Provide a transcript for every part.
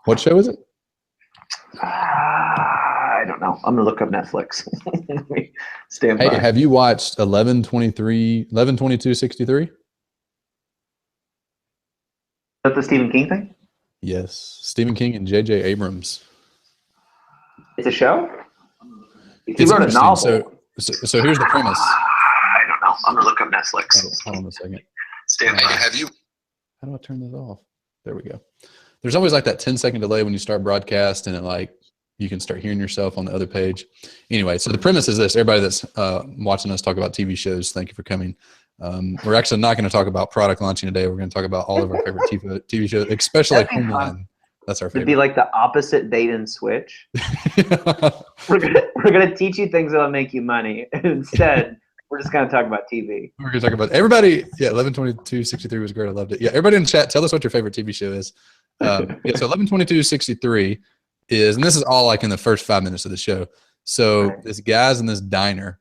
What show is it? I don't know. I'm gonna look up Netflix. Stand by. Hey, have you watched 11/22/63? Is that the Stephen King thing? Yes, Stephen King and J.J. Abrams. It's a show? He It's wrote a interesting. novel. So here's the premise. I don't know. I'm gonna look up Netflix. Hold on a second. Stand by. Have you? How do I turn this off? There we go. There's always like that 10-second delay when you start broadcast, and it like you can start hearing yourself on the other page. Anyway, so the premise is this: everybody that's watching us talk about TV shows, thank you for coming. We're actually not going to talk about product launching today. We're going to talk about all of our favorite TV shows, especially Homeland. That's our favorite. It'd be like the opposite bait and switch. we're gonna teach you things that'll make you money. Instead, we're just gonna talk about TV. We're gonna talk about everybody. Yeah, 11/22/63 was great. I loved it. Yeah, everybody in the chat, tell us what your favorite TV show is. So 11/22/63 is, and this is all like in the first 5 minutes of the show. So this guy's in this diner,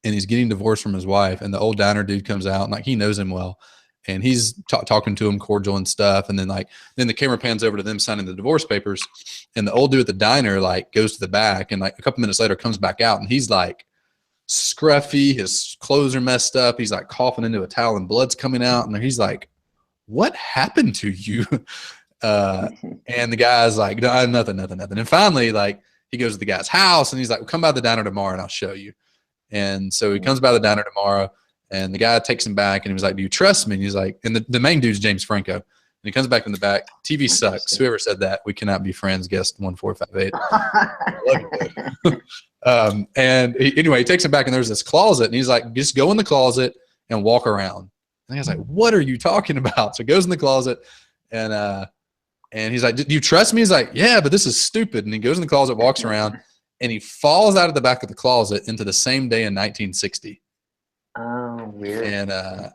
and he's getting divorced from his wife, and the old diner dude comes out, and like he knows him well. And he's talking to him cordial and stuff. And then the camera pans over to them signing the divorce papers. And the old dude at the diner like goes to the back, and like a couple minutes later comes back out, and he's like scruffy. His clothes are messed up. He's like coughing into a towel and blood's coming out. And he's like, "What happened to you?" And the guy's like, "No, nothing. And finally, like he goes to the guy's house, and he's like, "Well, come by the diner tomorrow and I'll show you." And so he comes by the diner tomorrow. And the guy takes him back, and he was like, "Do you trust me?" And he's like, and the main dude's James Franco. And he comes back in the back. TV sucks. Whoever said that, we cannot be friends. Guest 1458. Anyway, he takes him back, and there's this closet, and he's like, "Just go in the closet and walk around." And I was like, "What are you talking about?" So he goes in the closet, and he's like, "Do you trust me?" He's like, "Yeah, but this is stupid." And he goes in the closet, walks around, and he falls out of the back of the closet into the same day in 1960. Oh, weird.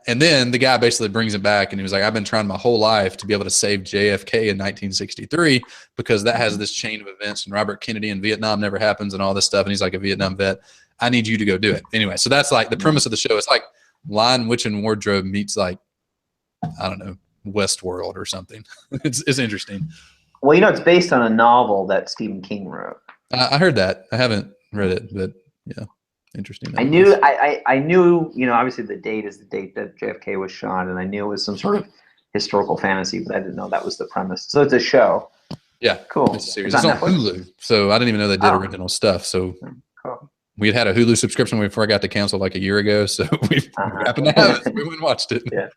And then the guy basically brings it back, and he was like, "I've been trying my whole life to be able to save JFK in 1963 because that has this chain of events, and Robert Kennedy in Vietnam never happens and all this stuff." And he's like a Vietnam vet. "I need you to go do it." Anyway, so that's like the premise of the show. It's like Lion, Witch, and Wardrobe meets like, I don't know, Westworld or something. It's interesting. Well, it's based on a novel that Stephen King wrote. I heard that. I haven't read it, but yeah. Interesting. I knew, obviously the date is the date that JFK was shot, and I knew it was some sort of historical fantasy, but I didn't know that was the premise. So it's a show. Yeah. Cool. It's a series. It's on Hulu. So I didn't even know they did original stuff. So cool. We had a Hulu subscription we forgot to cancel like a year ago. So we happened to have it. We went and watched it. Yeah.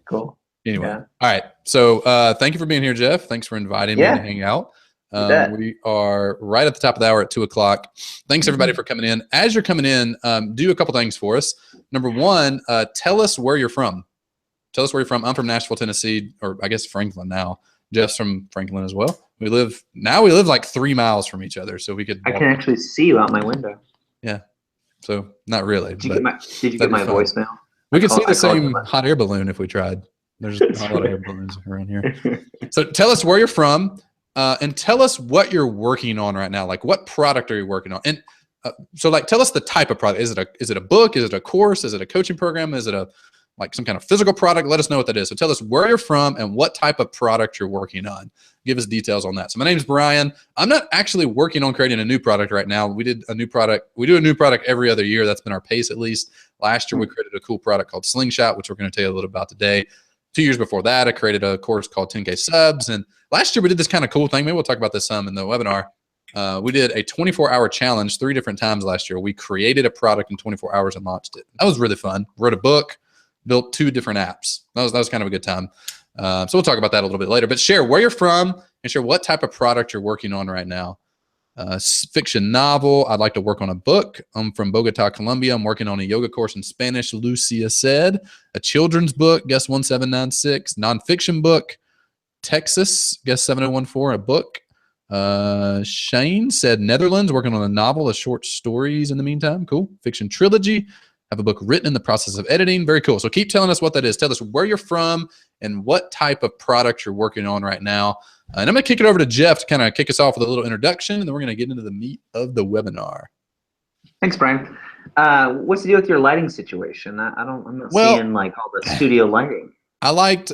Cool. Anyway. Yeah. All right. So thank you for being here, Jeff. Thanks for inviting me to hang out. We are right at the top of the hour at 2:00. Thanks everybody for coming in. As you're coming in, do a couple things for us. Number one, tell us where you're from. Tell us where you're from. I'm from Nashville, Tennessee, or I guess Franklin now. Jeff's from Franklin as well. We live like 3 miles from each other, so we could. I can actually see you out my window. Yeah. So not really. Did you get my voicemail? We could see the same hot air balloon if we tried. There's a lot of air balloons around here. So tell us where you're from. And tell us what you're working on right now. Like, what product are you working on? And so, like, tell us the type of product. Is it a book? Is it a course? Is it a coaching program? Is it like some kind of physical product? Let us know what that is. So tell us where you're from and what type of product you're working on. Give us details on that. So my name is Brian. I'm not actually working on creating a new product right now. We did a new product. We do a new product every other year. That's been our pace at least. Last year we created a cool product called Slingshot, which we're going to tell you a little about today. 2 years before that, I created a course called 10K Subs. And last year we did this kind of cool thing. Maybe we'll talk about this some in the webinar. We did a 24-hour challenge 3 different times last year. We created a product in 24 hours and launched it. That was really fun. Wrote a book, built 2 different apps. That was kind of a good time. So we'll talk about that a little bit later. But share where you're from and share what type of product you're working on right now. Fiction novel. I'd like to work on a book. I'm from Bogota, Colombia. I'm working on a yoga course in Spanish, Lucia said. A children's book, guest 1796. Nonfiction book, Texas, guest 7014. A book. Shane said Netherlands, working on a novel of short stories in the meantime. Cool. Fiction trilogy. Have a book written in the process of editing. Very cool. So keep telling us what that is. Tell us where you're from and what type of product you're working on right now. And I'm going to kick it over to Jeff to kind of kick us off with a little introduction, and then we're going to get into the meat of the webinar. Thanks, Brian. What's the deal with your lighting situation? I'm not seeing like all the studio lighting. I liked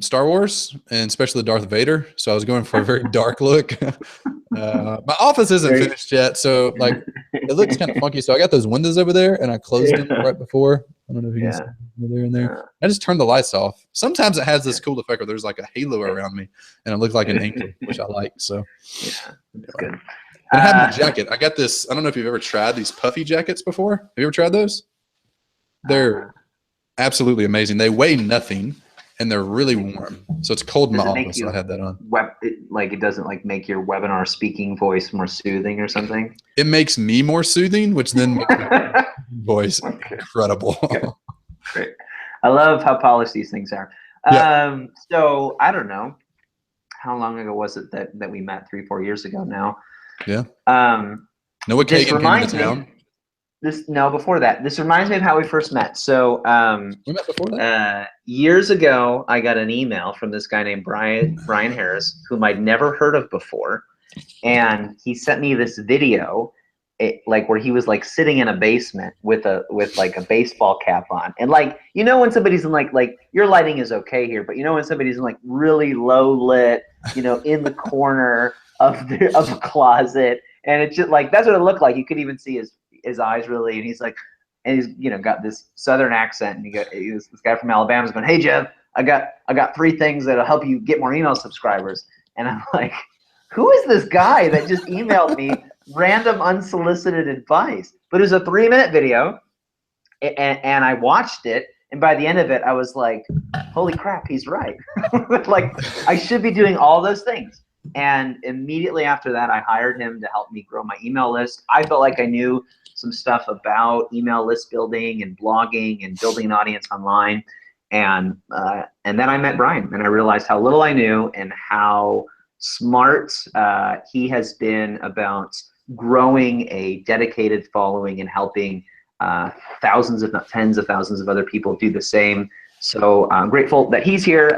Star Wars and especially Darth Vader. So I was going for a very dark look. My office isn't finished yet, so like it looks kind of funky. So I got those windows over there, and I closed them right before. I don't know if you can see there and there. I just turned the lights off. Sometimes it has this cool effect where there's like a halo around me, and it looks like an angel, which I like. So yeah, that's good. And I have my jacket. I got this. I don't know if you've ever tried these puffy jackets before. Have you ever tried those? They're absolutely amazing. They weigh nothing. And they're really warm, so it's cold in my office. So I had that on. It doesn't like make your webinar speaking voice more soothing or something. It makes me more soothing, which then makes my voice incredible. Great. I love how polished these things are. Yeah. So I don't know how long ago was it that we met? 3-4 years ago now. Yeah. Noah Kagan came into town. Before that. This reminds me of how we first met. So we met before that? Years ago, I got an email from this guy named Brian Harris, whom I'd never heard of before. And he sent me this video where he was like sitting in a basement with like a baseball cap on. And like, you know, when somebody's in like your lighting is okay here, but you know, when somebody's in like really low lit, you know, in the corner of a closet, and it's just like, that's what it looked like. You could even see his eyes really, and he's like, and he's, you know, got this southern accent, and this guy from Alabama's going, "Hey Jeff, I got 3 things that'll help you get more email subscribers." And I'm like, who is this guy that just emailed me random unsolicited advice? But it was a 3-minute video, and I watched it, and by the end of it, I was like, holy crap, he's right. Like, I should be doing all those things. And immediately after that, I hired him to help me grow my email list. I felt like I knew some stuff about email list building and blogging and building an audience online. And then I met Brian, and I realized how little I knew and how smart he has been about growing a dedicated following and helping thousands, if not tens of thousands of other people do the same. So I'm grateful that he's here.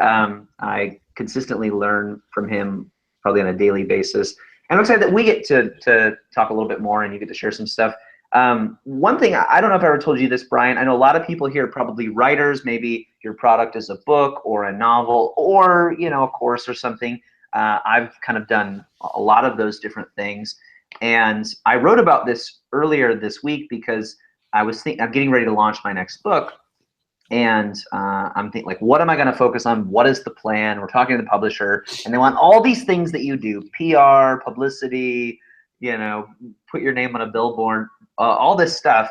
I consistently learn from him probably on a daily basis. And I'm excited that we get to talk a little bit more and you get to share some stuff. One thing, I don't know if I ever told you this, Brian, I know a lot of people here are probably writers. Maybe your product is a book or a novel or, you know, a course or something. I've kind of done a lot of those different things. And I wrote about this earlier this week because I'm getting ready to launch my next book. And I'm thinking, like, what am I going to focus on? What is the plan? We're talking to the publisher, and they want all these things that you do: PR, publicity, you know, put your name on a billboard, all this stuff.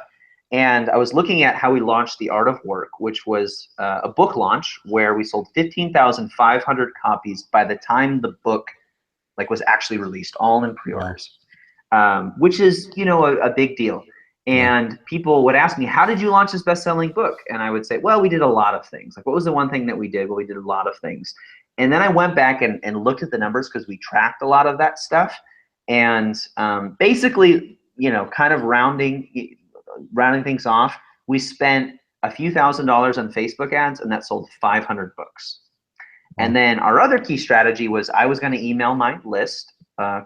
And I was looking at how we launched The Art of Work, which was a book launch where we sold 15,500 copies by the time the book was actually released, all in pre-orders, which is, you know, a big deal. And people would ask me, how did you launch this best-selling book? And I would say, well, we did a lot of things. Like, what was the one thing that we did? Well, we did a lot of things. And then I went back and looked at the numbers because we tracked a lot of that stuff. And basically, you know, kind of rounding things off, we spent a few $1,000s on Facebook ads, and that sold 500 books. And then our other key strategy was I was going to email my list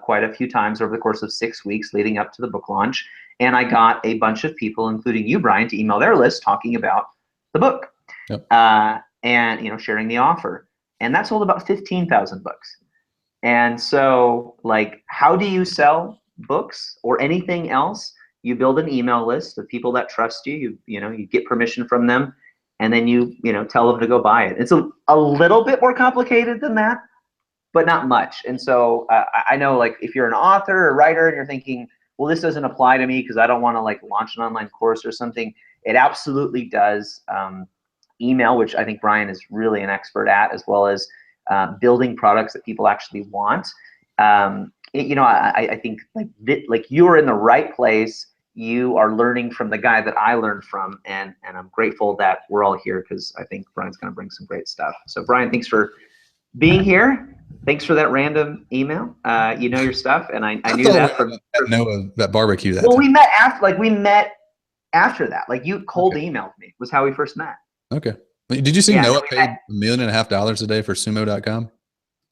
quite a few times over the course of 6 weeks leading up to the book launch. And I got a bunch of people, including you, Brian, to email their list talking about the book. Yep. And, you know, sharing the offer. And that sold about 15,000 books. And so, like, how do you sell books or anything else? You build an email list of people that trust you. You know, you get permission from them, and then you know, tell them to go buy it. It's a little bit more complicated than that, but not much. And so I know, like, if you're an author or writer and you're thinking, well, this doesn't apply to me because I don't want to like launch an online course or something, it absolutely does. Email, which I think Brian is really an expert at, as well as building products that people actually want. You know, I think like you're in the right place. You are learning from the guy that I learned from, and I'm grateful that we're all here because I think Brian's going to bring some great stuff. So Brian, thanks for being here. Thanks for that random email. You know your stuff, and I knew that from Noah, that barbecue. Well, we met after that. Like, you cold emailed me was how we first met. Okay. Did you see Noah paid $1.5 million a day for sumo.com?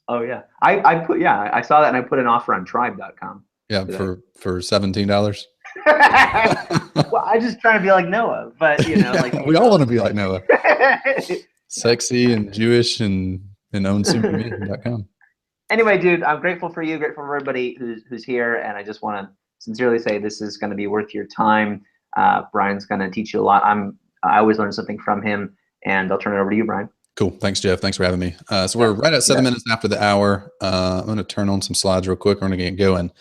Oh yeah, I saw that, and I put an offer on tribe.com. Yeah, for $17. Well, I just trying to be like Noah, but you know, like we all want to be like Noah. Sexy and Jewish and ownsuperme.com. Anyway, dude, I'm grateful for you, grateful for everybody who's here, and I just want to sincerely say this is going to be worth your time. Brian's going to teach you a lot. I always learn something from him, and I'll turn it over to you, Brian. Cool. Thanks, Jeff. Thanks for having me. So we're right at 7 minutes after the hour. I'm going to turn on some slides real quick. We're going to get going.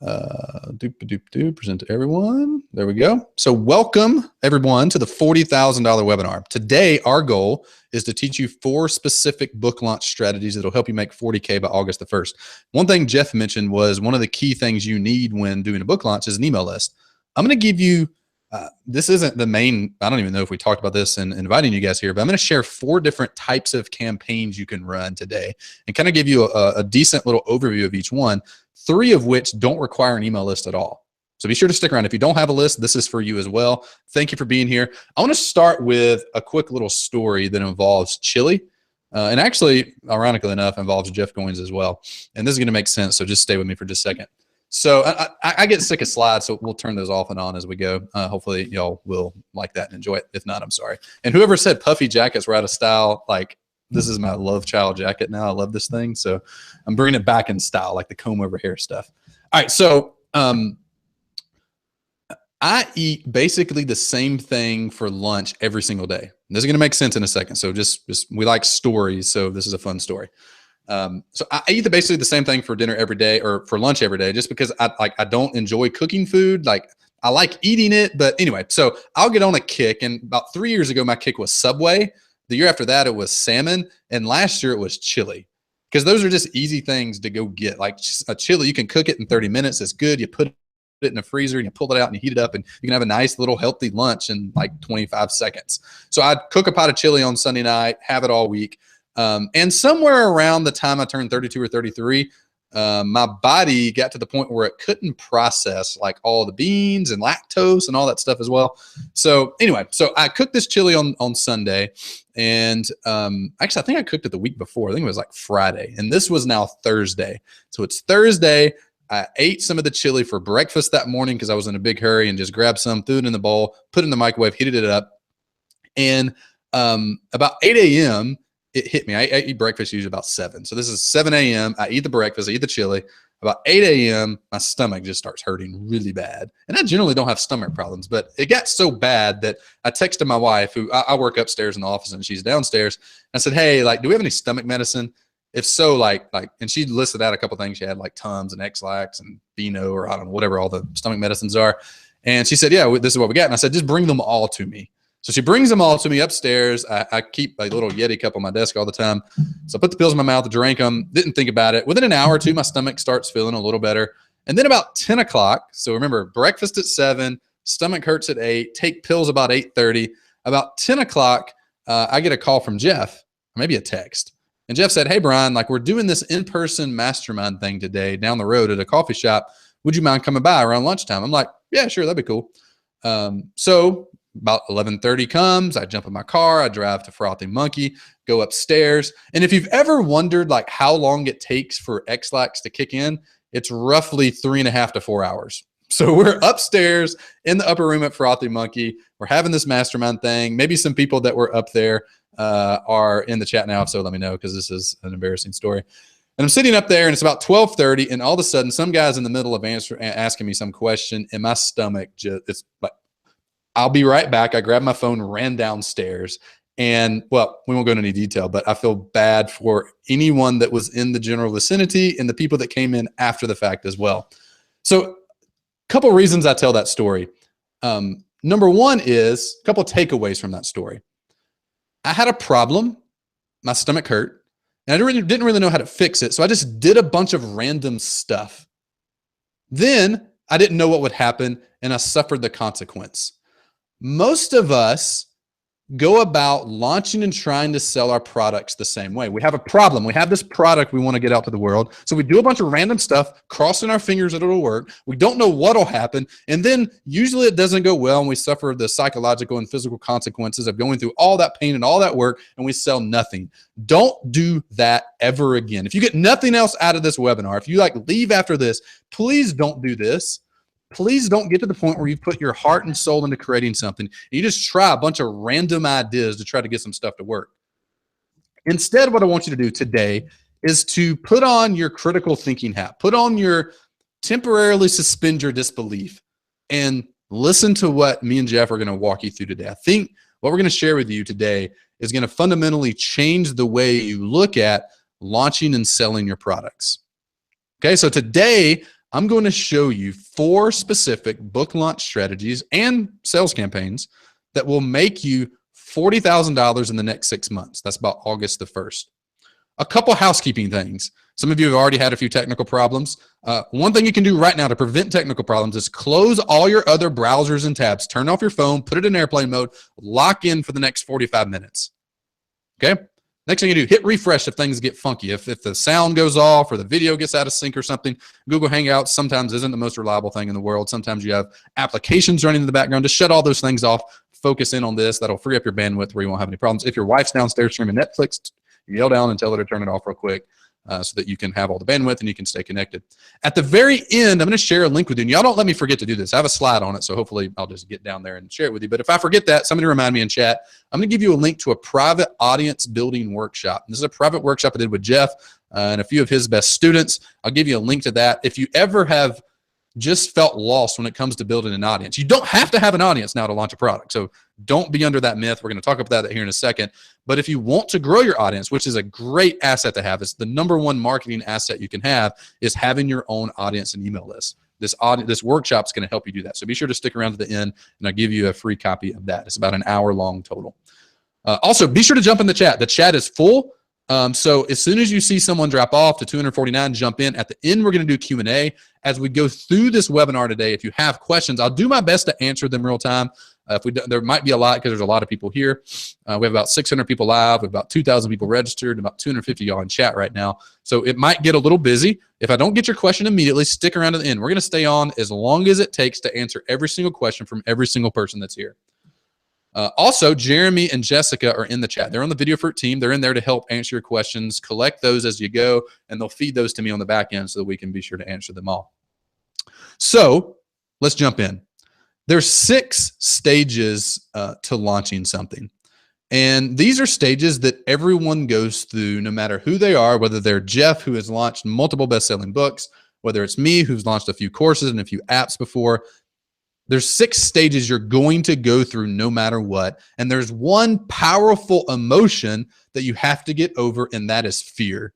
Present to everyone. There we go. So welcome everyone to the $40,000 webinar. Today, our goal is to teach you 4 specific book launch strategies that'll help you make 40K by August the 1st. One thing Jeff mentioned was one of the key things you need when doing a book launch is an email list. I'm going to give you, this isn't the main, I don't even know if we talked about this in inviting you guys here, but I'm going to share 4 different types of campaigns you can run today and kind of give you a decent little overview of each one, 3 of which don't require an email list at all. So be sure to stick around. If you don't have a list, this is for you as well. Thank you for being here. I want to start with a quick little story that involves chili. And actually, ironically enough, involves Jeff Goins as well. And this is going to make sense, so just stay with me for just a second. So I get sick of slides, so we'll turn those off and on as we go. Hopefully, y'all will like that and enjoy it. If not, I'm sorry. And whoever said puffy jackets were out of style, like, this is my love child jacket now. I love this thing. So I'm bringing it back in style, like the comb over hair stuff. All right. So I eat basically the same thing for lunch every single day. This is going to make sense in a second. So just we like stories. So this is a fun story. So I eat basically the same thing for dinner every day or for lunch every day, just because I don't enjoy cooking food. Like, I like eating it, but anyway, so I'll get on a kick. And about 3 years ago, my kick was Subway. The year after that, it was salmon. And last year it was chili, because those are just easy things to go get. Like a chili, you can cook it in 30 minutes. It's good. You put it in the freezer and you pull it out and you heat it up, and you can have a nice little healthy lunch in like 25 seconds. So I'd cook a pot of chili on Sunday night, have it all week. And somewhere around the time I turned 32 or 33, my body got to the point where it couldn't process like all the beans and lactose and all that stuff as well. So anyway, so I cooked this chili on Sunday, and actually I think I cooked it the week before. I think it was like Friday, and this was now Thursday. So it's Thursday. I ate some of the chili for breakfast that morning because I was in a big hurry, and just grabbed some, threw it in the bowl, put it in the microwave, heated it up. And about 8 a.m., it hit me. I eat breakfast usually about 7. So this is 7 a.m. I eat the breakfast, I eat the chili. About 8 a.m., my stomach just starts hurting really bad. And I generally don't have stomach problems, but it got so bad that I texted my wife, who I work upstairs in the office and she's downstairs. I said, hey, like, do we have any stomach medicine? If so, like, and she listed out a couple things. She had like Tums and X-Lax and Beano, or I don't know, whatever all the stomach medicines are. And she said, yeah, this is what we got. And I said, just bring them all to me. So she brings them all to me upstairs. I keep a little Yeti cup on my desk all the time. So I put the pills in my mouth, drank them, didn't think about it. Within an hour or two, my stomach starts feeling a little better. And then about 10 o'clock, so remember, breakfast at 7, stomach hurts at 8, take pills about 8:30. About 10 o'clock, I get a call from Jeff, or maybe a text. And Jeff said, hey, Brian, like, we're doing this in-person mastermind thing today down the road at a coffee shop. Would you mind coming by around lunchtime? I'm like, yeah, sure, that'd be cool. So about 11:30 comes, I jump in my car, I drive to Frothy Monkey, go upstairs. And if you've ever wondered like how long it takes for X-Lax to kick in, it's roughly 3.5 to 4 hours. So we're upstairs in the upper room at Frothy Monkey. We're having this mastermind thing. Maybe some people that were up there are in the chat now. So let me know, because this is an embarrassing story. And I'm sitting up there, and it's about 12:30, and all of a sudden some guy's in the middle of asking me some question, and my stomach just, it's like, I'll be right back. I grabbed my phone, ran downstairs, and, well, we won't go into any detail, but I feel bad for anyone that was in the general vicinity and the people that came in after the fact as well. So a couple of reasons I tell that story. Number one is a couple of takeaways from that story. I had a problem. My stomach hurt, and I didn't really know how to fix it. So I just did a bunch of random stuff. Then I didn't know what would happen, and I suffered the consequence. Most of us go about launching and trying to sell our products the same way. We have a problem. We have this product we want to get out to the world. So we do a bunch of random stuff, crossing our fingers that it'll work. We don't know what'll happen. And then usually it doesn't go well, and we suffer the psychological and physical consequences of going through all that pain and all that work, and we sell nothing. Don't do that ever again. If you get nothing else out of this webinar, if you like leave after this, please don't do this. Please don't get to the point where you put your heart and soul into creating something. You just try a bunch of random ideas to try to get some stuff to work. Instead, what I want you to do today is to put on your critical thinking hat, put on your temporarily suspend your disbelief, and listen to what me and Jeff are going to walk you through today. I think what we're going to share with you today is going to fundamentally change the way you look at launching and selling your products. Okay, so today I'm going to show you 4 specific book launch strategies and sales campaigns that will make you $40,000 in the next 6 months. That's about August the 1st. A couple housekeeping things. Some of you have already had a few technical problems. One thing you can do right now to prevent technical problems is close all your other browsers and tabs, turn off your phone, put it in airplane mode, lock in for the next 45 minutes. Okay? Next thing you do, hit refresh if things get funky. If the sound goes off or the video gets out of sync or something. Google Hangouts sometimes isn't the most reliable thing in the world. Sometimes you have applications running in the background. Just shut all those things off. Focus in on this. That'll free up your bandwidth where you won't have any problems. If your wife's downstairs streaming Netflix, you yell down and tell her to turn it off real quick so that you can have all the bandwidth and you can stay connected. At the very end, I'm going to share a link with you. And y'all don't let me forget to do this. I have a slide on it, so hopefully I'll just get down there and share it with you. But if I forget that, somebody remind me in chat. I'm going to give you a link to a private audience building workshop. This is a private workshop I did with Jeff and a few of his best students. I'll give you a link to that. If you ever have just felt lost when it comes to building an audience, you don't have to have an audience now to launch a product. So don't be under that myth. We're going to talk about that here in a second. But if you want to grow your audience, which is a great asset to have, it's the #1 marketing asset you can have, is having your own audience and email list. This workshop is going to help you do that. So be sure to stick around to the end, and I'll give you a free copy of that. It's about an hour long total. Also, be sure to jump in the chat. The chat is full. So as soon as you see someone drop off to 249, jump in. At the end, we're going to do Q&A. As we go through this webinar today, if you have questions, I'll do my best to answer them real time. There might be a lot because there's a lot of people here. We have about 600 people live. We have about 2,000 people registered, and about 250 y'all in chat right now. So it might get a little busy. If I don't get your question immediately, stick around to the end. We're going to stay on as long as it takes to answer every single question from every single person that's here. Also, Jeremy and Jessica are in the chat. They're on the Video Fruit team. They're in there to help answer your questions, collect those as you go, and they'll feed those to me on the back end so that we can be sure to answer them all. So let's jump in. There's 6 stages to launching something. And these are stages that everyone goes through, no matter who they are, whether they're Jeff, who has launched multiple best-selling books, whether it's me, who's launched a few courses and a few apps before. There's 6 stages you're going to go through no matter what. And there's one powerful emotion that you have to get over, and that is fear.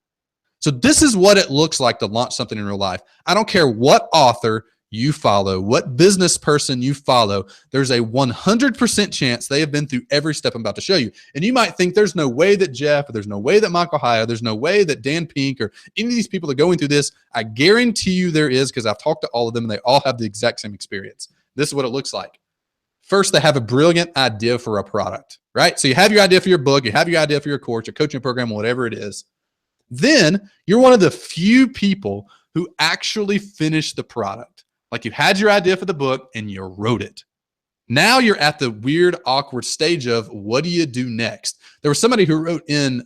So this is what it looks like to launch something in real life. I don't care what author you follow, what business person you follow, there's a 100% chance they have been through every step I'm about to show you. And you might think there's no way that Jeff, or there's no way that Michael Hyatt, there's no way that Dan Pink, or any of these people are going through this. I guarantee you there is, because I've talked to all of them and they all have the exact same experience. This is what it looks like. First, they have a brilliant idea for a product, right? So you have your idea for your book, you have your idea for your course, your coaching program, whatever it is. Then you're one of the few people who actually finish the product. Like you had your idea for the book and you wrote it. Now you're at the weird, awkward stage of what do you do next? There was somebody who wrote in,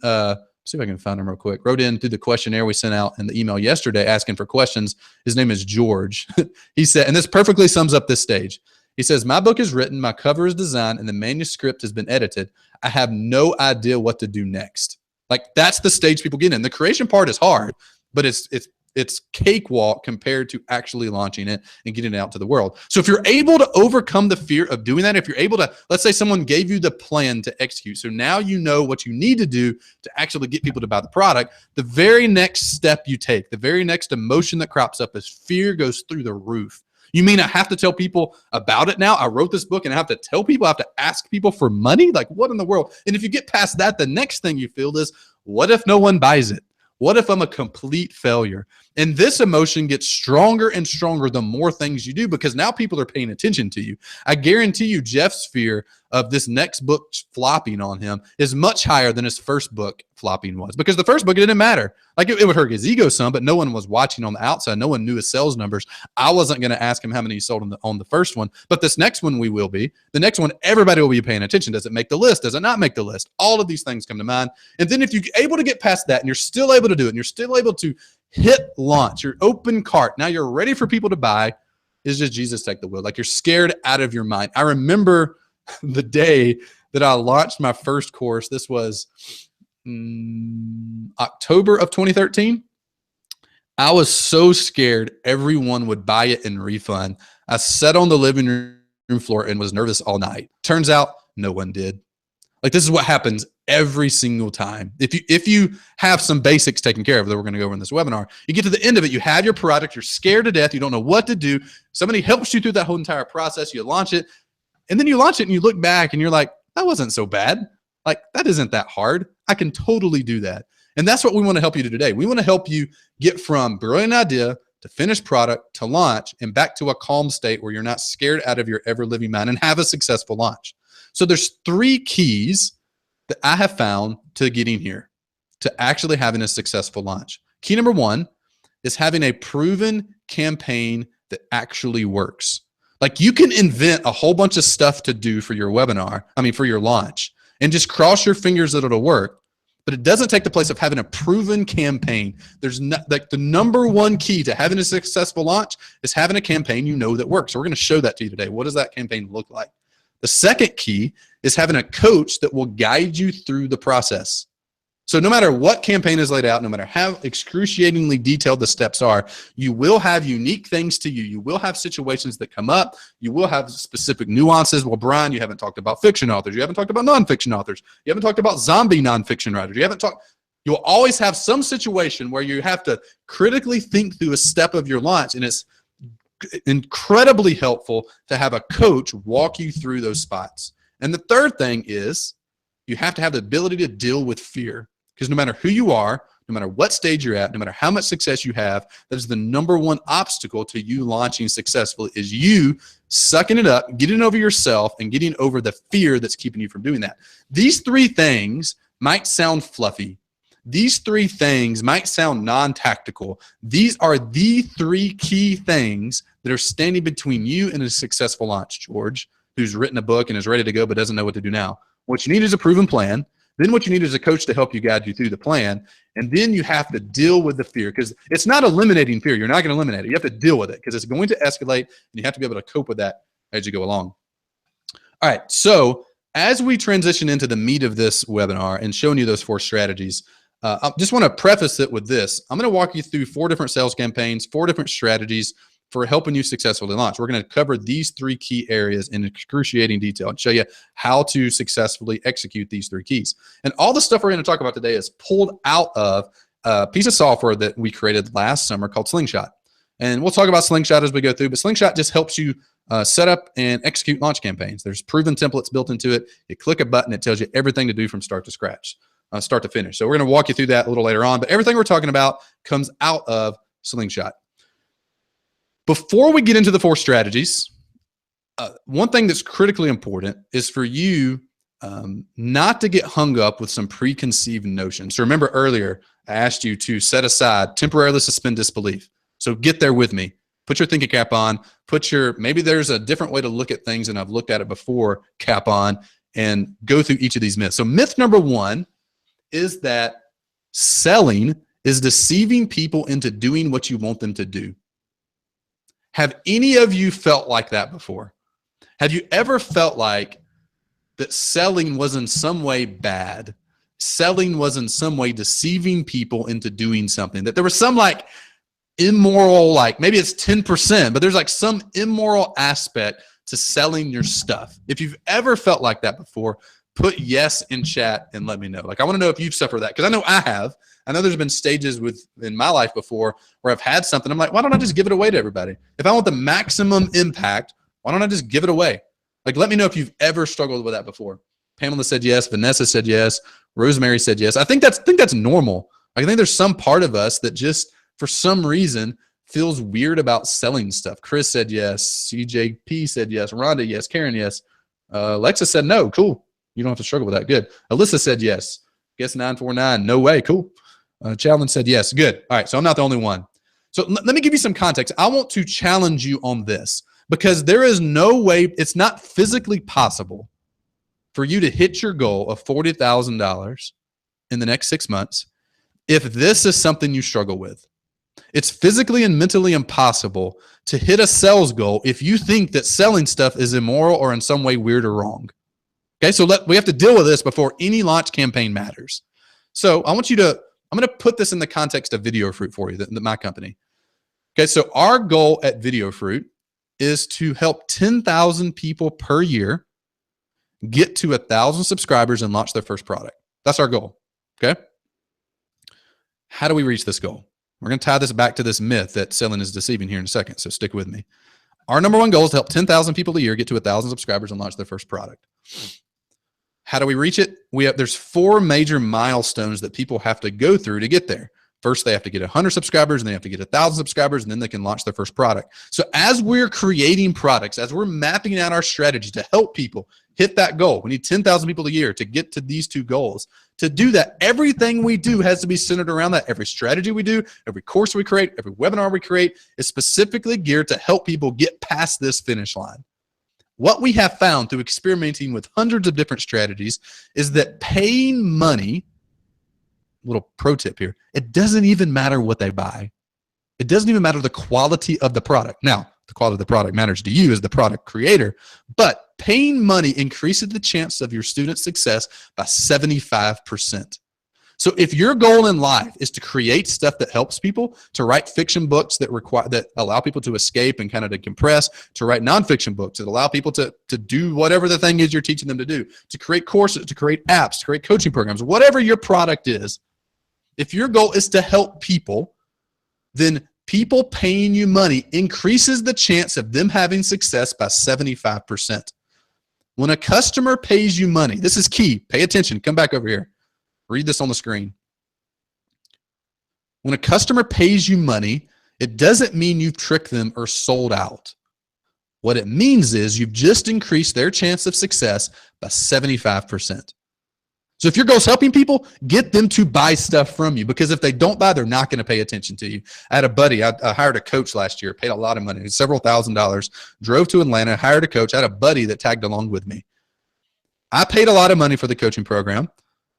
see if I can find him real quick, wrote in through the questionnaire we sent out in the email yesterday asking for questions. His name is George. He said, and this perfectly sums up this stage. He says, my book is written, my cover is designed, and the manuscript has been edited. I have no idea what to do next. Like that's the stage people get in. The creation part is hard, but it's cakewalk compared to actually launching it and getting it out to the world. So if you're able to overcome the fear of doing that, if you're able to, let's say someone gave you the plan to execute. So now you know what you need to do to actually get people to buy the product. The very next step you take, the very next emotion that crops up is fear goes through the roof. You mean I have to tell people about it now? I wrote this book and I have to tell people, I have to ask people for money? Like what in the world? And if you get past that, the next thing you feel is, what if no one buys it? What if I'm a complete failure? And this emotion gets stronger and stronger the more things you do, because now people are paying attention to you. I guarantee you Jeff's fear of this next book flopping on him is much higher than his first book flopping was, because the first book, it didn't matter. Like it would hurt his ego some, but no one was watching on the outside. No one knew his sales numbers. I wasn't going to ask him how many he sold on the first one, but this next one we will be. The next one, everybody will be paying attention. Does it make the list? Does it not make the list? All of these things come to mind. And then if you're able to get past that and you're still able to do it and you're still able to hit launch, your open cart, now you're ready for people to buy, is just Jesus take the wheel. Like you're scared out of your mind. I remember the day that I launched my first course. This was October of 2013. I was so scared everyone would buy it and refund. I sat on the living room floor and was nervous all night. Turns out no one did. Like, this is what happens every single time. If you have some basics taken care of that we're going to go over in this webinar, you get to the end of it, you have your product, you're scared to death, you don't know what to do. Somebody helps you through that whole entire process, you launch it, and then you launch it and you look back and you're like, that wasn't so bad. Like, that isn't that hard. I can totally do that. And that's what we want to help you do today. We want to help you get from brilliant idea to finished product to launch and back to a calm state where you're not scared out of your ever living mind and have a successful launch. So there's 3 keys that I have found to getting here, to actually having a successful launch. Key number 1 is having a proven campaign that actually works. Like, you can invent a whole bunch of stuff to do for your webinar, for your launch, and just cross your fingers that it'll work. But it doesn't take the place of having a proven campaign. There's not, like, the number 1 key to having a successful launch is having a campaign you know that works. So we're going to show that to you today. What does that campaign look like? The second key is having a coach that will guide you through the process. So no matter what campaign is laid out, no matter how excruciatingly detailed the steps are, you will have unique things to you. You will have situations that come up. You will have specific nuances. Well, Brian, you haven't talked about fiction authors. You haven't talked about nonfiction authors. You haven't talked about zombie nonfiction writers. You'll always have some situation where you have to critically think through a step of your launch, and it's incredibly helpful to have a coach walk you through those spots. And the third thing is you have to have the ability to deal with fear, because no matter who you are, no matter what stage you're at, no matter how much success you have, that is the number 1 obstacle to you launching successfully, is you sucking it up, getting over yourself, and getting over the fear that's keeping you from doing that. These 3 things might sound fluffy. These 3 things might sound non-tactical. These are the 3 key things that are standing between you and a successful launch. George, who's written a book and is ready to go but doesn't know what to do now. What you need is a proven plan. Then what you need is a coach to help you guide you through the plan. And then you have to deal with the fear, because it's not eliminating fear. You're not going to eliminate it. You have to deal with it, because it's going to escalate, and you have to be able to cope with that as you go along. All right, so as we transition into the meat of this webinar and showing you those 4 strategies, I just want to preface it with this. I'm going to walk you through 4 different sales campaigns, 4 different strategies for helping you successfully launch. We're going to cover these 3 key areas in excruciating detail and show you how to successfully execute these 3 keys. And all the stuff we're going to talk about today is pulled out of a piece of software that we created last summer called Slingshot. And we'll talk about Slingshot as we go through, but Slingshot just helps you set up and execute launch campaigns. There's proven templates built into it. You click a button, it tells you everything to do from start to scratch, start to finish. So we're going to walk you through that a little later on, but everything we're talking about comes out of Slingshot. Before we get into the 4 strategies, one thing that's critically important is for you not to get hung up with some preconceived notions. So remember earlier, I asked you to set aside, temporarily suspend disbelief. So get there with me. Put your thinking cap on, maybe there's a different way to look at things and I've looked at it before, cap on, and go through each of these myths. So myth number 1 is that selling is deceiving people into doing what you want them to do. Have any of you felt like that before? Have you ever felt like that selling was in some way bad? Selling was in some way deceiving people into doing something, that there was some like immoral, like maybe it's 10%, but there's like some immoral aspect to selling your stuff. If you've ever felt like that before, put yes in chat and let me know. Like, I want to know if you've suffered that, because I know I have. I know there's been stages in my life before where I've had something. I'm like, why don't I just give it away to everybody? If I want the maximum impact, why don't I just give it away? Like, let me know if you've ever struggled with that before. Pamela said yes. Vanessa said yes. Rosemary said yes. I think that's normal. I think there's some part of us that just, for some reason, feels weird about selling stuff. Chris said yes. CJP said yes. Rhonda, yes. Karen, yes. Alexa said no. Cool. You don't have to struggle with that. Good. Alyssa said yes. Guess 949. No way. Cool. Challen said yes. Good. All right. So I'm not the only one. So let me give you some context. I want to challenge you on this, because there is no way, it's not physically possible for you to hit your goal of $40,000 in the next 6 months if this is something you struggle with. It's physically and mentally impossible to hit a sales goal if you think that selling stuff is immoral or in some way weird or wrong. Okay, so we have to deal with this before any launch campaign matters. So I'm going to put this in the context of Video Fruit for you, my company. Okay, so our goal at Video Fruit is to help 10,000 people per year get to 1,000 subscribers and launch their first product. That's our goal. Okay. How do we reach this goal? We're going to tie this back to this myth that selling is deceiving here in a second. So stick with me. Our number one goal is to help 10,000 people a year get to 1,000 subscribers and launch their first product. How do we reach it? There's 4 major milestones that people have to go through to get there. First, they have to get 100 subscribers, and they have to get 1,000 subscribers, and then they can launch their first product. So as we're creating products, as we're mapping out our strategy to help people hit that goal, we need 10,000 people a year to get to these 2 goals. To do that, everything we do has to be centered around that. Every strategy we do, every course we create, every webinar we create is specifically geared to help people get past this finish line. What we have found through experimenting with hundreds of different strategies is that paying money, little pro tip here, it doesn't even matter what they buy. It doesn't even matter the quality of the product. Now, the quality of the product matters to you as the product creator, but paying money increases the chance of your student's success by 75%. So if your goal in life is to create stuff that helps people, to write fiction books that allow people to escape and kind of decompress, to write nonfiction books that allow people to do whatever the thing is you're teaching them to do, to create courses, to create apps, to create coaching programs, whatever your product is, if your goal is to help people, then people paying you money increases the chance of them having success by 75%. When a customer pays you money, this is key. Pay attention. Come back over here. Read this on the screen. When a customer pays you money, it doesn't mean you've tricked them or sold out. What it means is you've just increased their chance of success by 75%. So if your goal is helping people, get them to buy stuff from you, because if they don't buy, they're not going to pay attention to you. I had a buddy, I hired a coach last year, paid a lot of money, several $1,000s, drove to Atlanta, hired a coach. I had a buddy that tagged along with me. I paid a lot of money for the coaching program,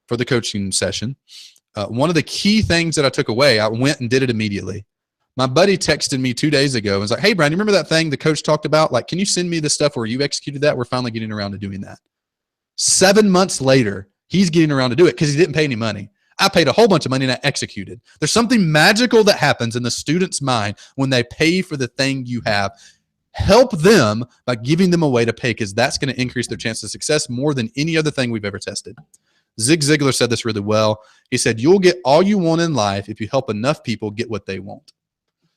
for the coaching session. One of the key things that I took away, I went and did it immediately. My buddy texted me 2 days ago and was like, hey, Brian, you remember that thing the coach talked about? Like, can you send me the stuff where you executed that? We're finally getting around to doing that. 7 months later, he's getting around to do it because he didn't pay any money. I paid a whole bunch of money and I executed. There's something magical that happens in the student's mind when they pay for the thing you have. Help them by giving them a way to pay, because that's going to increase their chance of success more than any other thing we've ever tested. Zig Ziglar said this really well. He said, you'll get all you want in life if you help enough people get what they want.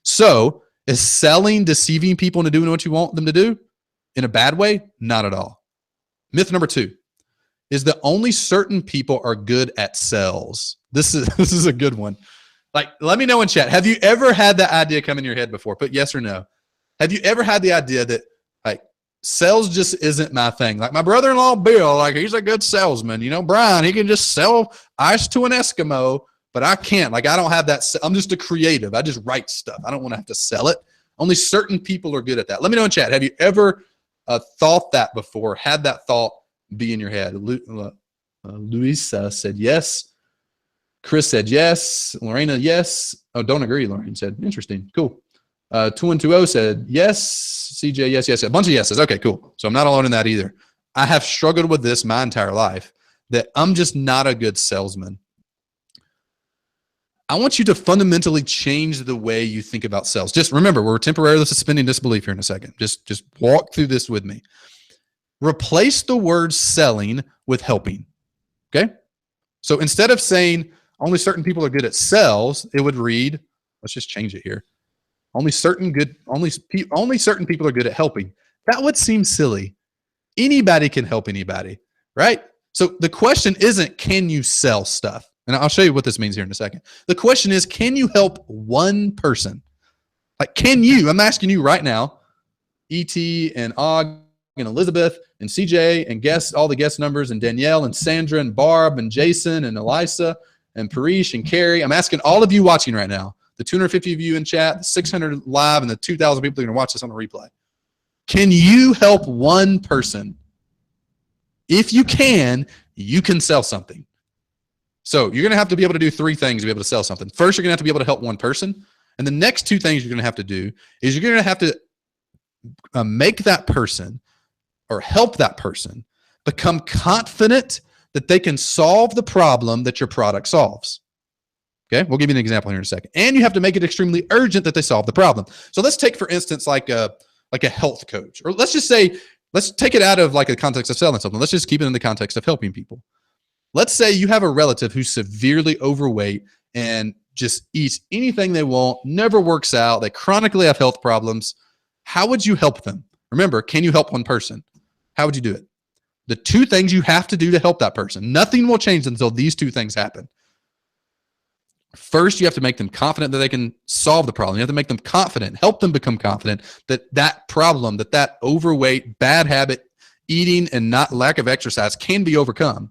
So is selling deceiving people into doing what you want them to do in a bad way? Not at all. Myth number 2. Is that only certain people are good at sales. This is a good one. Like, let me know in chat. Have you ever had that idea come in your head before? Put yes or no. Have you ever had the idea that, like, sales just isn't my thing? Like my brother-in-law, Bill, like, he's a good salesman. You know, Brian, he can just sell ice to an Eskimo, but I can't. Like, I don't have that. I'm just a creative. I just write stuff. I don't want to have to sell it. Only certain people are good at that. Let me know in chat. Have you ever thought that before? Had that thought be in your head? Luisa said yes. Chris said yes. Lorena, yes. Oh, don't agree, Lorraine said. Interesting. Cool. 2120 said yes. CJ, yes, yes. A bunch of yeses. Okay, cool. So I'm not alone in that either. I have struggled with this my entire life, that I'm just not a good salesman. I want you to fundamentally change the way you think about sales. Just remember, we're temporarily suspending disbelief here in a second. Just walk through this with me. Replace the word selling with helping. Okay? So instead of saying only certain people are good at sales, it would read, let's just change it here. Only certain people are good at helping. That would seem silly. Anybody can help anybody, right? So the question isn't, can you sell stuff? And I'll show you what this means here in a second. The question is, can you help one person? Like, can you? I'm asking you right now, E.T. and Og and Elizabeth and CJ and all the guest numbers, and Danielle and Sandra and Barb and Jason and Elisa and Parish and Carrie. I'm asking all of you watching right now, the 250 of you in chat, the 600 live, and the 2,000 people that are going to watch this on the replay. Can you help one person? If you can sell something. So you're going to have to be able to do 3 things to be able to sell something. First, you're going to have to be able to help one person. And the next 2 things you're going to have to do is you're going to have to make that person or help that person become confident that they can solve the problem that your product solves. Okay, we'll give you an example here in a second. And you have to make it extremely urgent that they solve the problem. So let's take, for instance, like a health coach, or let's just say, let's take it out of like a context of selling something. Let's just keep it in the context of helping people. Let's say you have a relative who's severely overweight and just eats anything they want, never works out, they chronically have health problems. How would you help them? Remember, can you help one person? How would you do it? The two things you have to do to help that person. Nothing will change until these two things happen. First, you have to make them confident that they can solve the problem. You have to make them confident, help them become confident that that problem, that overweight, bad habit, eating, and not lack of exercise can be overcome.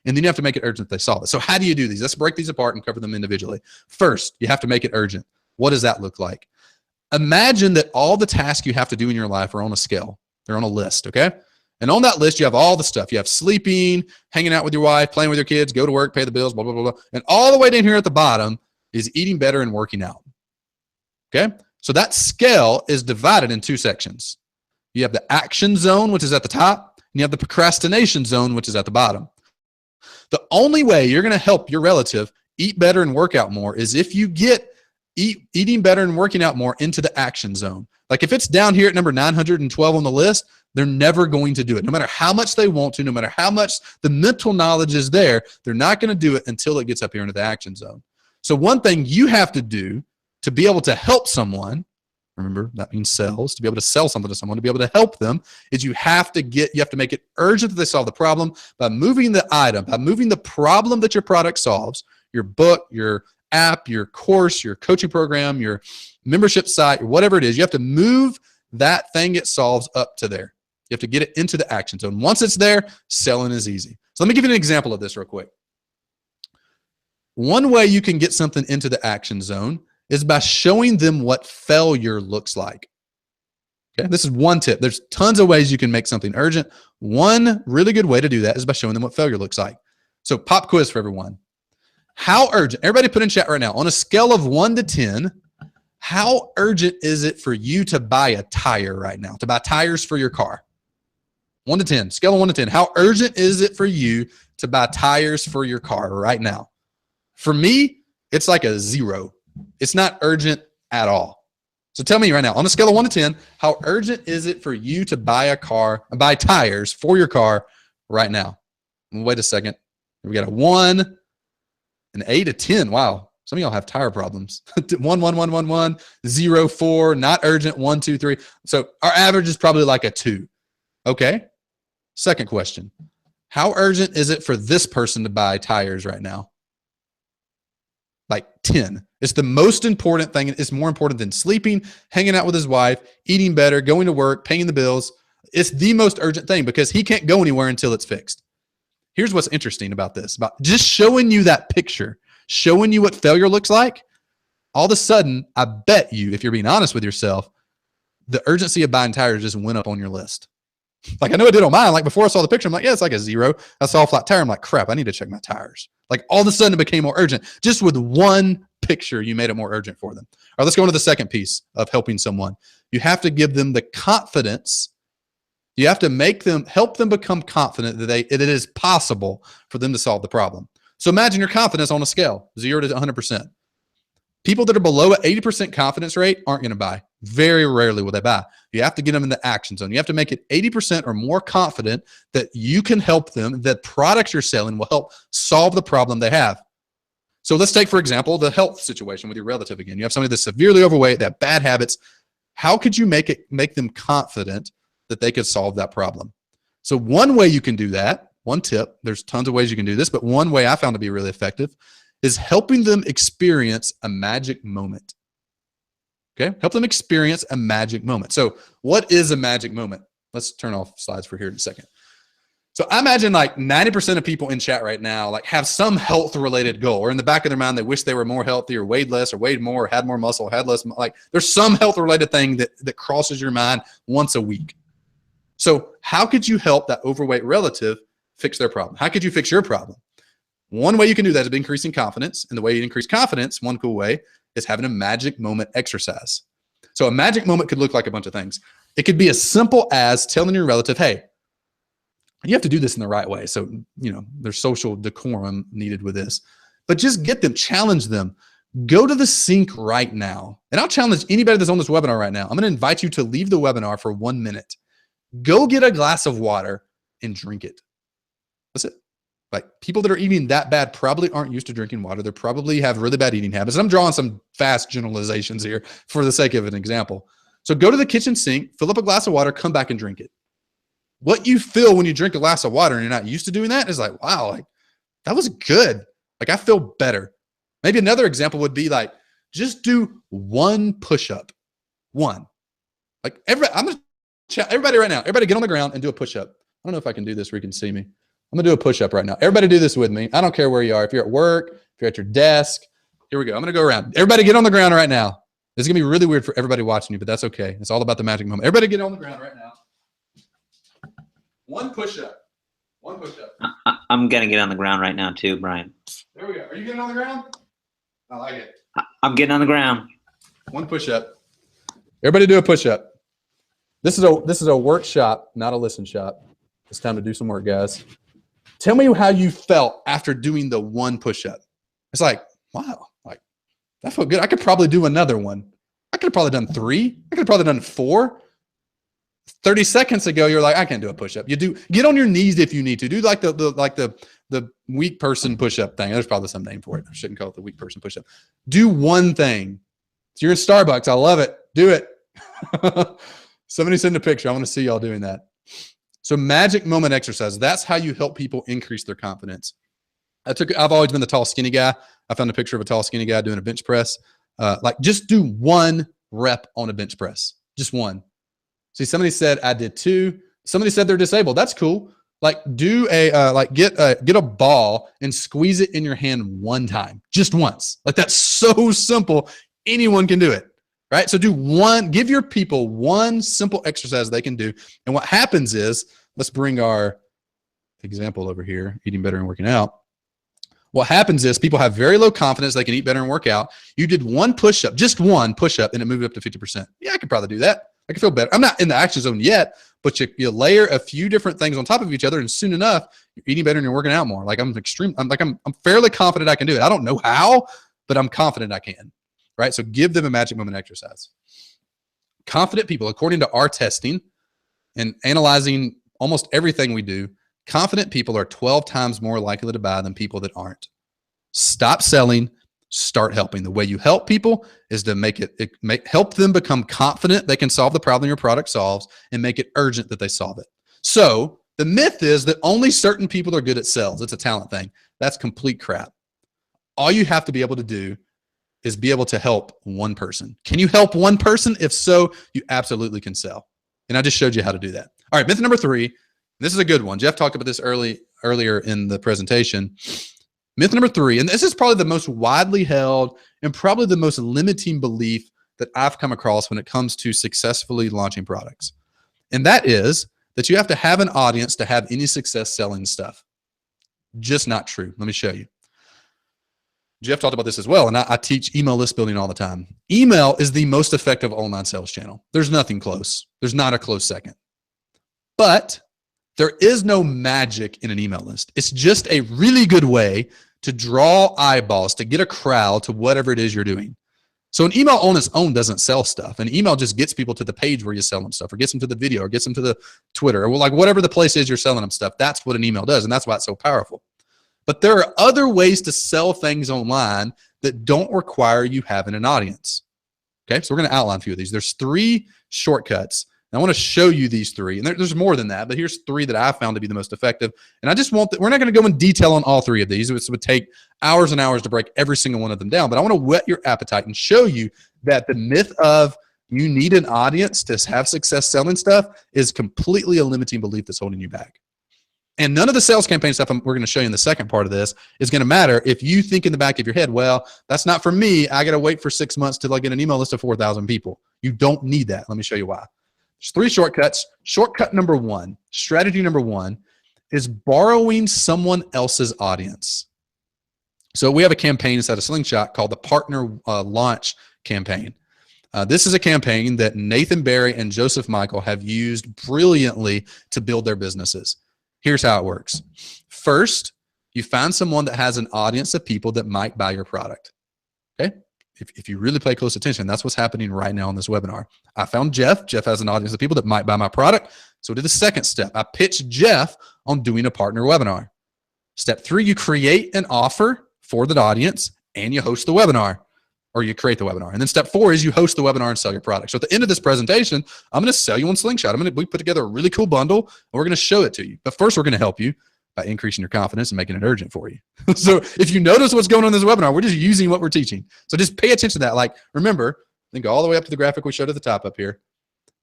And then you have to make it urgent that they solve it. So how do you do these? Let's break these apart and cover them individually. First, you have to make it urgent. What does that look like? Imagine that all the tasks you have to do in your life are on a scale. They're on a list, okay? And on that list, you have all the stuff. You have sleeping, hanging out with your wife, playing with your kids, go to work, pay the bills, blah, blah, blah, blah. And all the way down here at the bottom is eating better and working out, okay? So that scale is divided in two sections. You have the action zone, which is at the top, and you have the procrastination zone, which is at the bottom. The only way you're going to help your relative eat better and work out more is if you get eating better and working out more into the action zone. Like if it's down here at number 912 on the list, they're never going to do it. No matter how much they want to, no matter how much the mental knowledge is there, they're not going to do it until it gets up here into the action zone. So one thing you have to do to be able to help someone, remember that means sales, to be able to sell something to someone, to be able to help them, is you have to make it urgent that they solve the problem by moving the item, by moving the problem that your product solves, your book, your app, your course, your coaching program, your membership site, whatever it is. You have to move that thing it solves up to there. You have to get it into the action zone. Once it's there, selling is easy. So let me give you an example of this real quick. One way you can get something into the action zone is by showing them what failure looks like. Okay, this is one tip. There's tons of ways you can make something urgent. One really good way to do that is by showing them what failure looks like. So pop quiz for everyone. How urgent, everybody put in chat right now, on a scale of 1 to 10, how urgent is it for you to buy a tire right now, to buy tires for your car? 1 to 10, scale of 1 to 10. How urgent is it for you to buy tires for your car right now? For me, it's like a 0. It's not urgent at all. So tell me right now, on a scale of 1 to 10, how urgent is it for you to buy tires for your car right now? Wait a second. We got a 1, an 8, a 10. Wow. Some of y'all have tire problems. 1, 1, 1, 1, 1, 0, 4, not urgent, 1, 2, 3. So our average is probably like a 2. Okay. Second question. How urgent is it for this person to buy tires right now? Like 10. It's the most important thing. It's more important than sleeping, hanging out with his wife, eating better, going to work, paying the bills. It's the most urgent thing because he can't go anywhere until it's fixed. Here's what's interesting about this, about just showing you that picture, showing you what failure looks like. All of a sudden, I bet you, if you're being honest with yourself, the urgency of buying tires just went up on your list. Like I know it did on mine. Like before I saw the picture, I'm like, yeah, it's like a 0. I saw a flat tire. I'm like, crap, I need to check my tires. Like all of a sudden it became more urgent. Just with one picture, you made it more urgent for them. All right, let's go into the second piece of helping someone. You have to give them the confidence. You have to help them become confident that it is possible for them to solve the problem. So imagine your confidence on a scale, 0 to 100%. People that are below an 80% confidence rate aren't going to buy. Very rarely will they buy. You have to get them in the action zone. You have to make it 80% or more confident that you can help them, that products you're selling will help solve the problem they have. So let's take, for example, the health situation with your relative again. You have somebody that's severely overweight, that have bad habits. How could you make them confident that they could solve that problem? So one way you can do that, one tip, there's tons of ways you can do this, but one way I found to be really effective is helping them experience a magic moment. Okay, help them experience a magic moment. So what is a magic moment? Let's turn off slides for here in a second. So I imagine like 90% of people in chat right now like have some health related goal, or in the back of their mind they wish they were more healthy or weighed less or weighed more or had more muscle or had less. Like there's some health related thing that crosses your mind once a week. So how could you help that overweight relative fix their problem? How could you fix your problem? One way you can do that is by increasing confidence. And the way you increase confidence, one cool way, is having a magic moment exercise. So a magic moment could look like a bunch of things. It could be as simple as telling your relative, hey, You have to do this in the right way. So, there's social decorum needed with this, but just get them, challenge them. Go to the sink right now. And I'll challenge anybody that's on this webinar right now. I'm going to invite you to leave the webinar for 1 minute. Go get a glass of water and drink it. That's it. Like, people that are eating that bad probably aren't used to drinking water. They probably have really bad eating habits. And I'm drawing some fast generalizations here for the sake of an example. So go to the kitchen sink, fill up a glass of water, come back and drink it. What you feel when you drink a glass of water and you're not used to doing that is like, wow, like that was good. Like, I feel better. Maybe another example would be like, just do 1 push-up. 1. Like, everybody right now, everybody get on the ground and do a push-up. I don't know if I can do this where you can see me. I'm gonna do a push-up right now. Everybody do this with me. I don't care where you are. If you're at work, if you're at your desk, here we go. I'm gonna go around. Everybody get on the ground right now. This is gonna be really weird for everybody watching you, but that's okay. It's all about the magic moment. Everybody get on the ground right now. 1 push-up. 1 push-up. I'm gonna get on the ground right now too, Brian. There we go. Are you getting on the ground? I like it. I'm getting on the ground. 1 push-up. Everybody do a push-up. This is a workshop, not a listen shop. It's time to do some work, guys. Tell me how you felt after doing the 1 push-up. It's like, wow, like that felt good. I could probably do another one. I could have probably done 3. I could have probably done 4. 30 seconds ago, you're like, I can't do a push-up. Get on your knees if you need to. Do like the weak person push-up thing. There's probably some name for it. I shouldn't call it the weak person push-up. Do 1 thing. So you're in Starbucks. I love it. Do it. Somebody send a picture. I want to see y'all doing that. So magic moment exercise. That's how you help people increase their confidence. I've always been the tall, skinny guy. I found a picture of a tall, skinny guy doing a bench press. Like, just do 1 rep on a bench press. Just 1. See, somebody said I did 2. Somebody said they're disabled. That's cool. Like, do get a ball and squeeze it in your hand 1 time, just once. Like, that's so simple. Anyone can do it, right? So give your people 1 simple exercise they can do. And what happens is, let's bring our example over here, eating better and working out. What happens is people have very low confidence. They can eat better and work out. You did 1 push-up, just 1 push-up, and it moved up to 50%. Yeah, I could probably do that. I can feel better. I'm not in the action zone yet, but you layer a few different things on top of each other, and soon enough, you're eating better and you're working out more. Like, I'm fairly confident I can do it. I don't know how, but I'm confident I can, right? So give them a magic moment exercise. Confident people, according to our testing and analyzing almost everything we do, confident people are 12 times more likely to buy than people that aren't. Stop selling. Start helping. The way you help people is to help them become confident they can solve the problem your product solves, and make it urgent that they solve it. So the myth is that only certain people are good at sales. It's a talent thing. That's complete crap. All you have to be able to do is be able to help 1 person. Can you help 1 person? If so, you absolutely can sell. And I just showed you how to do that. All right, myth number 3. This is a good one. Jeff talked about this earlier in the presentation. Myth number 3, and this is probably the most widely held and probably the most limiting belief that I've come across when it comes to successfully launching products. And that is that you have to have an audience to have any success selling stuff. Just not true. Let me show you. Jeff talked about this as well, and I teach email list building all the time. Email is the most effective online sales channel. There's nothing close. There's not a close second. But there is no magic in an email list. It's just a really good way to draw eyeballs, to get a crowd to whatever it is you're doing. So an email on its own doesn't sell stuff. An email just gets people to the page where you sell them stuff, or gets them to the video, or gets them to the Twitter, or like whatever the place is you're selling them stuff. That's what an email does, and that's why it's so powerful. But there are other ways to sell things online that don't require you having an audience. Okay, so we're going to outline a few of these. There's 3 shortcuts. And I want to show you these 3. And there's more than that, but here's 3 that I found to be the most effective. And I just we're not going to go in detail on all 3 of these. It would take hours and hours to break every single one of them down. But I want to whet your appetite and show you that the myth of you need an audience to have success selling stuff is completely a limiting belief that's holding you back. And none of the sales campaign stuff we're going to show you in the second part of this is going to matter if you think in the back of your head, well, that's not for me. I got to wait for 6 months till I get an email list of 4,000 people. You don't need that. Let me show you why. There's 3 shortcuts. Shortcut number 1, strategy number 1, is borrowing someone else's audience. So we have a campaign inside of Slingshot called the Partner Launch Campaign. This is a campaign that Nathan Barry and Joseph Michael have used brilliantly to build their businesses. Here's how it works. First, you find someone that has an audience of people that might buy your product. Okay. If you really pay close attention, that's what's happening right now in this webinar. I found Jeff. Jeff has an audience of people that might buy my product. So I did the second step. I pitched Jeff on doing a partner webinar. Step 3, you create an offer for the audience and you host the webinar, or you create the webinar. And then step 4 is you host the webinar and sell your product. So at the end of this presentation, I'm going to sell you on Slingshot. We put together a really cool bundle and we're going to show it to you. But first, we're going to help you by increasing your confidence and making it urgent for you. So if you notice what's going on in this webinar, we're just using what we're teaching. So just pay attention to that. Like, remember, then go all the way up to the graphic we showed at the top up here.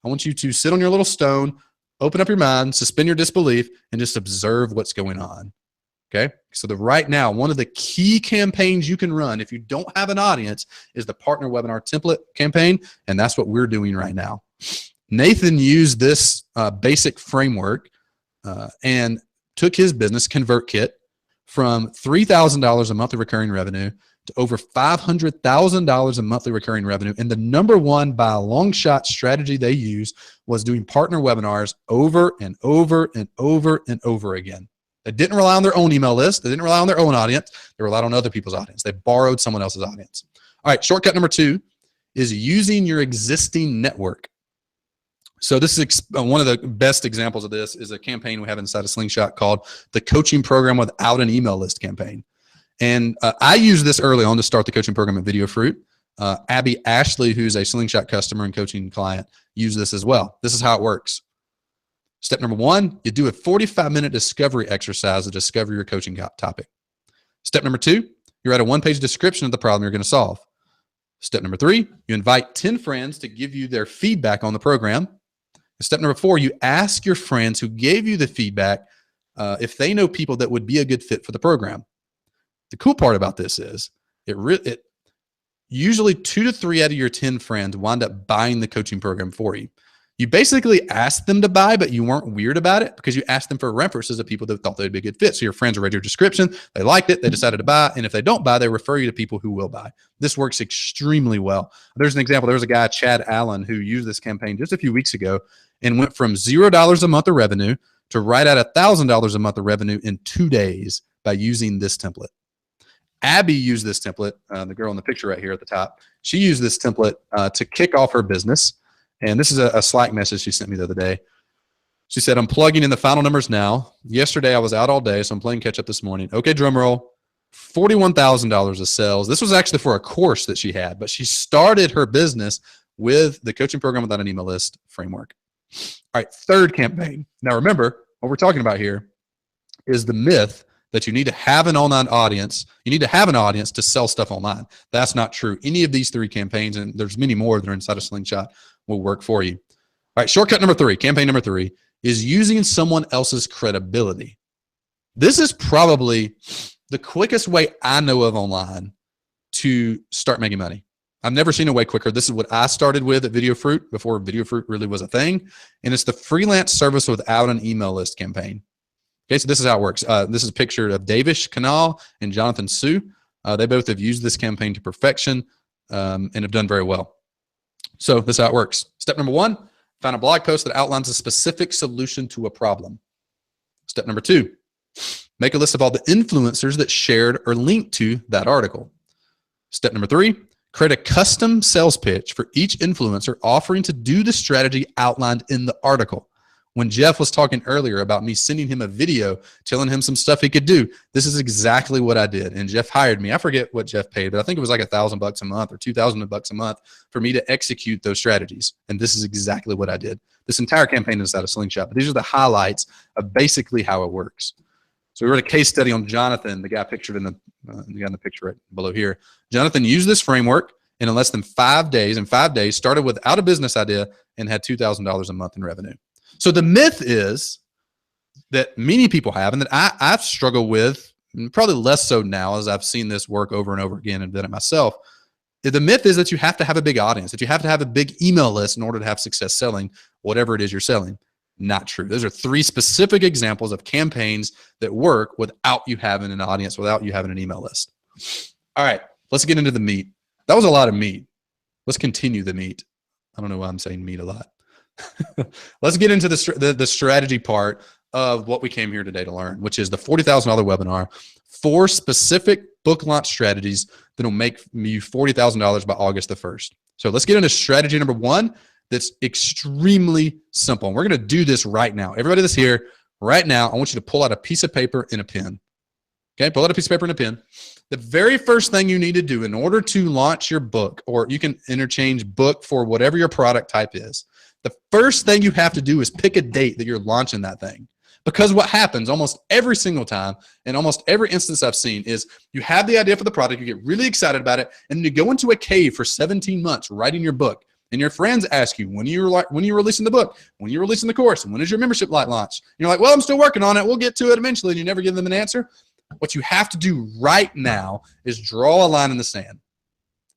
I want you to sit on your little stone, open up your mind, suspend your disbelief, and just observe what's going on. Okay. So right now, one of the key campaigns you can run if you don't have an audience is the partner webinar template campaign. And that's what we're doing right now. Nathan used this basic framework and took his business, ConvertKit, from $3,000 a monthly recurring revenue to over $500,000 a monthly recurring revenue. And the number one by a long shot strategy they used was doing partner webinars over and over and over and over again. They didn't rely on their own email list. They didn't rely on their own audience. They relied on other people's audience. They borrowed someone else's audience. All right, shortcut number 2 is using your existing network. So this is one of the best examples of this is a campaign we have inside of Slingshot called the Coaching Program Without an Email List campaign. And I used this early on to start the coaching program at Video Fruit. Abby Ashley, who's a Slingshot customer and coaching client, used this as well. This is how it works. Step number 1, you do a 45-minute discovery exercise to discover your coaching topic. Step number 2, you write a 1-page description of the problem you're going to solve. Step number 3, you invite 10 friends to give you their feedback on the program. Step number 4, you ask your friends who gave you the feedback if they know people that would be a good fit for the program. The cool part about this is it usually 2 to 3 out of your 10 friends wind up buying the coaching program for you. You basically asked them to buy, but you weren't weird about it because you asked them for references of people that thought they'd be a good fit. So your friends read your description, they liked it, they decided to buy, and if they don't buy, they refer you to people who will buy. This works extremely well. There's an example. There was a guy, Chad Allen, who used this campaign just a few weeks ago and went from $0 a month of revenue to right at $1,000 a month of revenue in 2 days by using this template. Abby used this template, the girl in the picture right here at the top. She used this template to kick off her business. And this is a Slack message she sent me the other day. She said, I'm plugging in the final numbers now. Yesterday, I was out all day, so I'm playing catch up this morning. Okay, drum roll. $41,000 of sales. This was actually for a course that she had, but she started her business with the Coaching Program Without an Email List framework. All right, third campaign. Now, remember, what we're talking about here is the myth that you need to have an online audience. You need to have an audience to sell stuff online. That's not true. Any of these 3 campaigns, and there's many more that are inside of Slingshot, will work for you. All right, shortcut number 3, campaign number 3, is using someone else's credibility. This is probably the quickest way I know of online to start making money. I've never seen a way quicker. This is what I started with at Video Fruit before Video Fruit really was a thing, and it's the freelance service without an email list campaign. Okay, so this is how it works. This is a picture of Davish Kanal and Jonathan Sue. They both have used this campaign to perfection and have done very well. So this is how it works. Step number 1, find a blog post that outlines a specific solution to a problem. Step number 2, make a list of all the influencers that shared or linked to that article. Step number 3, create a custom sales pitch for each influencer offering to do the strategy outlined in the article. When Jeff was talking earlier about me sending him a video, telling him some stuff he could do, this is exactly what I did. And Jeff hired me. I forget what Jeff paid, but I think it was like $1,000 a month or $2,000 a month for me to execute those strategies. And this is exactly what I did. This entire campaign is out of Slingshot, but these are the highlights of basically how it works. So we wrote a case study on Jonathan, the guy pictured in the picture right below here. Jonathan used this framework and in less than 5 days, started without a business idea and had $2,000 a month in revenue. So the myth is that many people have, and that I've struggled with, and probably less so now as I've seen this work over and over again and done it myself. The myth is that you have to have a big audience, that you have to have a big email list in order to have success selling whatever it is you're selling. Not true. Those are 3 specific examples of campaigns that work without you having an audience, without you having an email list. All right, let's get into the meat. That was a lot of meat. Let's continue the meat. I don't know why I'm saying meat a lot. Let's get into the strategy part of what we came here today to learn, which is the $40,000 webinar, 4 specific book launch strategies that will make you $40,000 by August the 1st. So let's get into strategy number 1. That's extremely simple. And we're going to do this right now. Everybody that's here right now, I want you to pull out a piece of paper and a pen. Okay, pull out a piece of paper and a pen. The very first thing you need to do in order to launch your book, or you can interchange book for whatever your product type is, the first thing you have to do is pick a date that you're launching that thing. Because what happens almost every single time, and almost every instance I've seen, is you have the idea for the product, you get really excited about it, and you go into a cave for 17 months writing your book, and your friends ask you, when are you releasing the book? When are you releasing the course? And when is your membership light launch? And you're like, well, I'm still working on it. We'll get to it eventually, and you never give them an answer. What you have to do right now is draw a line in the sand.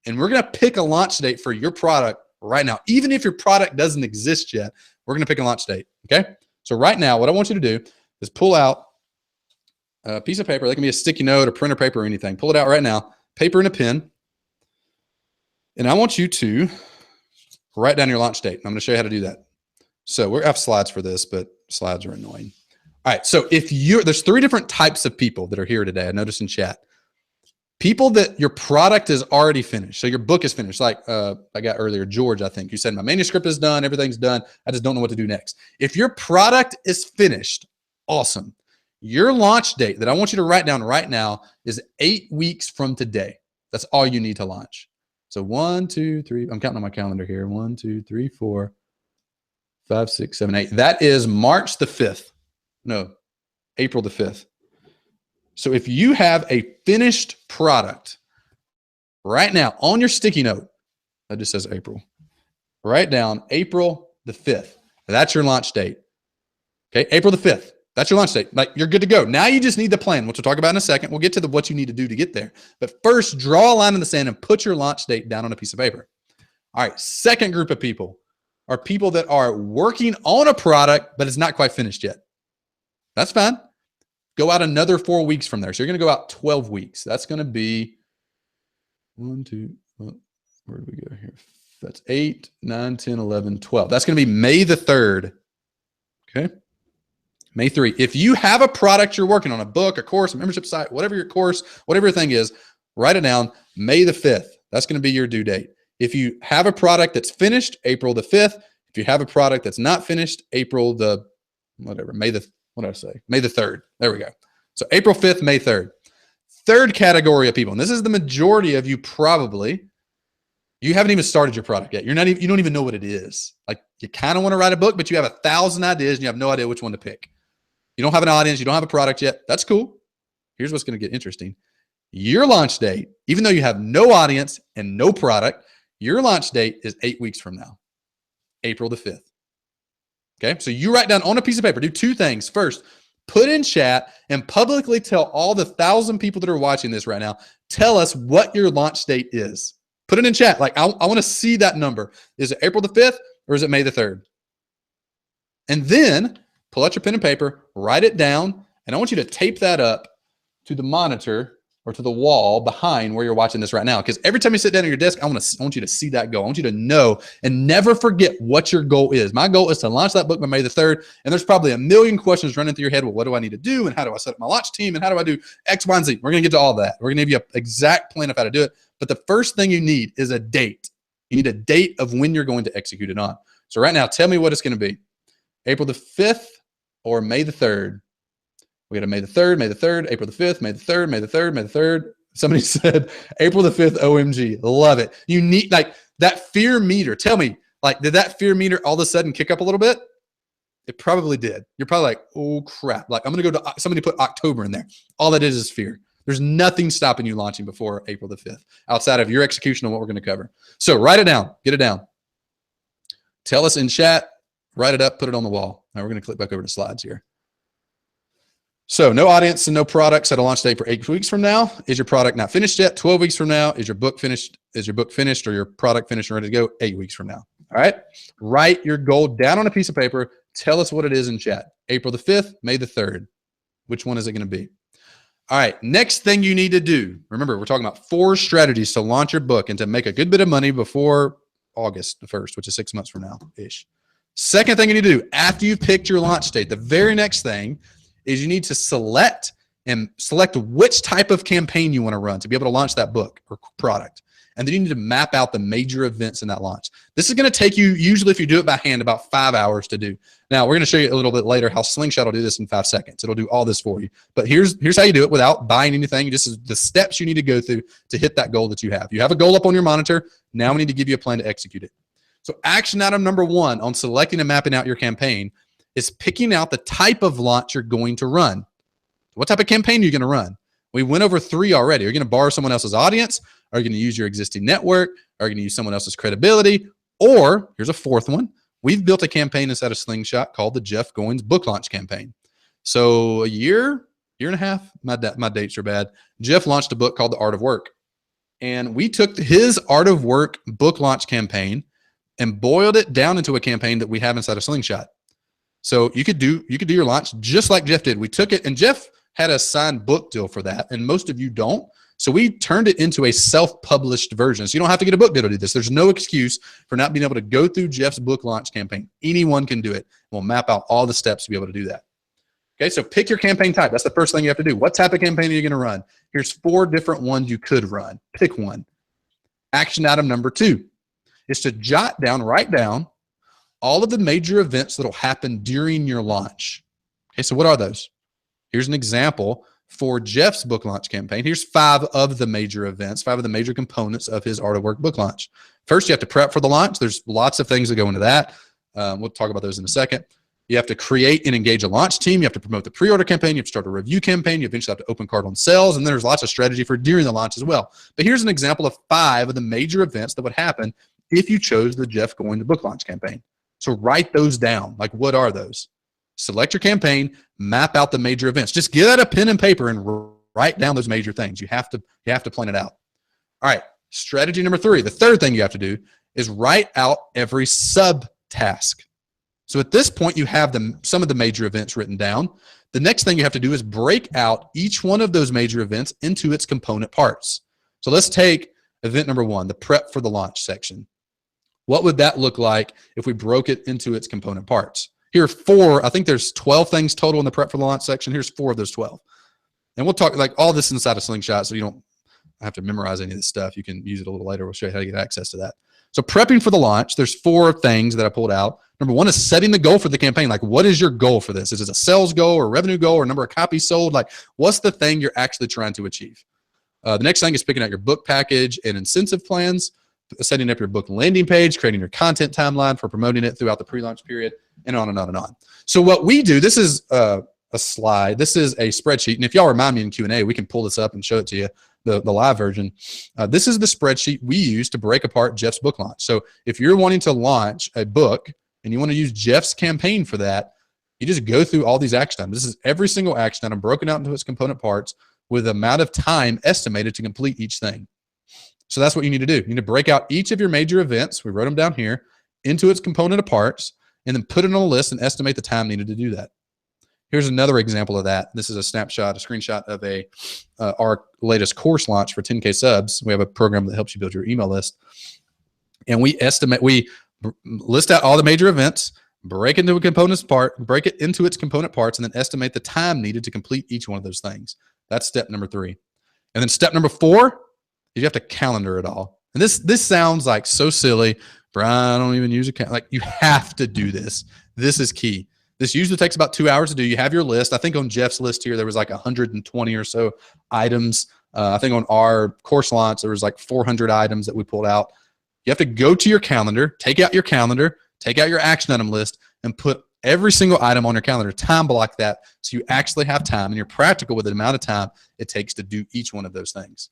And we're going to pick a launch date for your product right now. Even if your product doesn't exist yet, we're going to pick a launch date, okay? So right now, what I want you to do is pull out a piece of paper. That can be a sticky note or printer paper or anything. Pull it out right now, paper and a pen. And I want you to write down your launch date. I'm going to show you how to do that. So we have slides for this, but slides are annoying. All right, so there's 3 different types of people that are here today. I noticed in chat. People that your product is already finished. So your book is finished. Like I got earlier, George, I think. You said, my manuscript is done. Everything's done. I just don't know what to do next. If your product is finished, awesome. Your launch date that I want you to write down right now is 8 weeks from today. That's all you need to launch. So 1, 2, 3. I'm counting on my calendar here. 1, 2, 3, 4, 5, 6, 7, 8. That is March the 5th. No, April the 5th. So if you have a finished product right now on your sticky note, that just says April, write down April the 5th. That's your launch date. Okay, April the 5th. That's your launch date. Like, you're good to go. Now you just need the plan, which we'll talk about in a second. We'll get to what you need to do to get there. But first, draw a line in the sand and put your launch date down on a piece of paper. All right, second group of people are people that are working on a product, but it's not quite finished yet. That's fine. Go out another 4 weeks from there. So you're going to go out 12 weeks. That's going to be 1, 2, where do we go here? That's 8, 9, 10, 11, 12. That's going to be May the 3rd. Okay. May 3. If you have a product you're working on, a book, a course, a membership site, whatever your course, whatever your thing is, write it down, May the 5th. That's going to be your due date. If you have a product that's finished, April the 5th. If you have a product that's not finished, April the, whatever, May the, what did I say? May the 3rd. There we go. So April 5th, May 3rd. Third category of people, and this is the majority of you probably, you haven't even started your product yet. You don't even know what it is. Like, you kind of want to write a book, but you have 1,000 ideas and you have no idea which one to pick. You don't have an audience. You don't have a product yet. That's cool. Here's what's going to get interesting. Your launch date, even though you have no audience and no product, your launch date is 8 weeks from now, April the 5th. Okay, so you write down on a piece of paper, do 2 things. First, put in chat and publicly tell all the 1,000 people that are watching this right now, tell us what your launch date is. Put it in chat. Like, I want to see that number. Is it April the 5th or is it May the 3rd? And then pull out your pen and paper, write it down, and I want you to tape that up to the monitor or to the wall behind where you're watching this right now. Because every time you sit down at your desk, I want you to see that goal. I want you to know and never forget what your goal is. My goal is to launch that book by May the 3rd. And there's probably a million questions running through your head. Well, what do I need to do? And how do I set up my launch team? And how do I do X, Y, and Z? We're going to get to all that. We're going to give you an exact plan of how to do it. But the first thing you need is a date. You need a date of when you're going to execute it on. So right now, tell me what it's going to be. April the 5th or May the 3rd? We got a May the 3rd, May the 3rd, April the 5th, May the 3rd, May the 3rd, May the 3rd. Somebody said April the 5th, OMG. Love it. You need, like, that fear meter. Tell me, like, did that fear meter all of a sudden kick up a little bit? It probably did. You're probably like, oh crap. Like, I'm going to go to, somebody put October in there. All that is fear. There's nothing stopping you launching before April the 5th outside of your execution on what we're going to cover. So write it down. Get it down. Tell us in chat. Write it up. Put it on the wall. Now we're going to click back over to slides here. So no audience and no products at a launch date for 8 weeks from now. Is your product not finished yet? 12 weeks from now. Is your book finished? Is your book finished or your product finished and ready to go? 8 weeks from now. All right. Write your goal down on a piece of paper. Tell us what it is in chat. April the 5th, May the 3rd. Which one is it going to be? All right. Next thing you need to do. Remember, we're talking about 4 strategies to launch your book and to make a good bit of money before August the 1st, which is 6 months from now-ish. Second thing you need to do after you've picked your launch date, the very next thing is you need to select which type of campaign you want to run to be able to launch that book or product. And then you need to map out the major events in that launch. This is going to take you, usually if you do it by hand, about 5 hours to do. Now, we're going to show you a little bit later how Slingshot will do this in 5 seconds. It'll do all this for you. But here's how you do it without buying anything. Just the steps you need to go through to hit that goal that you have. You have a goal up on your monitor. Now we need to give you a plan to execute it. So action item number 1 on selecting and mapping out your campaign is picking out the type of launch you're going to run. What type of campaign are you going to run? We went over 3 already. Are you going to borrow someone else's audience? Are you going to use your existing network? Are you going to use someone else's credibility? Or here's a 4th one. We've built a campaign inside of Slingshot called the Jeff Goins book launch campaign. So a year and a half, my dates are bad. Jeff launched a book called The Art of Work. And we took his Art of Work book launch campaign and boiled it down into a campaign that we have inside of Slingshot. So you could do your launch just like Jeff did. We took it, and Jeff had a signed book deal for that, and most of you don't. So we turned it into a self-published version. So you don't have to get a book deal to do this. There's no excuse for not being able to go through Jeff's book launch campaign. Anyone can do it. We'll map out all the steps to be able to do that. Okay, so pick your campaign type. That's the first thing you have to do. What type of campaign are you going to run? Here's 4 different ones you could run. Pick one. Action item number 2 is to write down all of the major events that will happen during your launch. Okay, so what are those? Here's an example for Jeff's book launch campaign. Here's 5 of the major events, 5 of the major components of his Art of Work book launch. First, you have to prep for the launch. There's lots of things that go into that. We'll talk about those in a second. You have to create and engage a launch team. You have to promote the pre-order campaign. You have to start a review campaign. You eventually have to open cart on sales. And there's lots of strategy for during the launch as well. But here's an example of 5 of the major events that would happen if you chose the Jeff Goins book launch campaign. So write those down. Like, what are those? Select your campaign, map out the major events. Just get out a pen and paper and write down those major things. You have to plan it out. All right, strategy number 3. The third thing you have to do is write out every sub-task. So at this point, you have some of the major events written down. The next thing you have to do is break out each one of those major events into its component parts. So let's take event number 1, the prep for the launch section. What would that look like if we broke it into its component parts? Here are 4. I think there's 12 things total in the prep for the launch section. Here's 4 of those 12. And we'll talk like all this inside of Slingshot, so you don't have to memorize any of this stuff. You can use it a little later. We'll show you how to get access to that. So prepping for the launch, there's 4 things that I pulled out. Number 1 is setting the goal for the campaign. Like, what is your goal for this? Is it a sales goal or revenue goal or number of copies sold? Like, what's the thing you're actually trying to achieve? The next thing is picking out your book package and incentive plans, setting up your book landing page, creating your content timeline for promoting it throughout the pre-launch period, and on and on and on. So what we do, this is a slide. This is a spreadsheet. And if y'all remind me in Q&A, we can pull this up and show it to you, the live version. This is the spreadsheet we use to break apart Jeff's book launch. So if you're wanting to launch a book and you want to use Jeff's campaign for that, you just go through all these action items. This is every single action item broken out into its component parts with the amount of time estimated to complete each thing. So that's what you need to do. You need to break out each of your major events, we wrote them down here, into its component parts, and then put it on a list and estimate the time needed to do that. Here's another example of that. This is a snapshot, a screenshot of our latest course launch for 10K subs. We have a program that helps you build your email list. And we list out all the major events, break it into its component parts, and then estimate the time needed to complete each one of those things. That's step number 3. And then step number 4 is you have to calendar it all. And this sounds like so silly. Brian, I don't even use a calendar. Like, you have to do this. This is key. This usually takes about 2 hours to do. You have your list. I think on Jeff's list here, there was like 120 or so items. I think on our course launch, there was like 400 items that we pulled out. You have to go to your calendar, take out your action item list, and put every single item on your calendar, time block that so you actually have time and you're practical with the amount of time it takes to do each one of those things.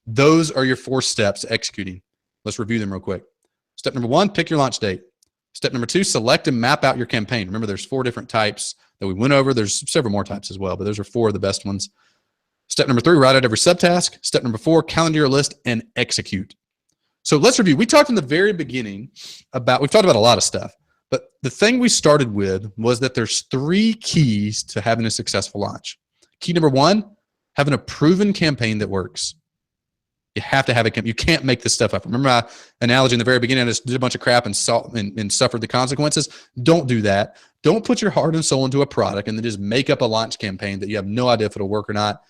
Those are your 4 steps to executing. Let's review them real quick. Step number 1, pick your launch date. Step number 2, select and map out your campaign. Remember, there's 4 different types that we went over. There's several more types as well, but those are 4 of the best ones. Step number 3, write out every subtask. Step number 4, calendar your list and execute. So let's review. We talked in the very beginning we've talked about a lot of stuff, but the thing we started with was that there's 3 keys to having a successful launch. Key number 1, having a proven campaign that works. You have to have it. You can't make this stuff up. Remember my analogy in the very beginning? I just did a bunch of crap and suffered the consequences. Don't do that. Don't put your heart and soul into a product and then just make up a launch campaign that you have no idea if it'll work or not.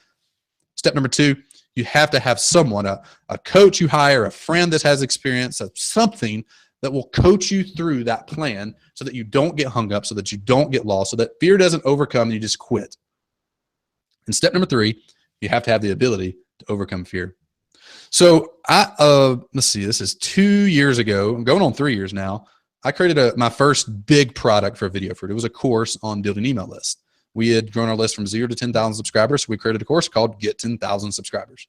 Step number 2, you have to have someone, a coach you hire, a friend that has experience, something that will coach you through that plan so that you don't get hung up, so that you don't get lost, so that fear doesn't overcome and you just quit. And step number 3, you have to have the ability to overcome fear. So let's see, this is 2 years ago. I'm going on 3 years now. I created my first big product for Video Fruit. It was a course on building email lists. We had grown our list from 0 to 10,000 subscribers. So we created a course called Get 10,000 Subscribers.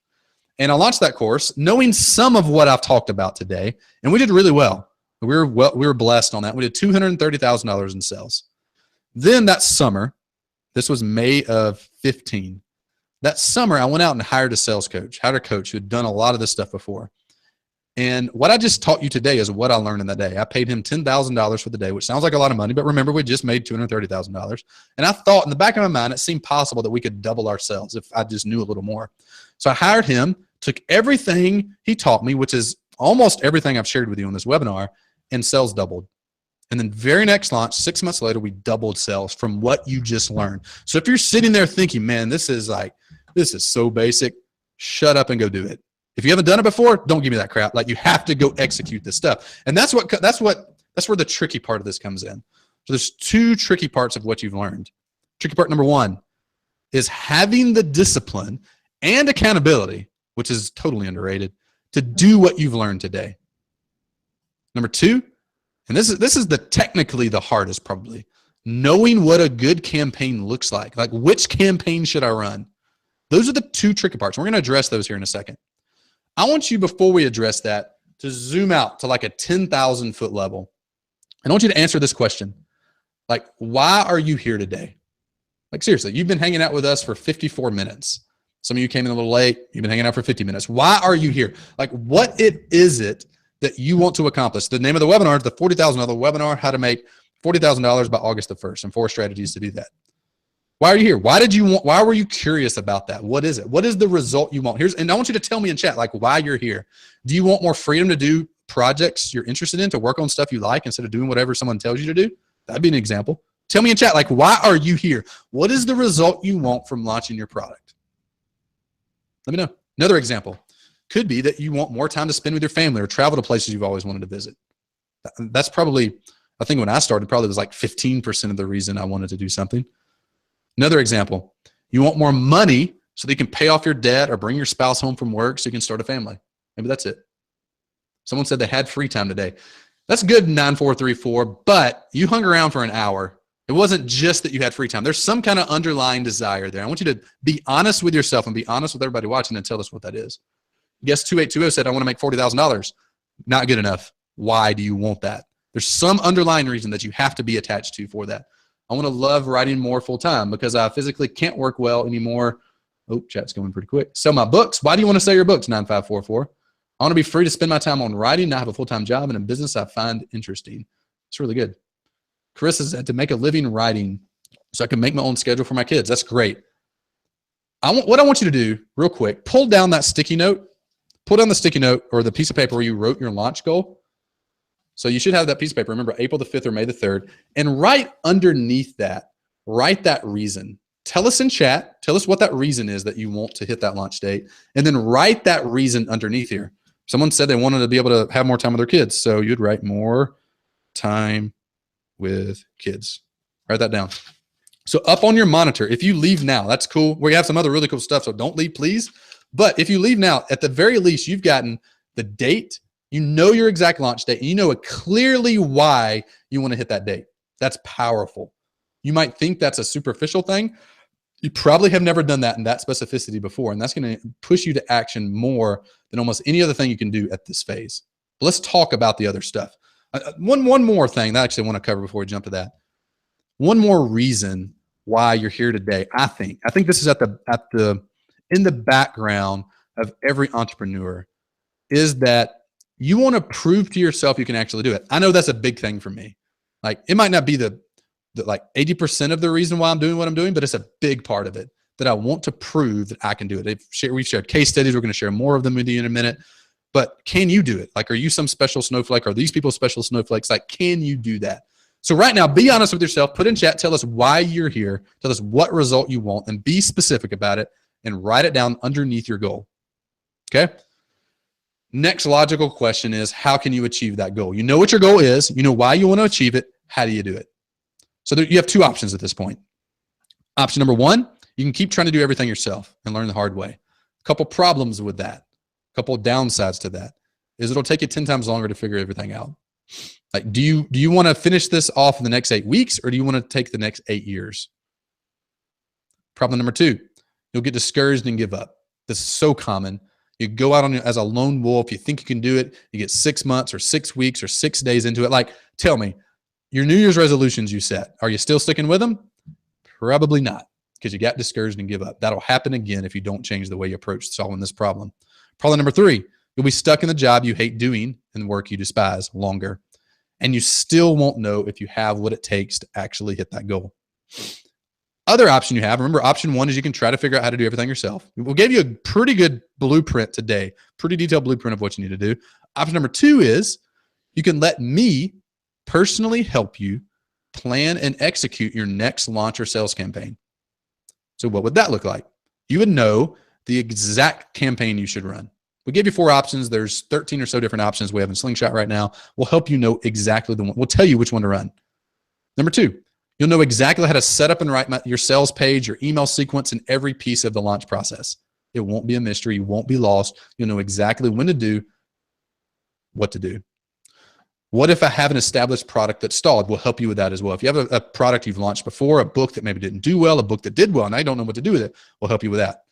And I launched that course knowing some of what I've talked about today. And we did really well. We were blessed on that. We did $230,000 in sales. Then that summer, this was May of 15. That summer, I went out and hired a sales coach, hired a coach who had done a lot of this stuff before. And what I just taught you today is what I learned in that day. I paid him $10,000 for the day, which sounds like a lot of money, but remember, we just made $230,000. And I thought in the back of my mind, it seemed possible that we could double our sales if I just knew a little more. So I hired him, took everything he taught me, which is almost everything I've shared with you on this webinar, and sales doubled. And then very next launch, 6 months later, we doubled sales from what you just learned. So if you're sitting there thinking, man, this is so basic, shut up and go do it. If you haven't done it before, don't give me that crap. Like, you have to go execute this stuff. And that's where the tricky part of this comes in. So there's 2 tricky parts of what you've learned. Tricky part number 1 is having the discipline and accountability, which is totally underrated, to do what you've learned today. Number 2, and this is technically the hardest probably, knowing what a good campaign looks like. Like, which campaign should I run? Those are the 2 tricky parts. We're going to address those here in a second. I want you, before we address that, to zoom out to like a 10,000 foot level. And I want you to answer this question. Like, why are you here today? Like, seriously, you've been hanging out with us for 54 minutes. Some of you came in a little late. You've been hanging out for 50 minutes. Why are you here? Like, what is it that you want to accomplish? The name of the webinar is the $40,000 webinar, how to make $40,000 by August the 1st, and 4 strategies to do that. Why are you here? Why were you curious about that? What is it? What is the result you want? And I want you to tell me in chat, like, why you're here. Do you want more freedom to do projects you're interested in, to work on stuff you like instead of doing whatever someone tells you to do? That'd be an example. Tell me in chat, like, why are you here? What is the result you want from launching your product? Let me know. Another example could be that you want more time to spend with your family or travel to places you've always wanted to visit. That's probably, I think when I started, probably was like 15% of the reason I wanted to do something. Another example, you want more money so that you can pay off your debt or bring your spouse home from work so you can start a family. Maybe that's it. Someone said they had free time today. That's good, 9434, but you hung around for an hour. It wasn't just that you had free time. There's some kind of underlying desire there. I want you to be honest with yourself and be honest with everybody watching and tell us what that is. Guest 2820 said, I want to make $40,000. Not good enough. Why do you want that? There's some underlying reason that you have to be attached to for that. I want to love writing more full time because I physically can't work well anymore. Oh, chat's going pretty quick. Sell my books. Why do you want to sell your books? 9544. I want to be free to spend my time on writing. Not have a full-time job and a business I find interesting. It's really good. Chris said to make a living writing so I can make my own schedule for my kids. That's great. What I want you to do real quick, pull down that sticky note, pull down the sticky note or the piece of paper where you wrote your launch goal. So you should have that piece of paper, remember, April the 5th or May the 3rd, and right underneath that, write that reason. Tell us in chat, tell us what that reason is that you want to hit that launch date, and then write that reason underneath here. Someone said they wanted to be able to have more time with their kids, so you'd write more time with kids. Write that down. So up on your monitor, if you leave now, that's cool. We have some other really cool stuff, so don't leave, please. But if you leave now, at the very least, you've gotten the date, you know your exact launch date, and you know clearly why you want to hit that date. That's powerful. You might think that's a superficial thing. You probably have never done that in that specificity before, and that's going to push you to action more than almost any other thing you can do at this phase. But let's talk about the other stuff. One more thing that I actually want to cover before we jump to that. One more reason why you're here today, I think this is in the background of every entrepreneur, is that you want to prove to yourself you can actually do it. I know that's a big thing for me. Like, it might not be the like 80% of the reason why I'm doing what I'm doing, but it's a big part of it. that I want to prove that I can do it. We've shared case studies. We're going to share more of them with you in a minute. But can you do it? Like, are you some special snowflake? Are these people special snowflakes? Like, can you do that? So right now, be honest with yourself. Put in chat. Tell us why you're here. Tell us what result you want, and be specific about it, and write it down underneath your goal. Okay? Next logical question is, how can you achieve that goal? You know what your goal is. You know why you want to achieve it. How do you do it? So you have two options at this point. Option number one, you can keep trying to do everything yourself and learn the hard way. A couple problems with that. A couple of downsides to that is it'll take you 10 times longer to figure everything out. Like, do you want to finish this off in the next 8 weeks, or do you want to take the next 8 years? Problem number two, you'll get discouraged and give up. This is so common. You go out as a lone wolf. You think you can do it. You get 6 months or 6 weeks or 6 days into it. Like, tell me, your New Year's resolutions you set, are you still sticking with them? Probably not, because you got discouraged and give up. That'll happen again if you don't change the way you approach solving this problem. Problem number three, you'll be stuck in the job you hate doing and the work you despise longer. And you still won't know if you have what it takes to actually hit that goal. Other option you have, remember, option one is you can try to figure out how to do everything yourself. We'll give you a pretty good blueprint today, pretty detailed blueprint of what you need to do. Option number two is you can let me personally help you plan and execute your next launch or sales campaign. So what would that look like? You would know the exact campaign you should run. We gave you 4 options. There's 13 or so different options we have in Slingshot right now. We'll help you know exactly the one. We'll tell you which one to run. Number two, you'll know exactly how to set up and write your sales page, your email sequence, and every piece of the launch process. It won't be a mystery. You won't be lost. You'll know exactly when to do what to do. What if I have an established product that's stalled? We'll help you with that as well. If you have a product you've launched before, a book that maybe didn't do well, a book that did well, and I don't know what to do with it, we'll help you with that.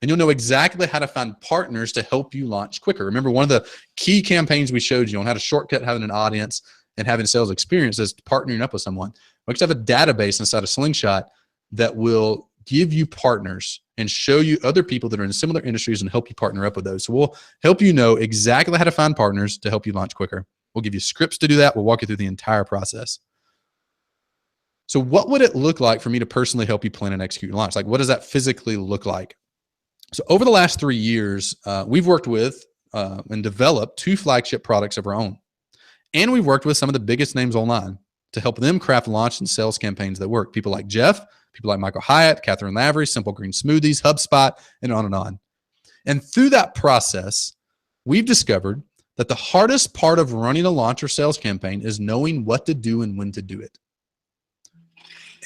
And you'll know exactly how to find partners to help you launch quicker. Remember, one of the key campaigns we showed you on how to shortcut having an audience and having sales experience is partnering up with someone. We actually have a database inside of Slingshot that will give you partners and show you other people that are in similar industries and help you partner up with those. So we'll help you know exactly how to find partners to help you launch quicker. We'll give you scripts to do that. We'll walk you through the entire process. So what would it look like for me to personally help you plan and execute your launch? Like, what does that physically look like? So over the last 3 years, we've worked with and developed 2 flagship products of our own. And we've worked with some of the biggest names online to help them craft launch and sales campaigns that work. People like Jeff, people like Michael Hyatt, Catherine Lavery, Simple Green Smoothies, HubSpot, and on and on. And through that process, we've discovered that the hardest part of running a launch or sales campaign is knowing what to do and when to do it.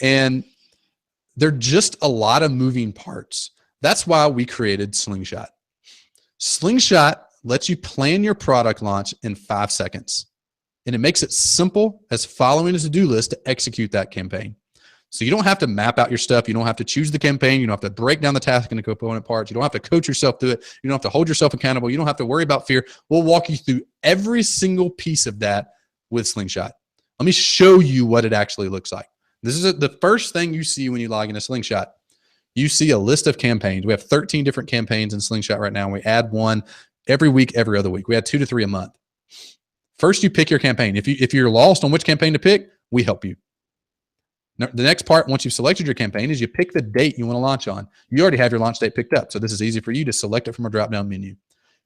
And there are just a lot of moving parts. That's why we created Slingshot. Slingshot lets you plan your product launch in 5 seconds. And it makes it simple as following a to-do list to execute that campaign. So you don't have to map out your stuff. You don't have to choose the campaign. You don't have to break down the task into component parts. You don't have to coach yourself through it. You don't have to hold yourself accountable. You don't have to worry about fear. We'll walk you through every single piece of that with Slingshot. Let me show you what it actually looks like. This is the first thing you see when you log into Slingshot. You see a list of campaigns. We have 13 different campaigns in Slingshot right now. And we add one every week, every other week. We add 2 to 3 a month. First, you pick your campaign. If you're lost on which campaign to pick, we help you. Now, the next part, once you've selected your campaign, is you pick the date you want to launch on. You already have your launch date picked up. So this is easy for you to select it from a drop-down menu.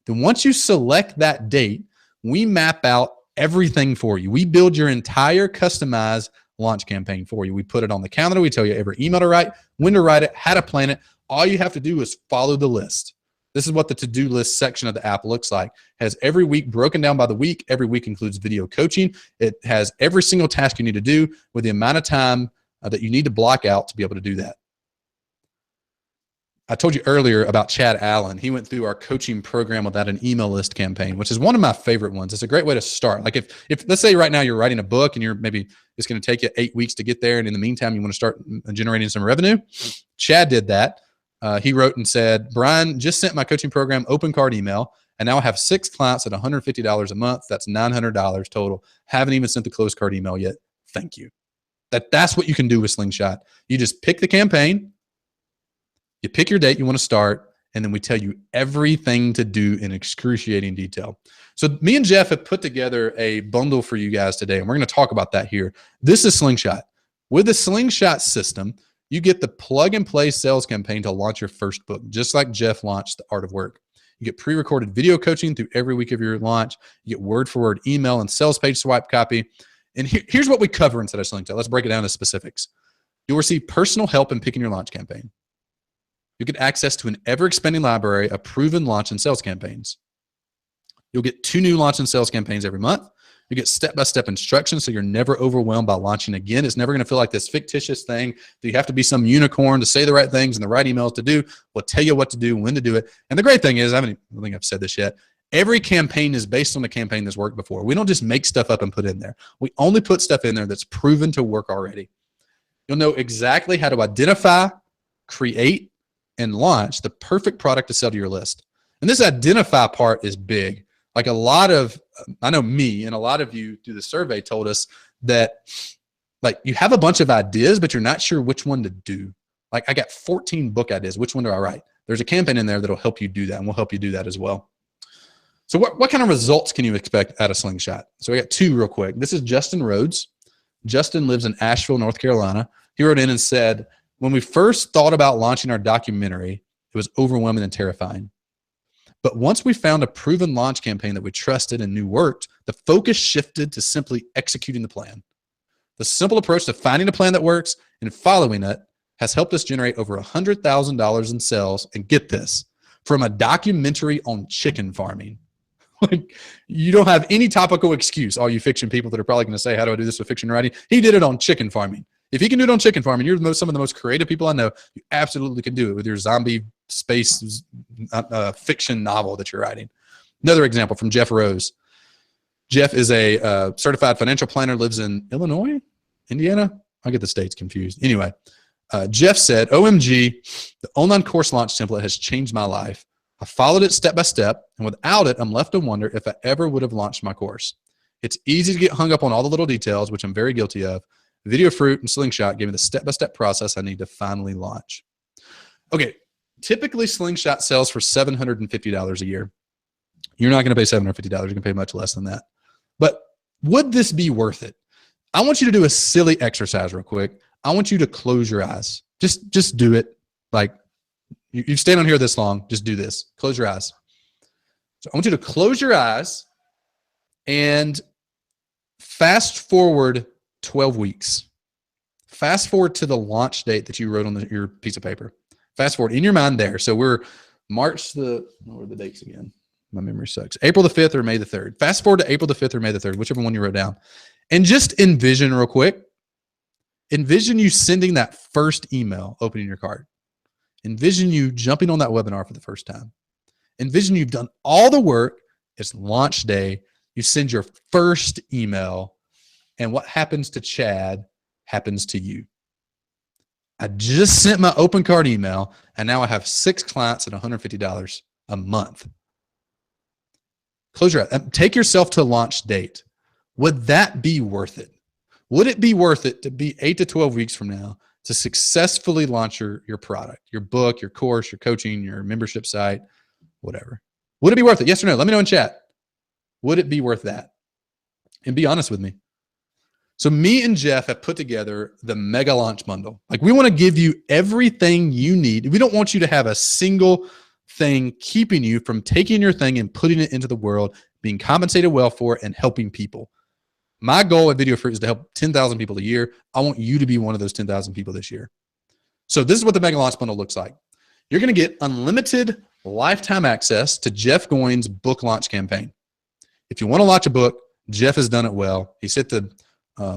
Then once you select that date, we map out everything for you. We build your entire customized launch campaign for you. We put it on the calendar. We tell you every email to write, when to write it, how to plan it. All you have to do is follow the list. This is what the to-do list section of the app looks like. It has every week broken down by the week. Every week includes video coaching. It has every single task you need to do with the amount of time that you need to block out to be able to do that. I told you earlier about Chad Allen. He went through our coaching program without an email list campaign, which is one of my favorite ones. It's a great way to start. Like if let's say right now you're writing a book and maybe it's going to take you 8 weeks to get there. And in the meantime, you want to start generating some revenue. Chad did that. He wrote and said, Brian, just sent my coaching program open card email. And now I have 6 clients at $150 a month. That's $900 total. Haven't even sent the closed card email yet. Thank you. That's what you can do with Slingshot. You just pick the campaign. You pick your date you want to start, and then we tell you everything to do in excruciating detail. So me and Jeff have put together a bundle for you guys today, and we're going to talk about that here. This is Slingshot. With the Slingshot system, You get the plug and play sales campaign to launch your first book, just like Jeff launched The Art of Work. You get pre-recorded video coaching through every week of your launch. You get word-for-word email and sales page swipe copy. And here's what we cover inside of Slingshot. Let's break it down to specifics. You'll receive personal help in picking your launch campaign. You get access to an ever-expanding library of proven launch and sales campaigns. You'll get 2 new launch and sales campaigns every month. You get step-by-step instructions so you're never overwhelmed by launching again. It's never going to feel like this fictitious thing that you have to be some unicorn to say the right things and the right emails to do. We'll tell you what to do, when to do it. And the great thing is, I don't think I've said this yet, every campaign is based on a campaign that's worked before. We don't just make stuff up and put in there. We only put stuff in there that's proven to work already. You'll know exactly how to identify, create, and launch the perfect product to sell to your list. And this identify part is big. Like a lot of, I know me and a lot of you through the survey told us that like you have a bunch of ideas, but you're not sure which one to do. Like I got 14 book ideas. Which one do I write? There's a campaign in there that'll help you do that, and we'll help you do that as well. So what kind of results can you expect out of Slingshot? So we got 2 real quick. This is Justin Rhodes. Justin lives in Asheville, North Carolina. He wrote in and said, when we first thought about launching our documentary, it was overwhelming and terrifying. But once we found a proven launch campaign that we trusted and knew worked, the focus shifted to simply executing the plan. The simple approach to finding a plan that works and following it has helped us generate over $100,000 in sales. And get this, from a documentary on chicken farming. Like, you don't have any topical excuse, all you fiction people that are probably going to say, how do I do this with fiction writing? He did it on chicken farming. If he can do it on chicken farming, you're some of the most creative people I know. You absolutely can do it with your zombie space fiction novel that you're writing. Another example from Jeff Rose. Jeff is a certified financial planner, lives in Illinois, Indiana. I get the states confused. Anyway, Jeff said, OMG, the online course launch template has changed my life. I followed it step by step, and without it, I'm left to wonder if I ever would have launched my course. It's easy to get hung up on all the little details, which I'm very guilty of. Video Fruit and Slingshot gave me the step-by-step process I need to finally launch. Okay, typically Slingshot sells for $750 a year. You're not going to pay $750. You're going to pay much less than that. But would this be worth it? I want you to do a silly exercise real quick. I want you to close your eyes. Just do it. Like, you've stayed on here this long. Just do this. Close your eyes. So I want you to close your eyes and fast forward 12 weeks. Fast forward to the launch date that you wrote on your piece of paper. Fast forward in your mind there. So we're March what are the dates again? My memory sucks. April the 5th or May the 3rd. Fast forward to April the 5th or May the 3rd, whichever one you wrote down. And just envision real quick. Envision you sending that first email, opening your card. Envision you jumping on that webinar for the first time. Envision you've done all the work. It's launch day. You send your first email, and what happens to Chad happens to you. I just sent my open card email, and now I have 6 clients at $150 a month. Close your eyes. Take yourself to launch date. Would that be worth it? Would it be worth it to be 8 to 12 weeks from now to successfully launch your product, your book, your course, your coaching, your membership site, whatever? Would it be worth it? Yes or no? Let me know in chat. Would it be worth that? And be honest with me. So me and Jeff have put together the mega launch bundle. Like, we want to give you everything you need. We don't want you to have a single thing keeping you from taking your thing and putting it into the world, being compensated well for it, and helping people. My goal at Video Fruit is to help 10,000 people a year. I want you to be one of those 10,000 people this year. So this is what the mega launch bundle looks like. You're going to get unlimited lifetime access to Jeff Goins' book launch campaign. If you want to launch a book, Jeff has done it well. He's hit the I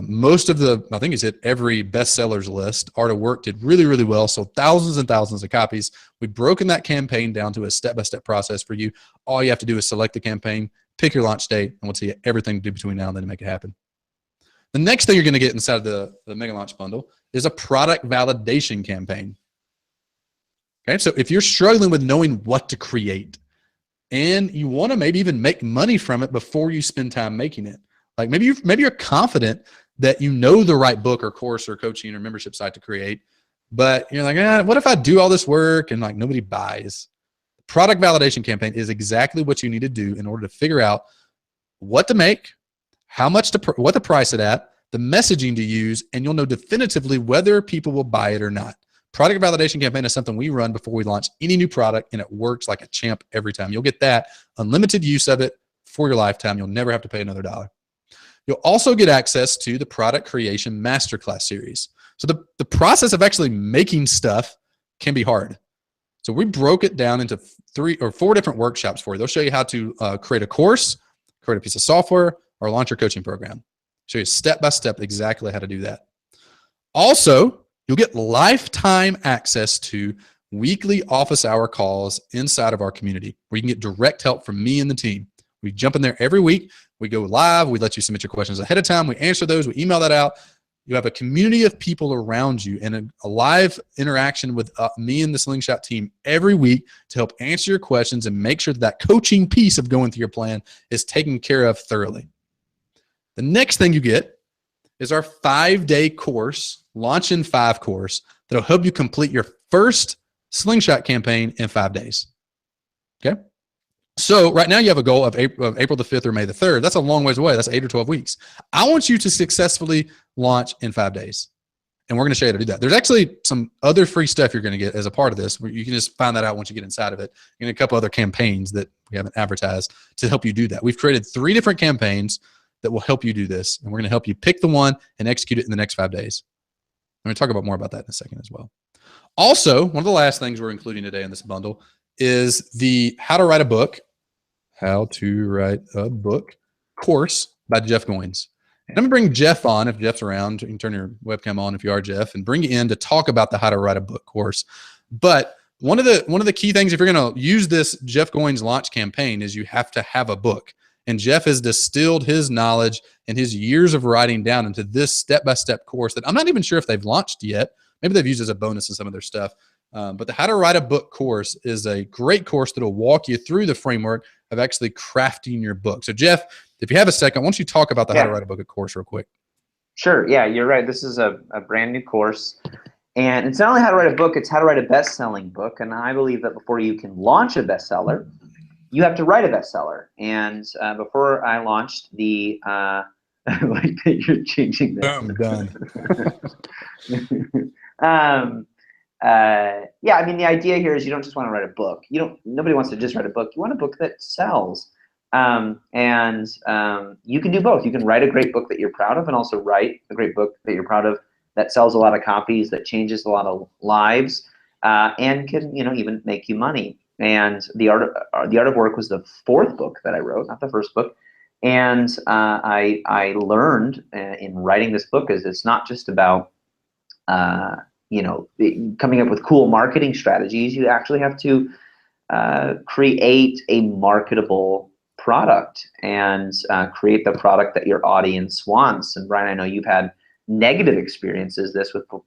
think he's hit every bestsellers list. Art of Work did really, really well. So thousands and thousands of copies. We've broken that campaign down to a step-by-step process for you. All you have to do is select the campaign, pick your launch date, and we'll tell you everything to do between now and then to make it happen. The next thing you're going to get inside of the Mega Launch Bundle is a product validation campaign. Okay, so if you're struggling with knowing what to create and you want to maybe even make money from it before you spend time making it, like maybe you're confident that you know the right book or course or coaching or membership site to create, but you're like, what if I do all this work and like nobody buys? Product validation campaign is exactly what you need to do in order to figure out what to make, how much to what to price it at, the messaging to use, and you'll know definitively whether people will buy it or not. Product validation campaign is something we run before we launch any new product, and it works like a champ every time. You'll get that unlimited use of it for your lifetime. You'll never have to pay another dollar. You'll also get access to the product creation masterclass series. So the process of actually making stuff can be hard. So we broke it down into 3 or 4 different workshops for you. They'll show you how to create a course, create a piece of software, or launch your coaching program. Show you step by step exactly how to do that. Also, you'll get lifetime access to weekly office hour calls inside of our community where you can get direct help from me and the team. We jump in there every week. We go live. We let you submit your questions ahead of time. We answer those. We email that out. You have a community of people around you and a live interaction with me and the Slingshot team every week to help answer your questions and make sure that coaching piece of going through your plan is taken care of thoroughly. The next thing you get is our 5-day course, Launch in 5 course, that'll help you complete your first Slingshot campaign in 5 days. Okay? So right now you have a goal of April the 5th or May the 3rd. That's a long ways away. That's 8 or 12 weeks. I want you to successfully launch in 5 days. And we're going to show you how to do that. There's actually some other free stuff you're going to get as a part of this. You can just find that out once you get inside of it. And a couple other campaigns that we haven't advertised to help you do that. We've created 3 different campaigns that will help you do this. And we're going to help you pick the one and execute it in the next 5 days. I'm going to talk about more about that in a second as well. Also, one of the last things we're including today in this bundle is the How to Write a Book course by Jeff Goins. And I'm going to bring Jeff on. If Jeff's around, you can turn your webcam on if you are Jeff and bring you in to talk about the How to Write a Book course. But one of the key things, if you're going to use this Jeff Goins launch campaign, is you have to have a book. And Jeff has distilled his knowledge and his years of writing down into this step-by-step course that I'm not even sure if they've launched yet. Maybe they've used as a bonus in some of their stuff. But the How to Write a Book course is a great course that will walk you through the framework of actually crafting your book. So Jeff, if you have a second, why don't you talk about the How to Write a Book course real quick? Sure. Yeah, you're right. This is a brand new course. And it's not only how to write a book, it's how to write a best-selling book. And I believe that before you can launch a bestseller, you have to write a bestseller. And before I launched the, I like that you're changing this. Boom, done. Yeah, I mean, the idea here is you don't just want to write a book. Nobody wants to just write a book. You want a book that sells. You can do both. You can write a great book that you're proud of and also write a great book that you're proud of that sells a lot of copies, that changes a lot of lives, and can, even make you money. And The Art of Work was the 4th book that I wrote, not the 1st book. And I learned in writing this book is it's not just about coming up with cool marketing strategies. You actually have to create a marketable product and create the product that your audience wants. And Brian, I know you've had negative experiences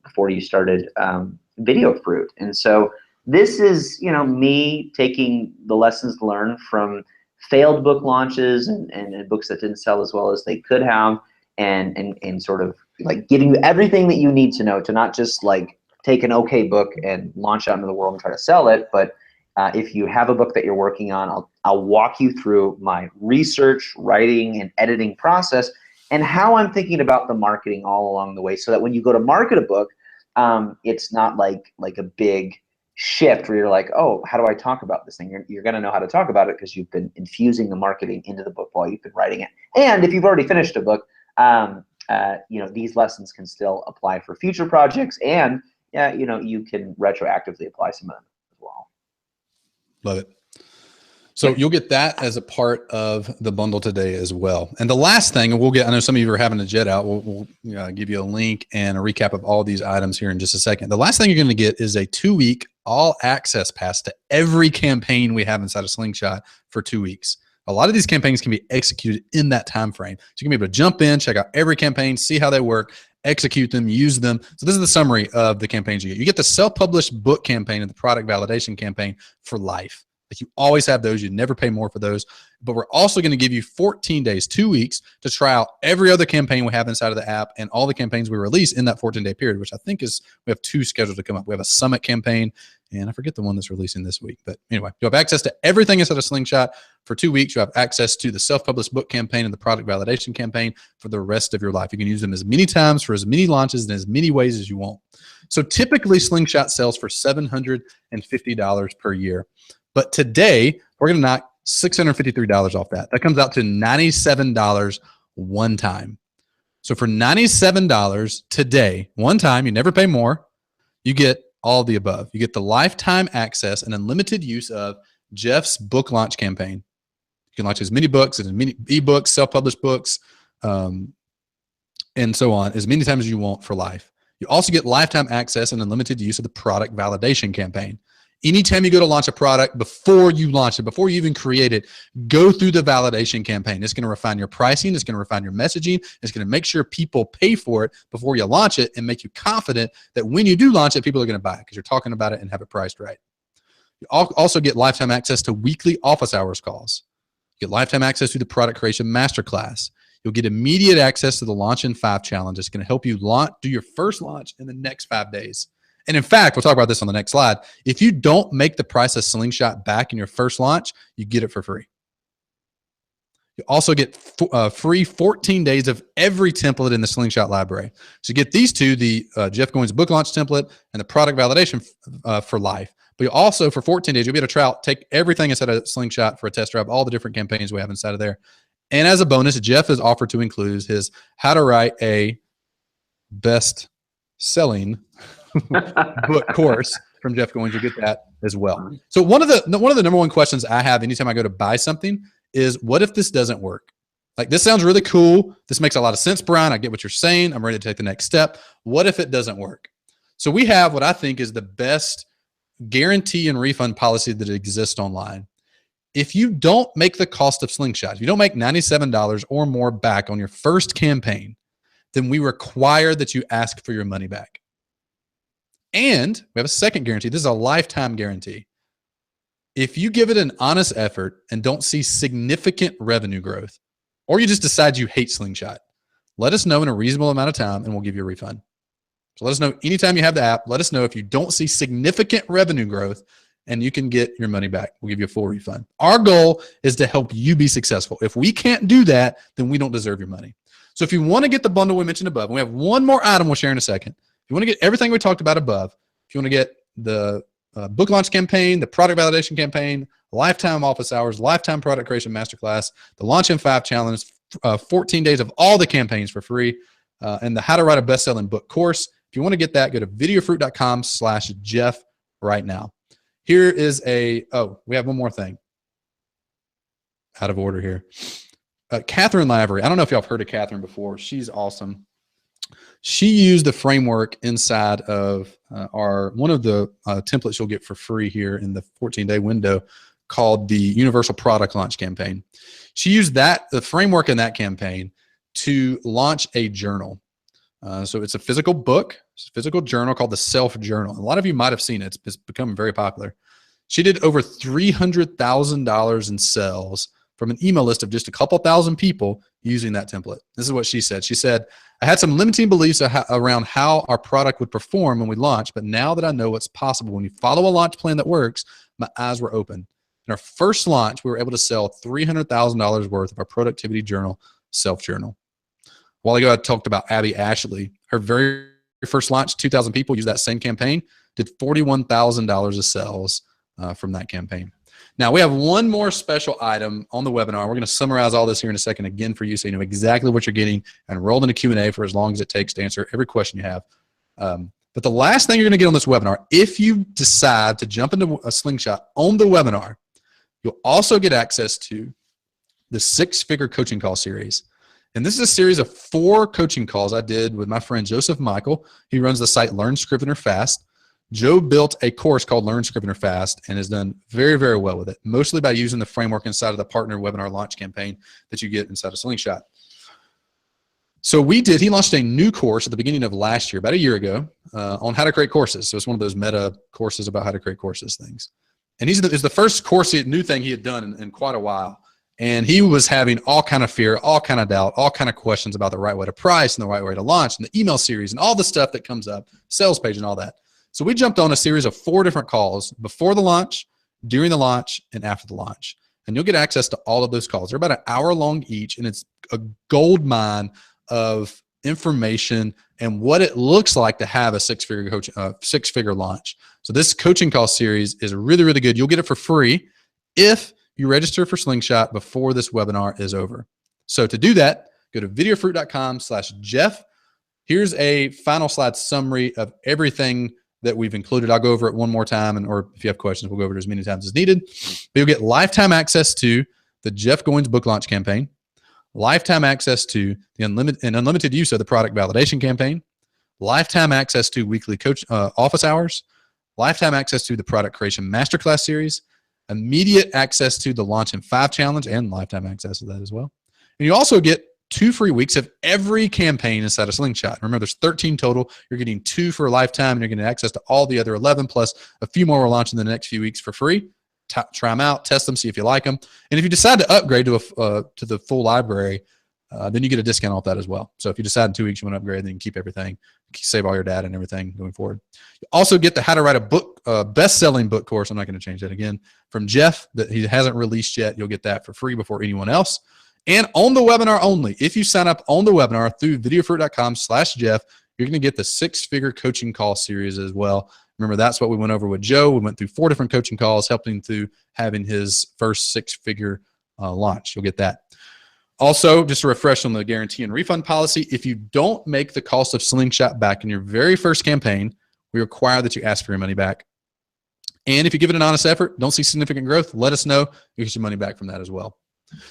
before you started Video Fruit. And so this is, me taking the lessons learned from failed book launches and books that didn't sell as well as they could have, and sort of like giving you everything that you need to know to not just like take an okay book and launch out into the world and try to sell it, but if you have a book that you're working on, I'll walk you through my research, writing, and editing process and how I'm thinking about the marketing all along the way, so that when you go to market a book, it's not like a big shift where you're like, oh, how do I talk about this thing? You're going to know how to talk about it because you've been infusing the marketing into the book while you've been writing it. And if you've already finished a book, these lessons can still apply for future projects, and you can retroactively apply some of them as well. Love it. So you'll get that as a part of the bundle today as well. And the last thing, and I know some of you are having a jet out. We'll give you a link and a recap of all these items here in just a second. The last thing you're going to get is a 2-week all access pass to every campaign we have inside of Slingshot for 2 weeks. A lot of these campaigns can be executed in that time frame. So you can be able to jump in, check out every campaign, see how they work, execute them, use them. So this is the summary of the campaigns you get. You get the self-published book campaign and the product validation campaign for life. Like you always have those. You never pay more for those. But we're also going to give you 14 days, 2 weeks to try out every other campaign we have inside of the app and all the campaigns we release in that 14-day period, which I think is, we have 2 scheduled to come up. We have a summit campaign, and I forget the one that's releasing this week. But anyway, you have access to everything inside of Slingshot for 2 weeks. You have access to the self-published book campaign and the product validation campaign for the rest of your life. You can use them as many times for as many launches and as many ways as you want. So typically Slingshot sells for $750 per year. But today we're going to knock $653 off that. That comes out to $97 one time. So for $97 today, one time, you never pay more, you get all the above. You get the lifetime access and unlimited use of Jeff's book launch campaign. You can launch as many books, as many ebooks, self-published books, and so on, as many times as you want for life. You also get lifetime access and unlimited use of the product validation campaign. Anytime you go to launch a product, before you launch it, before you even create it, go through the validation campaign. It's going to refine your pricing. It's going to refine your messaging. It's going to make sure people pay for it before you launch it and make you confident that when you do launch it, people are going to buy it because you're talking about it and have it priced right. You also get lifetime access to weekly office hours calls. You get lifetime access to the product creation masterclass. You'll get immediate access to the Launch in 5 challenge. It's going to help you do your first launch in the next 5 days. And in fact, we'll talk about this on the next slide. If you don't make the price of Slingshot back in your first launch, you get it for free. You also get free 14 days of every template in the Slingshot library. So you get these two, the Jeff Goins book launch template and the product validation for life. But you also, for 14 days, you'll be able to try out, take everything inside of Slingshot for a test drive, all the different campaigns we have inside of there. And as a bonus, Jeff has offered to include his how to write a best-selling book course from Jeff Goins. You'll get that as well. So one of the number one questions I have anytime I go to buy something is, what if this doesn't work? Like, this sounds really cool. This makes a lot of sense, Brian. I get what you're saying. I'm ready to take the next step. What if it doesn't work? So we have what I think is the best guarantee and refund policy that exists online. If you don't make the cost of Slingshot, if you don't make $97 or more back on your first campaign, then we require that you ask for your money back. And we have a second guarantee. This is a lifetime guarantee. If you give it an honest effort and don't see significant revenue growth, or you just decide you hate Slingshot, let us know in a reasonable amount of time and we'll give you a refund. So let us know anytime you have the app. Let us know if you don't see significant revenue growth, and you can get your money back. We'll give you a full refund. Our goal is to help you be successful. If we can't do that, then we don't deserve your money. So if you want to get the bundle we mentioned above, and we have one more item we'll share in a second. If you want to get everything we talked about above, if you want to get the book launch campaign, the product validation campaign, lifetime office hours, lifetime product creation masterclass, the Launch in 5 challenge, 14 days of all the campaigns for free, and the how to write a best-selling book course. If you want to get that, go to videofruit.com/Jeff right now. Here is we have one more thing. Out of order here. Catherine Lavery. I don't know if y'all have heard of Catherine before. She's awesome. She used the framework inside of one of the templates you'll get for free here in the 14-day window called the Universal Product Launch Campaign. She used the framework in that campaign to launch a journal. So it's a physical book, it's a physical journal called the Self Journal. A lot of you might have seen it. It's become very popular. She did over $300,000 in sales from an email list of just a couple thousand people using that template. This is what she said. She said, I had some limiting beliefs around how our product would perform when we launched, but now that I know what's possible when you follow a launch plan that works, my eyes were open. In our first launch, we were able to sell $300,000 worth of our productivity journal, Self Journal. A while ago, I talked about Abby Ashley. Her very first launch, 2,000 people used that same campaign, did $41,000 of sales from that campaign. Now, we have one more special item on the webinar. We're going to summarize all this here in a second again for you so you know exactly what you're getting, and roll into Q&A for as long as it takes to answer every question you have. But the last thing you're going to get on this webinar, if you decide to jump into a Slingshot on the webinar, you'll also get access to the 6-figure coaching call series. And this is a series of 4 coaching calls I did with my friend Joseph Michael. He runs the site Learn Scrivener Fast. Joe built a course called Learn Scrivener Fast and has done very, very well with it, mostly by using the framework inside of the partner webinar launch campaign that you get inside of Slingshot. So he launched a new course at the beginning of last year, about a year ago, on how to create courses. So it's one of those meta courses about how to create courses things. And is the first course, new thing he had done in quite a while. And he was having all kind of fear, all kind of doubt, all kind of questions about the right way to price and the right way to launch and the email series and all the stuff that comes up, sales page and all that. So we jumped on a series of 4 different calls before the launch, during the launch, and after the launch. And you'll get access to all of those calls. They're about an hour long each, and it's a gold mine of information and what it looks like to have a six-figure launch. So this coaching call series is really, really good. You'll get it for free if you register for Slingshot before this webinar is over. So to do that, go to videofruit.com/Jeff. Here's a final slide summary of everything that we've included. I'll go over it one more time, or if you have questions, we'll go over it as many times as needed. But you'll get lifetime access to the Jeff Goins book launch campaign, lifetime access to the unlimited use of the product validation campaign, lifetime access to weekly coach office hours, lifetime access to the product creation masterclass series, immediate access to the Launch in 5 challenge, and lifetime access to that as well. And you also get 2 free weeks of every campaign inside of Slingshot. Remember, there's 13 total. You're getting 2 for a lifetime, and you're getting access to all the other 11, plus a few more we're launching in the next few weeks for free. Try them out, test them, see if you like them. And if you decide to upgrade to the full library, then you get a discount off that as well. So if you decide in 2 weeks you want to upgrade, then you can keep everything, save all your data and everything going forward. You also get the How to Write a Book, best-selling book course. I'm not going to change that again, from Jeff, that he hasn't released yet. You'll get that for free before anyone else. And on the webinar only, if you sign up on the webinar through videofruit.com/Jeff, you're going to get the 6-figure coaching call series as well. Remember, that's what we went over with Joe. We went through 4 different coaching calls, helping through having his first 6-figure launch. You'll get that. Also, just a refresh on the guarantee and refund policy. If you don't make the cost of Slingshot back in your very first campaign, we require that you ask for your money back. And if you give it an honest effort, don't see significant growth, let us know. You get your money back from that as well.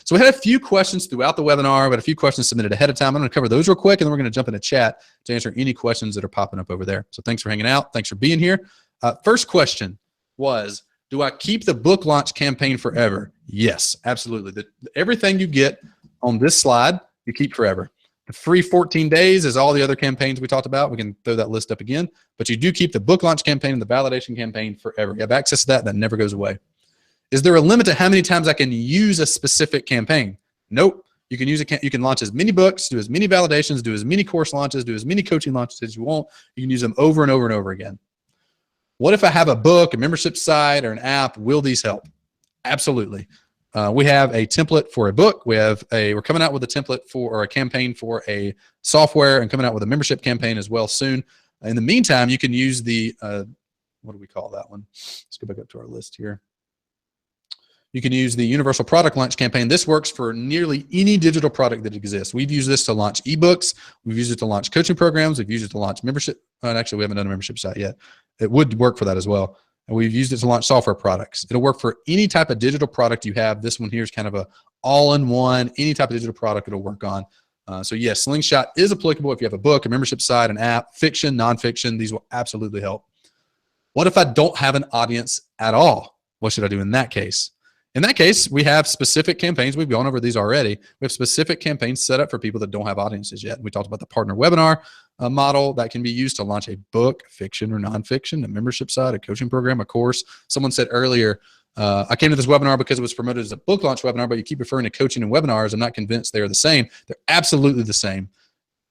So we had a few questions throughout the webinar, but a few questions submitted ahead of time. I'm going to cover those real quick, and then we're going to jump into chat to answer any questions that are popping up over there. So thanks for hanging out. Thanks for being here. First question was, do I keep the book launch campaign forever? Yes, absolutely. Everything you get on this slide, you keep forever. The free 14 days is all the other campaigns we talked about. We can throw that list up again, but you do keep the book launch campaign and the validation campaign forever. You have access to that. That never goes away. Is there a limit to how many times I can use a specific campaign? Nope. You can you can launch as many books, do as many validations, do as many course launches, do as many coaching launches as you want. You can use them over and over and over again. What if I have a book, a membership site, or an app? Will these help? Absolutely. We have a template for a book. We're coming out with a template or a campaign for a software, and coming out with a membership campaign as well soon. In the meantime, you can use the, what do we call that one? Let's go back up to our list here. You can use the Universal Product Launch campaign. This works for nearly any digital product that exists. We've used this to launch ebooks. We've used it to launch coaching programs. We've used it to launch membership. Actually, we haven't done a membership site yet. It would work for that as well. And we've used it to launch software products. It'll work for any type of digital product you have. This one here is kind of a all-in-one. Any type of digital product it'll work on. So yes, Slingshot is applicable if you have a book, a membership site, an app, fiction, nonfiction. These will absolutely help. What if I don't have an audience at all? What should I do in that case? In that case, we have specific campaigns. We've gone over these already. We have specific campaigns set up for people that don't have audiences yet. We talked about the partner webinar model that can be used to launch a book, fiction or nonfiction, a membership site, a coaching program, a course. Someone said earlier, I came to this webinar because it was promoted as a book launch webinar, but you keep referring to coaching and webinars. I'm not convinced they are the same. They're absolutely the same.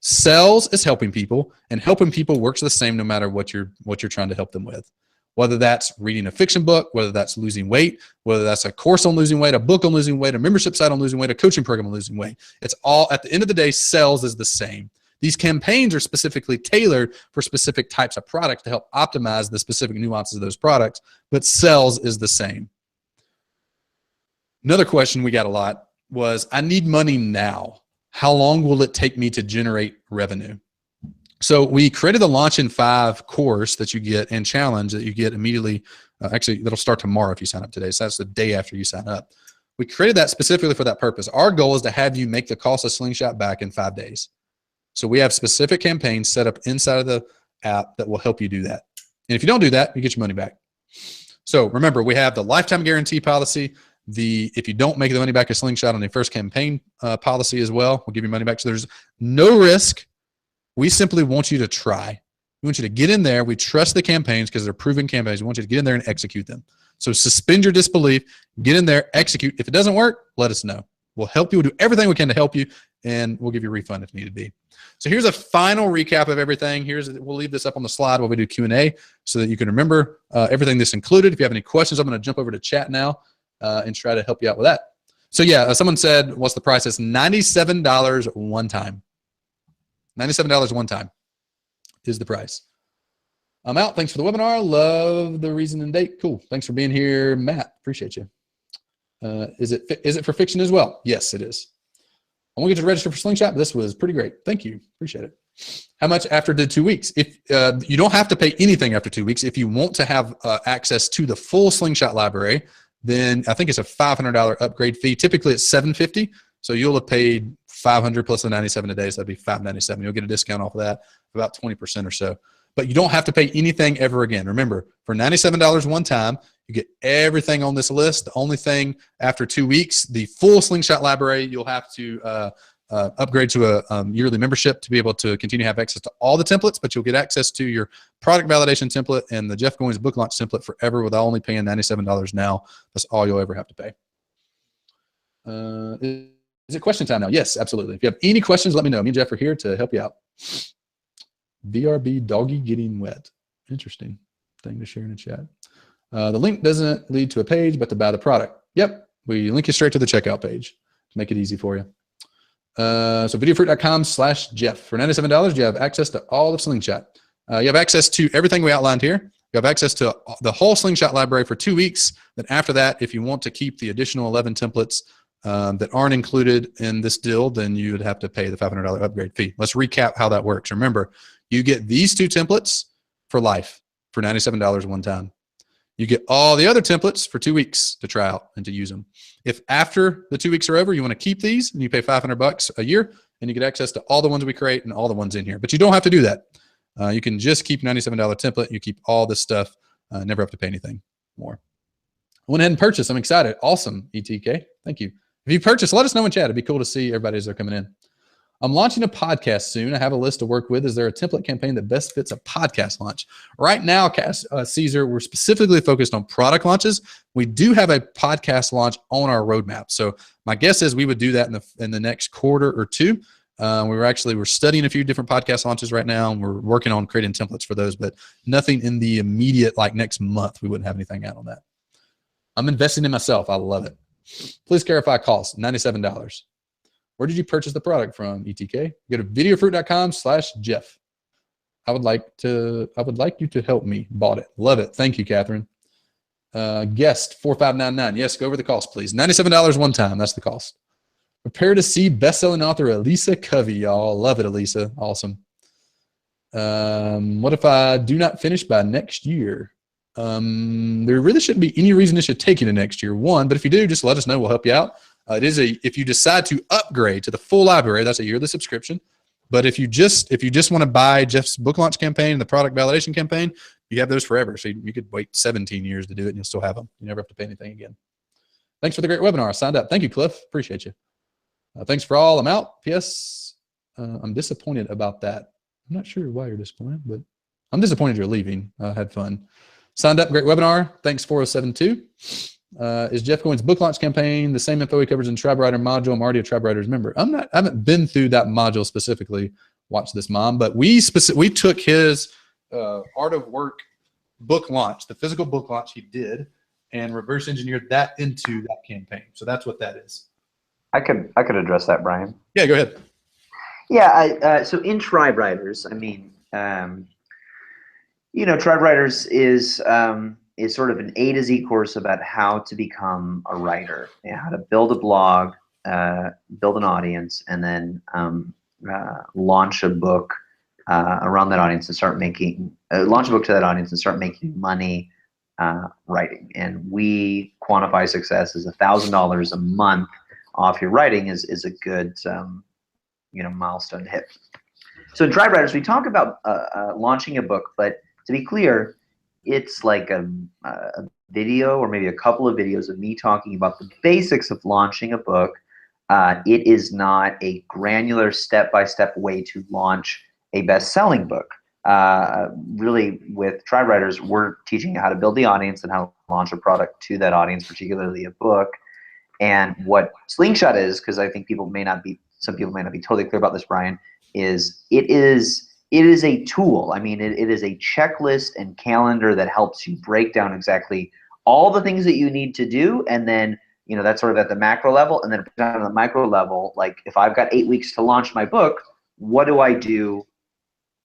Sales is helping people, and helping people works the same no matter what you're trying to help them with. Whether that's reading a fiction book, whether that's losing weight, whether that's a course on losing weight, a book on losing weight, a membership site on losing weight, a coaching program on losing weight. It's all, at the end of the day, sales is the same. These campaigns are specifically tailored for specific types of products to help optimize the specific nuances of those products, but sales is the same. Another question we got a lot was, I need money now. How long will it take me to generate revenue? So we created the Launch in 5 course that you get, and challenge that you get immediately. Actually, that'll start tomorrow if you sign up today. So that's the day after you sign up. We created that specifically for that purpose. Our goal is to have you make the cost of Slingshot back in 5 days. So we have specific campaigns set up inside of the app that will help you do that. And if you don't do that, you get your money back. So remember, we have the lifetime guarantee policy. If you don't make the money back a Slingshot on the first campaign policy as well, we'll give you money back. So there's no risk. We simply want you to try. We want you to get in there. We trust the campaigns because they're proven campaigns. We want you to get in there and execute them. So suspend your disbelief, get in there, execute. If it doesn't work, let us know. We'll help you. We'll do everything we can to help you, and we'll give you a refund if needed be. So here's a final recap of everything. We'll leave this up on the slide while we do Q&A so that you can remember everything that's included. If you have any questions, I'm going to jump over to chat now and try to help you out with that. So yeah, someone said, what's the price? It's $97 one time. $97 one time is the price. I'm out. Thanks for the webinar. Love the reason and date. Cool. Thanks for being here, Matt. Appreciate you. Is it for fiction as well? Yes, it is. I won't get to register for Slingshot, but this was pretty great. Thank you. Appreciate it. How much after the 2 weeks? If you don't have to pay anything after 2 weeks. If you want to have access to the full Slingshot library, then I think it's a $500 upgrade fee. Typically it's $750. So you'll have paid $500 plus the $97 a day. So that'd be $597. You'll get a discount off of that, about 20% or so. But you don't have to pay anything ever again. Remember, for $97 one time, you get everything on this list. The only thing after 2 weeks, the full Slingshot library, you'll have to upgrade to a yearly membership to be able to continue to have access to all the templates, but you'll get access to your product validation template and the Jeff Goins book launch template forever without only paying $97 now. That's all you'll ever have to pay. Is it question time now? Yes, absolutely. If you have any questions, let me know. Me and Jeff are here to help you out. BRB doggy getting wet. Interesting thing to share in the chat. The link doesn't lead to a page, but to buy the product. Yep, we link you straight to the checkout page to make it easy for you. So videofruit.com/Jeff. For $97, you have access to all of Slingshot. You have access to everything we outlined here. You have access to the whole Slingshot library for 2 weeks. Then after that, if you want to keep the additional 11 templates that aren't included in this deal, then you would have to pay the $500 upgrade fee. Let's recap how that works. Remember, you get these 2 templates for life for $97 one time. You get all the other templates for 2 weeks to try out and to use them. If after the 2 weeks are over, you want to keep these, and you pay $500 a year, and you get access to all the ones we create and all the ones in here. But you don't have to do that. You can just keep $97 template. You keep all this stuff. Never have to pay anything more. I went ahead and purchased. I'm excited. Awesome, ETK. Thank you. If you purchase, let us know in chat. It'd be cool to see everybody as they're coming in. I'm launching a podcast soon. I have a list to work with. Is there a template campaign that best fits a podcast launch? Right now, Caesar, we're specifically focused on product launches. We do have a podcast launch on our roadmap. So my guess is we would do that in the next quarter or two. We're studying a few different podcast launches right now, and we're working on creating templates for those, but nothing in the immediate, like next month, we wouldn't have anything out on that. I'm investing in myself. I love it. Please clarify cost, $97. Where did you purchase the product from, ETK? Go to videofruit.com/Jeff. I would like you to help me. Bought it. Love it. Thank you, Catherine. Guest 4599. Yes, go over the cost, please. $97 one time. That's the cost. Prepare to see best-selling author Elisa Covey, y'all. Love it, Elisa. Awesome. What if I do not finish by next year? There really shouldn't be any reason it should take you to next year. One, but if you do, just let us know. We'll help you out. If you decide to upgrade to the full library, that's a yearly subscription. But if you just want to buy Jeff's book launch campaign and the product validation campaign, you have those forever. So you could wait 17 years to do it and you'll still have them. You never have to pay anything again. Thanks for the great webinar. I signed up. Thank you, Cliff. Appreciate you. Thanks for all. I'm out. P.S. I'm disappointed about that. I'm not sure why you're disappointed, but I'm disappointed you're leaving. Had fun. Signed up. Great webinar. Thanks, 4072. Is Jeff Goins' book launch campaign the same info he covers in TribeWriter module? I'm already a TribeWriter's member. I haven't been through that module specifically. Watch this, Mom. But we took his Art of Work book launch, the physical book launch he did, and reverse engineered that into that campaign. So that's what that is. I could address that, Brian. Yeah, go ahead. Yeah, so in TribeWriters, I mean, TribeWriters is sort of an A to Z course about how to become a writer, how to build a blog, build an audience, and then launch a book around that audience and start making launch a book to that audience and start making money writing. And we quantify success as $1,000 a month off your writing is a good milestone to hit. So in TribeWriters, we talk about launching a book, but to be clear, it's like a video or maybe a couple of videos of me talking about the basics of launching a book. It is not a granular step-by-step way to launch a best-selling book. really with Tribe Writers, we're teaching you how to build the audience and how to launch a product to that audience, particularly a book. And what Slingshot is, because I think some people may not be totally clear about this, Brian, is it is a tool. I mean, it is a checklist and calendar that helps you break down exactly all the things that you need to do. And then, that's sort of at the macro level. And then down to the micro level, like if I've got 8 weeks to launch my book, what do I do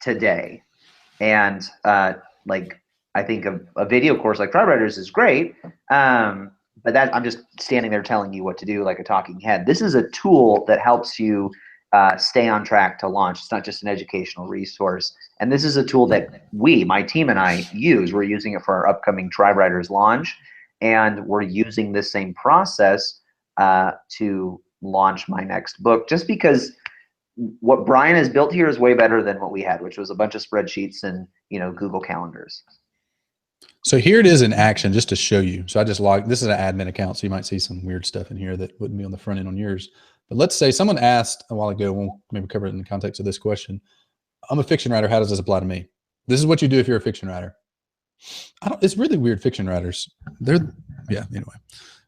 today? And like, I think a video course like Tribe Writers is great. But that I'm just standing there telling you what to do like a talking head. This is a tool that helps you stay on track to launch. It's not just an educational resource. And this is a tool that my team and I use. We're using it for our upcoming Tribe Writers launch. And we're using this same process to launch my next book, just because what Brian has built here is way better than what we had, which was a bunch of spreadsheets and Google calendars. So here it is in action, just to show you. So I just logged, this is an admin account, so you might see some weird stuff in here that wouldn't be on the front end on yours. But let's say someone asked a while ago, we'll maybe cover it in the context of this question. I'm a fiction writer. How does this apply to me? This is what you do if you're a fiction writer. It's really weird, fiction writers. Anyway.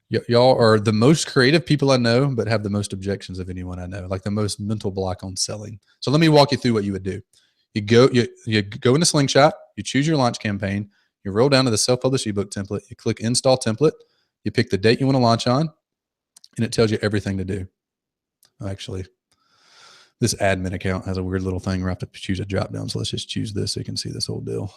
Y'all are the most creative people I know, but have the most objections of anyone I know, like the most mental block on selling. So let me walk you through what you would do. You go into Slingshot, you choose your launch campaign, you roll down to the self-published ebook template, you click install template, you pick the date you want to launch on, and it tells you everything to do. Actually, this admin account has a weird little thing where I have to choose a drop down. So let's just choose this so you can see this whole deal.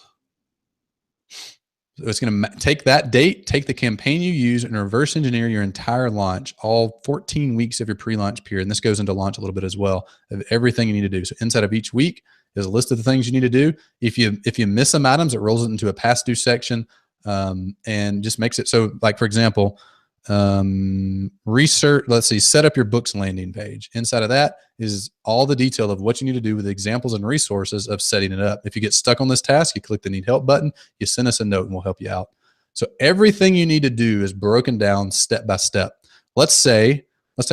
So it's going to take that date, take the campaign you use, and reverse engineer your entire launch, all 14 weeks of your pre-launch period. And this goes into launch a little bit as well, of everything you need to do. So inside of each week is a list of the things you need to do. If you miss some items, it rolls it into a past due section and just makes it so, like, for example, research, let's see, set up your book's landing page. Inside of that is all the detail of what you need to do with the examples and resources of setting it up. If you get stuck on this task, you click the need help button, you send us a note and we'll help you out. So everything you need to do is broken down step by step. Let's take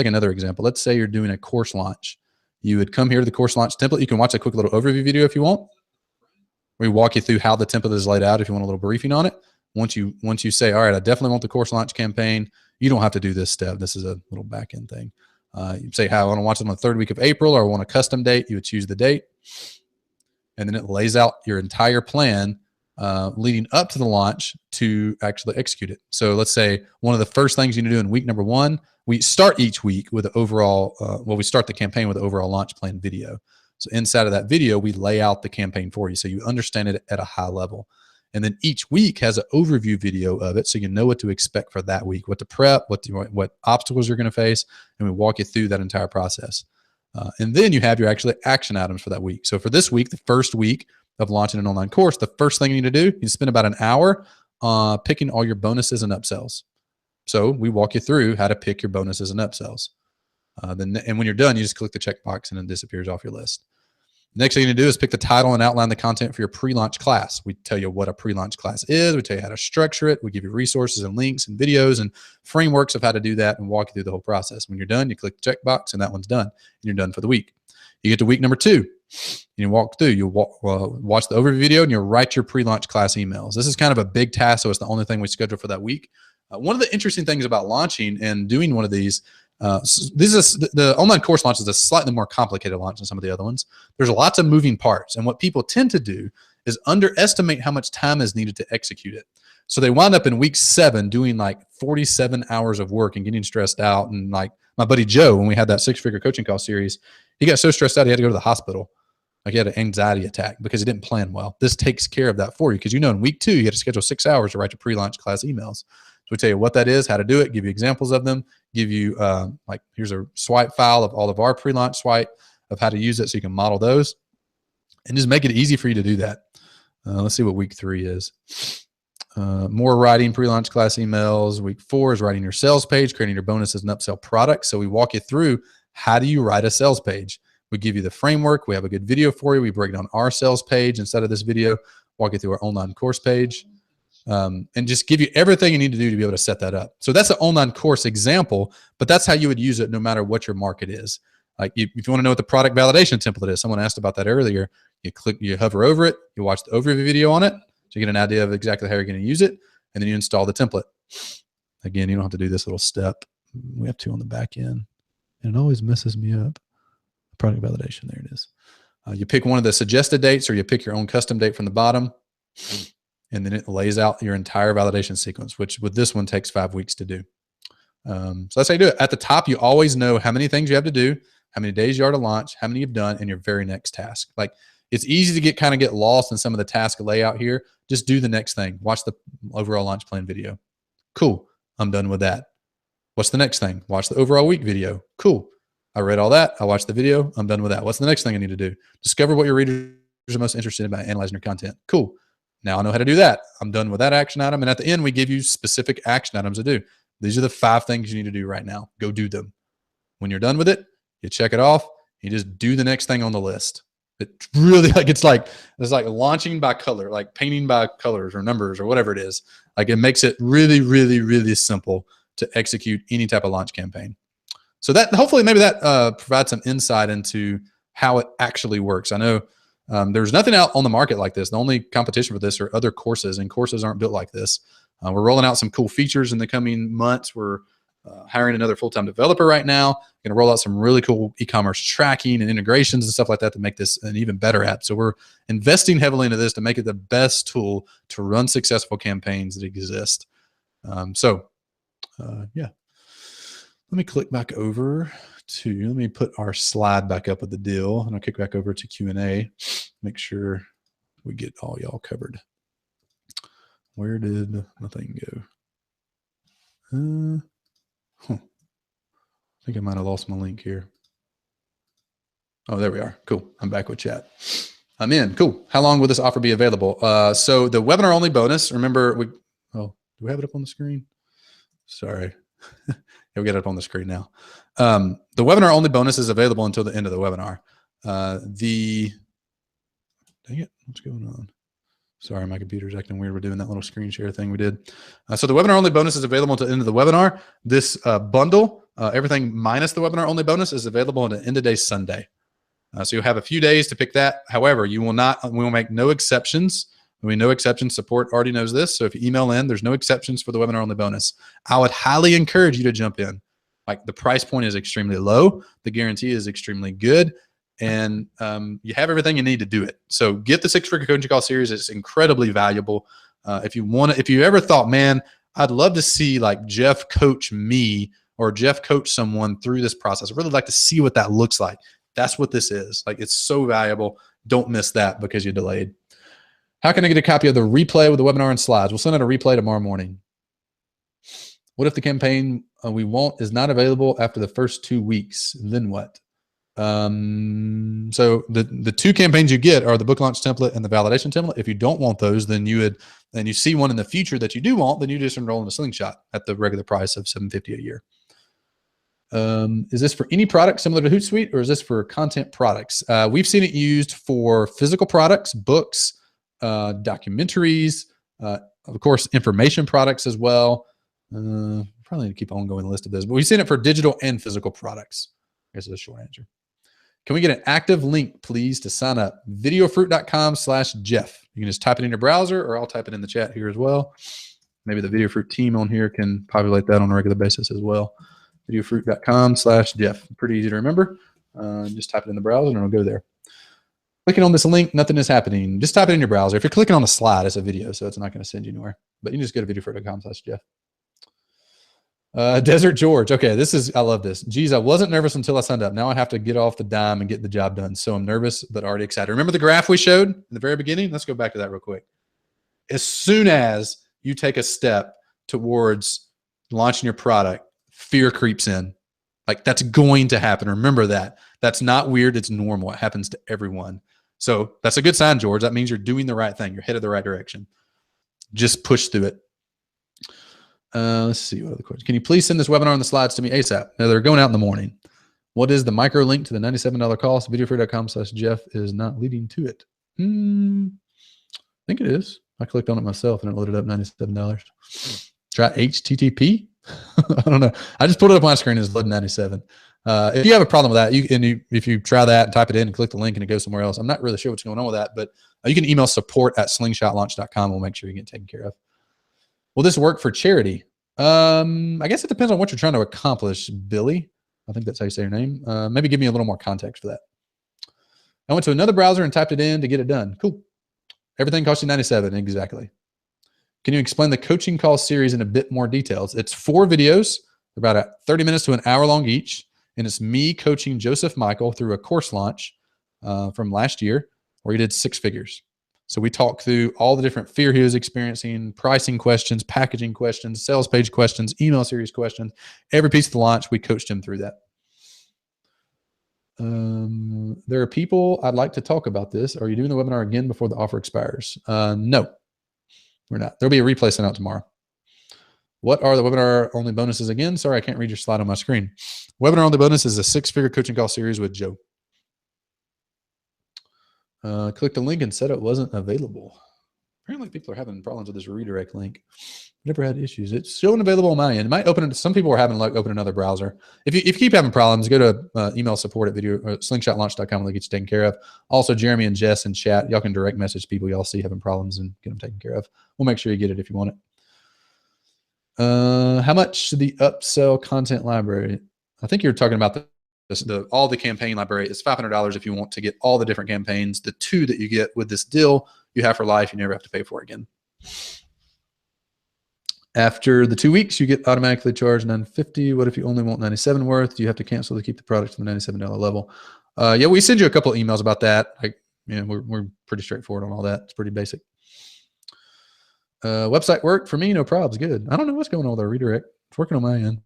another example. Let's say you're doing a course launch. You would come here to the course launch template. You can watch a quick little overview video if you want. We walk you through how the template is laid out if you want a little briefing on it. Once you say, all right, I definitely want the course launch campaign, you don't have to do this step. This is a little back end thing. You say, how I want to watch it on the 3rd week of April, or I want a custom date. You would choose the date. And then it lays out your entire plan leading up to the launch to actually execute it. So let's say one of the first things you need to do in week number 1, we start each week with the overall, we start the campaign with the overall launch plan video. So inside of that video, we lay out the campaign for you so you understand it at a high level. And then each week has an overview video of it, so you know what to expect for that week, what to prep, what obstacles you're going to face, and we walk you through that entire process. And then you have your actually action items for that week. So for this week, the first week of launching an online course, the first thing you need to do, you spend about an hour picking all your bonuses and upsells. So we walk you through how to pick your bonuses and upsells. And when you're done, you just click the checkbox and it disappears off your list. Next thing you need to do is pick the title and outline the content for your pre-launch class. We tell you what a pre-launch class is. We tell you how to structure it. We give you resources and links and videos and frameworks of how to do that and walk you through the whole process. When you're done, you click the checkbox and that one's done. And you're done for the week. You get to week number 2. And you walk through. You watch the overview video and you write your pre-launch class emails. This is kind of a big task, so it's the only thing we schedule for that week. One of the interesting things about launching and doing one of these, the online course launch is a slightly more complicated launch than some of the other ones. There's lots of moving parts, and what people tend to do is underestimate how much time is needed to execute it. So they wound up in week 7 doing like 47 hours of work and getting stressed out. And like my buddy Joe, when we had that 6-figure coaching call series, he got so stressed out he had to go to the hospital. Like he had an anxiety attack because he didn't plan well. This takes care of that for you because in week 2 you got to schedule 6 hours to write your pre-launch class emails. So we tell you what that is, how to do it, give you examples of them, give you like here's a swipe file of all of our pre-launch swipe of how to use it so you can model those and just make it easy for you to do that. Let's see what week 3 is. More writing pre-launch class emails. Week 4 is writing your sales page, creating your bonuses and upsell products. So we walk you through how do you write a sales page. We give you the framework. We have a good video for you. We break down our sales page instead of this video, walk you through our online course page. And just give you everything you need to do to be able to set that up. So that's an online course example, but that's how you would use it no matter what your market is. Like if you want to know what the product validation template is, someone asked about that earlier, You hover over it, you watch the overview video on it, so you get an idea of exactly how you're going to use it, and then you install the template. Again, you don't have to do this little step. We have 2 on the back end, and it always messes me up. Product validation, there it is. You pick one of the suggested dates, or you pick your own custom date from the bottom, and then it lays out your entire validation sequence, which with this one takes 5 weeks to do. So that's how you do it. At the top, you always know how many things you have to do, how many days you are to launch, how many you've done, and your very next task. Like, it's easy to kind of get lost in some of the task layout here. Just do the next thing. Watch the overall launch plan video. Cool. I'm done with that. What's the next thing? Watch the overall week video. Cool. I read all that. I watched the video. I'm done with that. What's the next thing I need to do? Discover what your readers are most interested in about analyzing your content. Cool. Now I know how to do that. I'm done with that action item. And at the end, we give you specific action items to do. These are the 5 things you need to do right now. Go do them. When you're done with it, you check it off. You just do the next thing on the list. It really, it's like launching by color, like painting by colors or numbers or whatever it is. Like, it makes it really, really, really simple to execute any type of launch campaign. So that hopefully maybe that provides some insight into how it actually works. I know there's nothing out on the market like this. The only competition for this are other courses, and courses aren't built like this. We're rolling out some cool features in the coming months. We're hiring another full-time developer right now. Going to roll out some really cool e-commerce tracking and integrations and stuff like that to make this an even better app. So we're investing heavily into this to make it the best tool to run successful campaigns that exist. Yeah. Let me click back over to, let me put our slide back up with the deal, and I'll kick back over to Q&A, make sure we get all y'all covered. Where did my thing go? I think I might have lost my link here. Oh, there we are. Cool. I'm back with chat. I'm in. Cool. How long will this offer be available? So the webinar only bonus, remember, do we have it up on the screen? Sorry. We'll get it up on the screen now. The webinar only bonus is available until the end of the webinar. Dang it, what's going on? Sorry, my computer's acting weird. We're doing that little screen share thing we did. So the webinar only bonus is available until the end of the webinar. This bundle, everything minus the webinar only bonus, is available on the end of day Sunday. So you'll have a few days to pick that. However, we will make no exceptions. No exceptions. Support already knows this. So if you email in, there's no exceptions for the webinar only bonus. I would highly encourage you to jump in. Like, the price point is extremely low. The guarantee is extremely good. And you have everything you need to do it. So get the 6-figure coaching call series. It's incredibly valuable. If you ever thought, man, I'd love to see like Jeff coach me or Jeff coach someone through this process, I'd really like to see what that looks like. That's what this is. Like, it's so valuable. Don't miss that because you delayed. How can I get a copy of the replay with the webinar and slides? We'll send out a replay tomorrow morning. What if the campaign we want is not available after the first 2 weeks? Then what? So the 2 campaigns you get are the book launch template and the validation template. If you don't want those, then you see one in the future that you do want, then you just enroll in a slingshot at the regular price of $750 a year. Is this for any product similar to Hootsuite, or is this for content products? We've seen it used for physical products, books, documentaries, of course, information products as well. Probably need to keep on going the list of those, but we've seen it for digital and physical products. Here's the short answer. Can we get an active link, please, to sign up? Videofruit.com/Jeff. You can just type it in your browser, or I'll type it in the chat here as well. Maybe the VideoFruit team on here can populate that on a regular basis as well. Videofruit.com/Jeff. Pretty easy to remember. Just type it in the browser and it'll go there. Clicking on this link, nothing is happening. Just type it in your browser. If you're clicking on the slide, it's a video, so it's not going to send you anywhere. But you can just go to videofruit.com/Jeff. Desert George. Okay, I love this. Geez, I wasn't nervous until I signed up. Now I have to get off the dime and get the job done. So I'm nervous, but already excited. Remember the graph we showed in the very beginning? Let's go back to that real quick. As soon as you take a step towards launching your product, fear creeps in. Like, that's going to happen. Remember that. That's not weird. It's normal. It happens to everyone. So that's a good sign, George. That means you're doing the right thing. You're headed the right direction. Just push through it. Let's see what other questions. Can you please send this webinar and the slides to me ASAP? Now, they're going out in the morning. What is the micro link to the $97 cost? Videofruit.com/Jeff is not leading to it. I think it is. I clicked on it myself and it loaded up $97. Try HTTP. I don't know. I just put it up on my screen as load 97. If you have a problem with that, if you try that and type it in and click the link and it goes somewhere else, I'm not really sure what's going on with that, but you can email support@slingshotlaunch.com. We'll make sure you get taken care of. Will this work for charity? I guess it depends on what you're trying to accomplish, Billy. I think that's how you say your name. Maybe give me a little more context for that. I went to another browser and typed it in to get it done. Cool. Everything cost you $97. Exactly. Can you explain the coaching call series in a bit more details? It's 4 videos, about 30 minutes to an hour long each. And it's me coaching Joseph Michael through a course launch from last year where he did 6 figures. So we talked through all the different fear he was experiencing, pricing questions, packaging questions, sales page questions, email series questions. Every piece of the launch, we coached him through that. There are people I'd like to talk about this. Are you doing the webinar again before the offer expires? No, we're not. There'll be a replay sent out tomorrow. What are the webinar only bonuses again? Sorry, I can't read your slide on my screen. Webinar only bonus is a 6-figure coaching call series with Joe. Click the link and said it wasn't available. Apparently people are having problems with this redirect link. Never had issues. It's showing available on my end. It might open it. Some people are having luck open another browser. If you keep having problems, go to email support at slingshotlaunch.com and they'll get you taken care of. Also, Jeremy and Jess in chat, y'all can direct message people y'all see having problems and get them taken care of. We'll make sure you get it if you want it. How much the upsell content library? I think you're talking about all the campaign library is $500 if you want to get all the different campaigns. The 2 that you get with this deal, you have for life. You never have to pay for it again. After the 2 weeks, you get automatically charged $950. What if you only want $97 worth? Do you have to cancel to keep the product to the $97 level? Yeah, we send you a couple of emails about that. We're pretty straightforward on all that. It's pretty basic. Website work for me, no problems. Good. I don't know what's going on with our redirect. It's working on my end.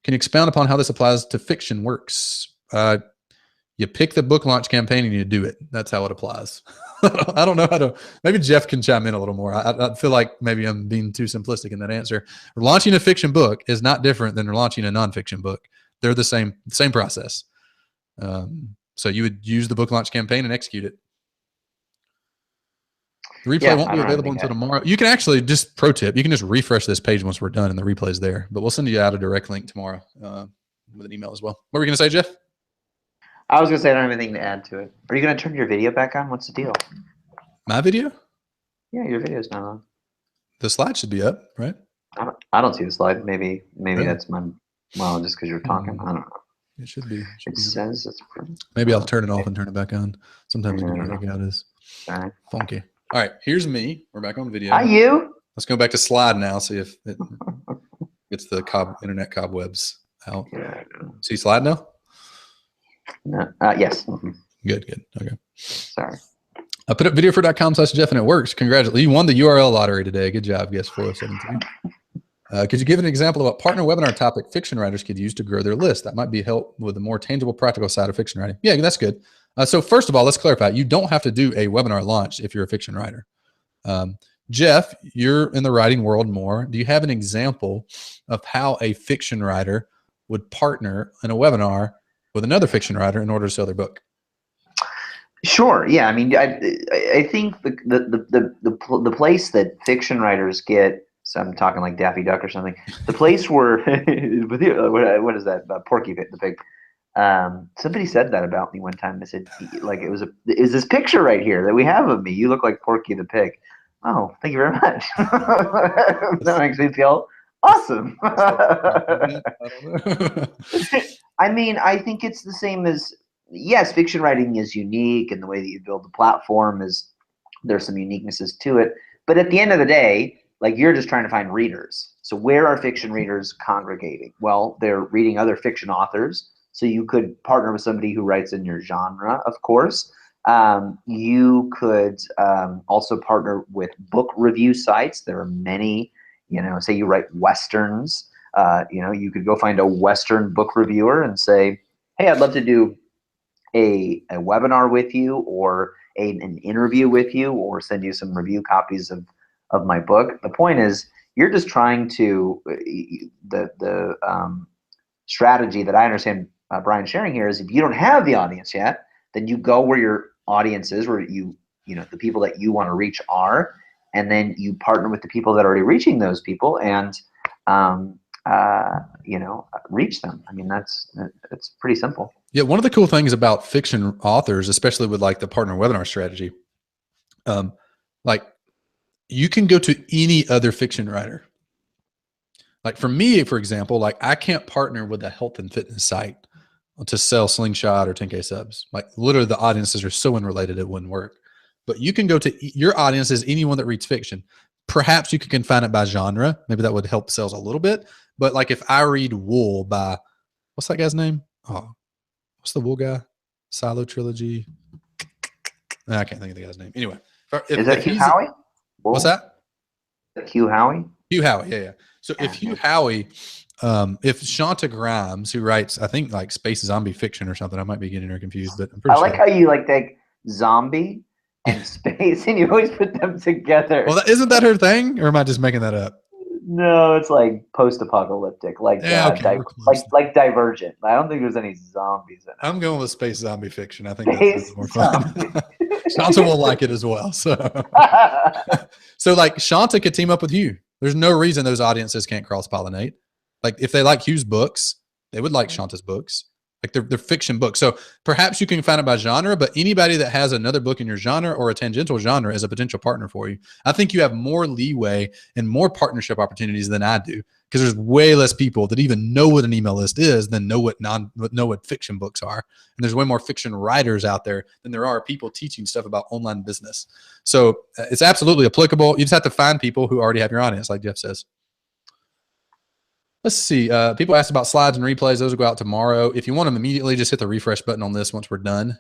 Can you expound upon how this applies to fiction works? You pick the book launch campaign and you do it. That's how it applies. I don't know how to, maybe Jeff can chime in a little more. I feel like maybe I'm being too simplistic in that answer. Launching a fiction book is not different than launching a nonfiction book. They're the same process. So you would use the book launch campaign and execute it. The replay won't be available until tomorrow. You can actually, just pro tip, you can just refresh this page once we're done and the replay is there. But we'll send you out a direct link tomorrow with an email as well. What were you going to say, Jeff? I was going to say I don't have anything to add to it. Are you going to turn your video back on? What's the deal? My video? Yeah, your video's not on. The slide should be up, right? I don't see the slide. Maybe really? That's my, well, just because you're talking. I don't know. It should be. It says it's maybe I'll turn it off and turn it back on. Sometimes the breakout is funky. All right, here's me. We're back on video. Hi, you. Let's go back to slide now, see if it gets the internet cobwebs out. See slide now? No, yes. Good. Okay. Sorry. I put up videofor.com/Jeff and it works. Congratulations. You won the URL lottery today. Good job, guest 4072. Could you give an example of what partner webinar topic fiction writers could use to grow their list? That might be help with the more tangible, practical side of fiction writing. Yeah, that's good. So first of all, let's clarify. You don't have to do a webinar launch if you're a fiction writer. Jeff, you're in the writing world more. Do you have an example of how a fiction writer would partner in a webinar with another fiction writer in order to sell their book? Sure. Yeah. I mean, I think the place that fiction writers get, so I'm talking like Daffy Duck or something, the place where what is that? Porky the Pig. Somebody said that about me one time. They said, like, is this picture right here that we have of me? You look like Porky the Pig. Oh, thank you very much. That makes me feel awesome. I mean, I think it's the same as, yes, fiction writing is unique, and the way that you build the platform is, there's some uniquenesses to it. But at the end of the day, like, you're just trying to find readers. So where are fiction readers congregating? Well, they're reading other fiction authors. So you could partner with somebody who writes in your genre, of course. You could also partner with book review sites. There are many, say you write Westerns, you could go find a Western book reviewer and say, hey, I'd love to do a webinar with you, or an interview with you, or send you some review copies of my book. The point is, you're just trying to, the strategy that I understand Brian sharing here is, if you don't have the audience yet, then you go where your audience is, where the people that you want to reach are, and then you partner with the people that are already reaching those people, and reach them. I mean, it's pretty simple. Yeah, one of the cool things about fiction authors, especially with like the partner webinar strategy, like you can go to any other fiction writer. Like for me, for example, like I can't partner with a health and fitness site to sell Slingshot or 10K subs. Like literally the audiences are so unrelated, it wouldn't work. But you can go to your audience is anyone that reads fiction. Perhaps you can confine it by genre. Maybe that would help sales a little bit. But like if I read Wool by, what's that guy's name? Oh, what's the Wool guy? Silo Trilogy. I can't think of the guy's name. Anyway. Is that Hugh Howey? What's that? Hugh Howey? Hugh Howey, yeah. So if Hugh Howey, if Shanta Grimes, who writes, I think like Space Zombie Fiction or something, I might be getting her confused, but I'm pretty sure. I like how you like take zombie and space and you always put them together. Well, isn't that her thing, or am I just making that up? No, it's like post-apocalyptic, like like Divergent. I don't think there's any zombies in it. I'm going with Space Zombie Fiction. I think that's more fun. Shanta will like it as well. So, like Shanta could team up with Hugh. There's no reason those audiences can't cross-pollinate. Like if they like Hugh's books, they would like Shanta's books. Like they're fiction books. So perhaps you can find it by genre, but anybody that has another book in your genre or a tangential genre is a potential partner for you. I think you have more leeway and more partnership opportunities than I do, because there's way less people that even know what an email list is than know what fiction books are. And there's way more fiction writers out there than there are people teaching stuff about online business. So it's absolutely applicable. You just have to find people who already have your audience, like Jeff says. Let's see. People asked about slides and replays. Those will go out tomorrow. If you want them immediately, just hit the refresh button on this once we're done.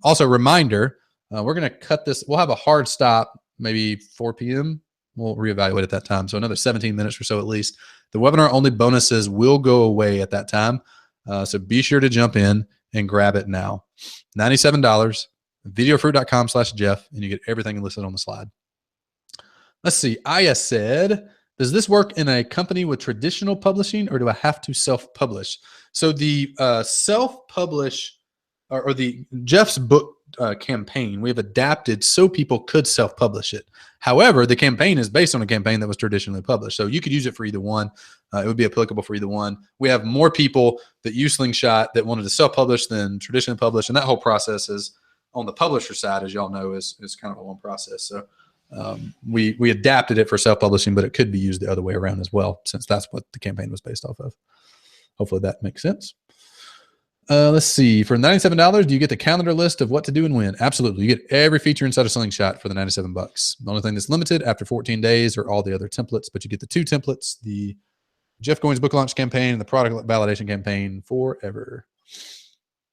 Also, reminder, we're going to cut this. We'll have a hard stop, maybe 4 p.m. We'll reevaluate at that time. So another 17 minutes or so at least. The webinar only bonuses will go away at that time. So be sure to jump in and grab it now. $97, videofruit.com/Jeff, and you get everything listed on the slide. Let's see. Aya said, does this work in a company with traditional publishing, or do I have to self-publish? So the self-publish or the Jeff's book campaign, we have adapted so people could self-publish it. However, the campaign is based on a campaign that was traditionally published. So you could use it for either one. It would be applicable for either one. We have more people that use Slingshot that wanted to self-publish than traditionally publish. And that whole process is on the publisher side, as y'all know, is kind of a long process. So we adapted it for self-publishing, but it could be used the other way around as well, since that's what the campaign was based off of. Hopefully that makes sense. Let's see. For $97, do you get the calendar list of what to do and when? Absolutely. You get every feature inside of Slingshot for the $97. The only thing that's limited after 14 days are all the other templates, but you get the 2 templates, the Jeff Goins book launch campaign and the product validation campaign forever.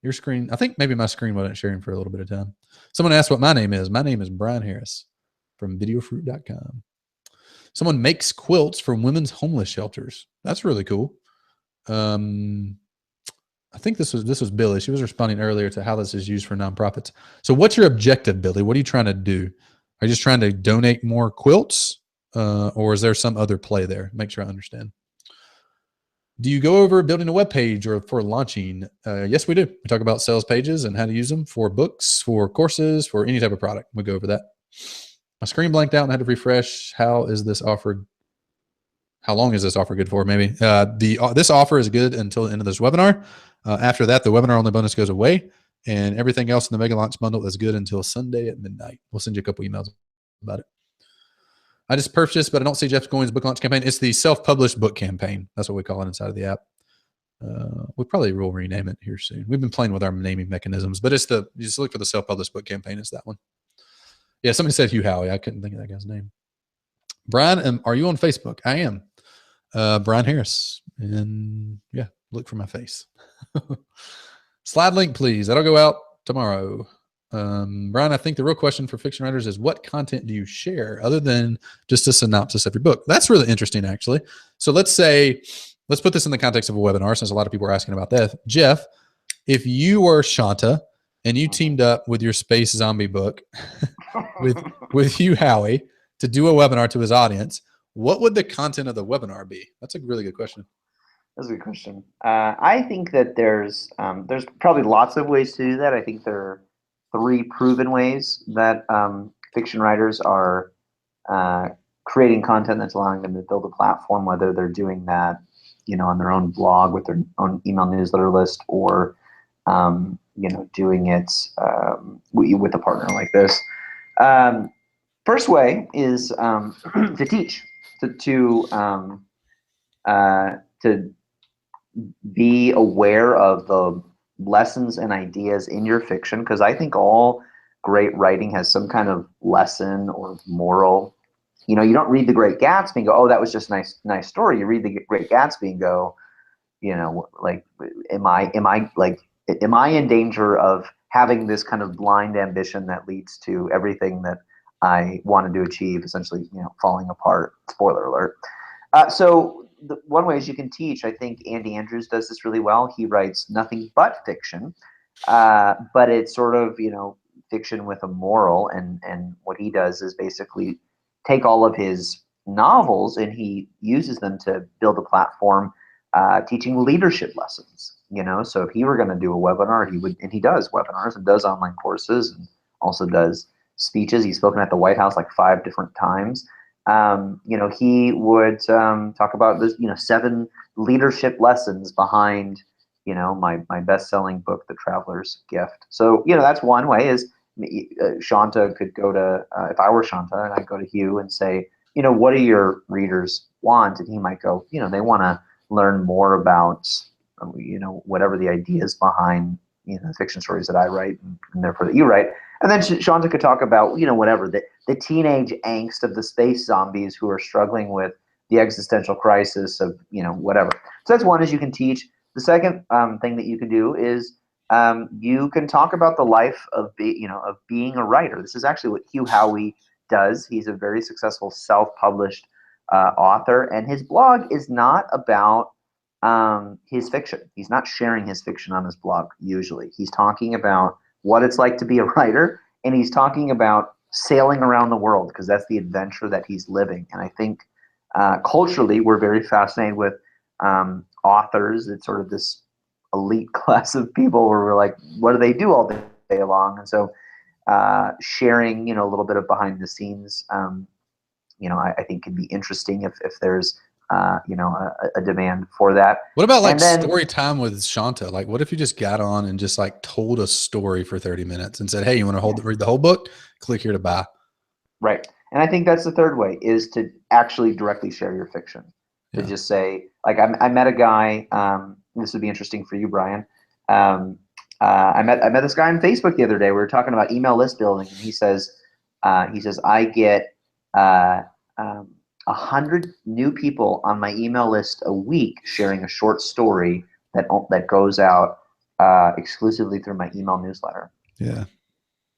Your screen, I think maybe my screen wasn't sharing for a little bit of time. Someone asked what my name is. My name is Brian Harris from videofruit.com. Someone makes quilts for women's homeless shelters. That's really cool. I think this was Billy. She was responding earlier to how this is used for nonprofits. So what's your objective, Billy? What are you trying to do? Are you just trying to donate more quilts? Or is there some other play there? Make sure I understand. Do you go over building a web page or for launching? Yes, we do. We talk about sales pages and how to use them for books, for courses, for any type of product. We go over that. My screen blanked out and I had to refresh. How is this offer? How long is this offer good for? Maybe this offer is good until the end of this webinar. After that, the webinar only bonus goes away, and everything else in the Mega Launch Bundle is good until Sunday at midnight. We'll send you a couple emails about it. I just purchased, but I don't see Jeff Goins book launch campaign. It's the self-published book campaign. That's what we call it inside of the app. We probably will rename it here soon. We've been playing with our naming mechanisms, but you just look for the self-published book campaign. It's that one. Yeah, somebody said Hugh Howey. I couldn't think of that guy's name. Brian, are you on Facebook? I am. Brian Harris. And yeah, look for my face. Slide link, please. That'll go out tomorrow. Brian, I think the real question for fiction writers is what content do you share other than just a synopsis of your book? That's really interesting, actually. So let's put this in the context of a webinar, since a lot of people are asking about that. Jeff, if you were Shanta and you teamed up with your space zombie book with Hugh Howey to do a webinar to his audience, what would the content of the webinar be? That's a really good question. That's a good question. I think that there's probably lots of ways to do that. I think there are 3 proven ways that fiction writers are creating content that's allowing them to build a platform, whether they're doing that on their own blog with their own email newsletter list, or doing it with a partner like this. First way is to teach, to be aware of the lessons and ideas in your fiction, because I think all great writing has some kind of lesson or moral. You don't read The Great Gatsby and go, oh, that was just nice story. You read The Great Gatsby and go, like, am I in danger of having this kind of blind ambition that leads to everything that I wanted to achieve essentially, falling apart? Spoiler alert. So the one way is you can teach. I think Andy Andrews does this really well. He writes nothing but fiction, but it's sort of, fiction with a moral. And what he does is basically take all of his novels and he uses them to build a platform teaching leadership lessons. So if he were going to do a webinar, he would, and he does webinars and does online courses and also does speeches. He's spoken at the White House like 5 different times. He would talk about this, 7 leadership lessons behind, my best-selling book, The Traveler's Gift. So, that's one way. Is Shanta could go to, if I were Shanta, and I'd go to Hugh and say, what do your readers want? And he might go, they want to learn more about, whatever the ideas behind, the fiction stories that I write and therefore that you write. And then Shanta could talk about, whatever, the teenage angst of the space zombies who are struggling with the existential crisis of, whatever. So that's one, is you can teach. The second thing that you can do is you can talk about the life of being a writer. This is actually what Hugh Howey does. He's a very successful self-published author, and his blog is not about his fiction. He's not sharing his fiction on his blog usually. He's talking about what it's like to be a writer, and he's talking about sailing around the world, because that's the adventure that he's living. And I think culturally we're very fascinated with authors. It's sort of this elite class of people where we're like, what do they do all day long? And so sharing, a little bit of behind the scenes, I think can be interesting if there's a demand for that. What about like story time with Shanta? Like, what if you just got on and just like told a story for 30 minutes and said, hey, you want to read the whole book? Click here to buy. Right. And I think that's the third way, is to actually directly share your fiction. To just say, like, I met a guy, this would be interesting for you, Brian. I met this guy on Facebook the other day. We were talking about email list building, and he says, I get 100 new people on my email list a week sharing a short story that goes out exclusively through my email newsletter. Yeah.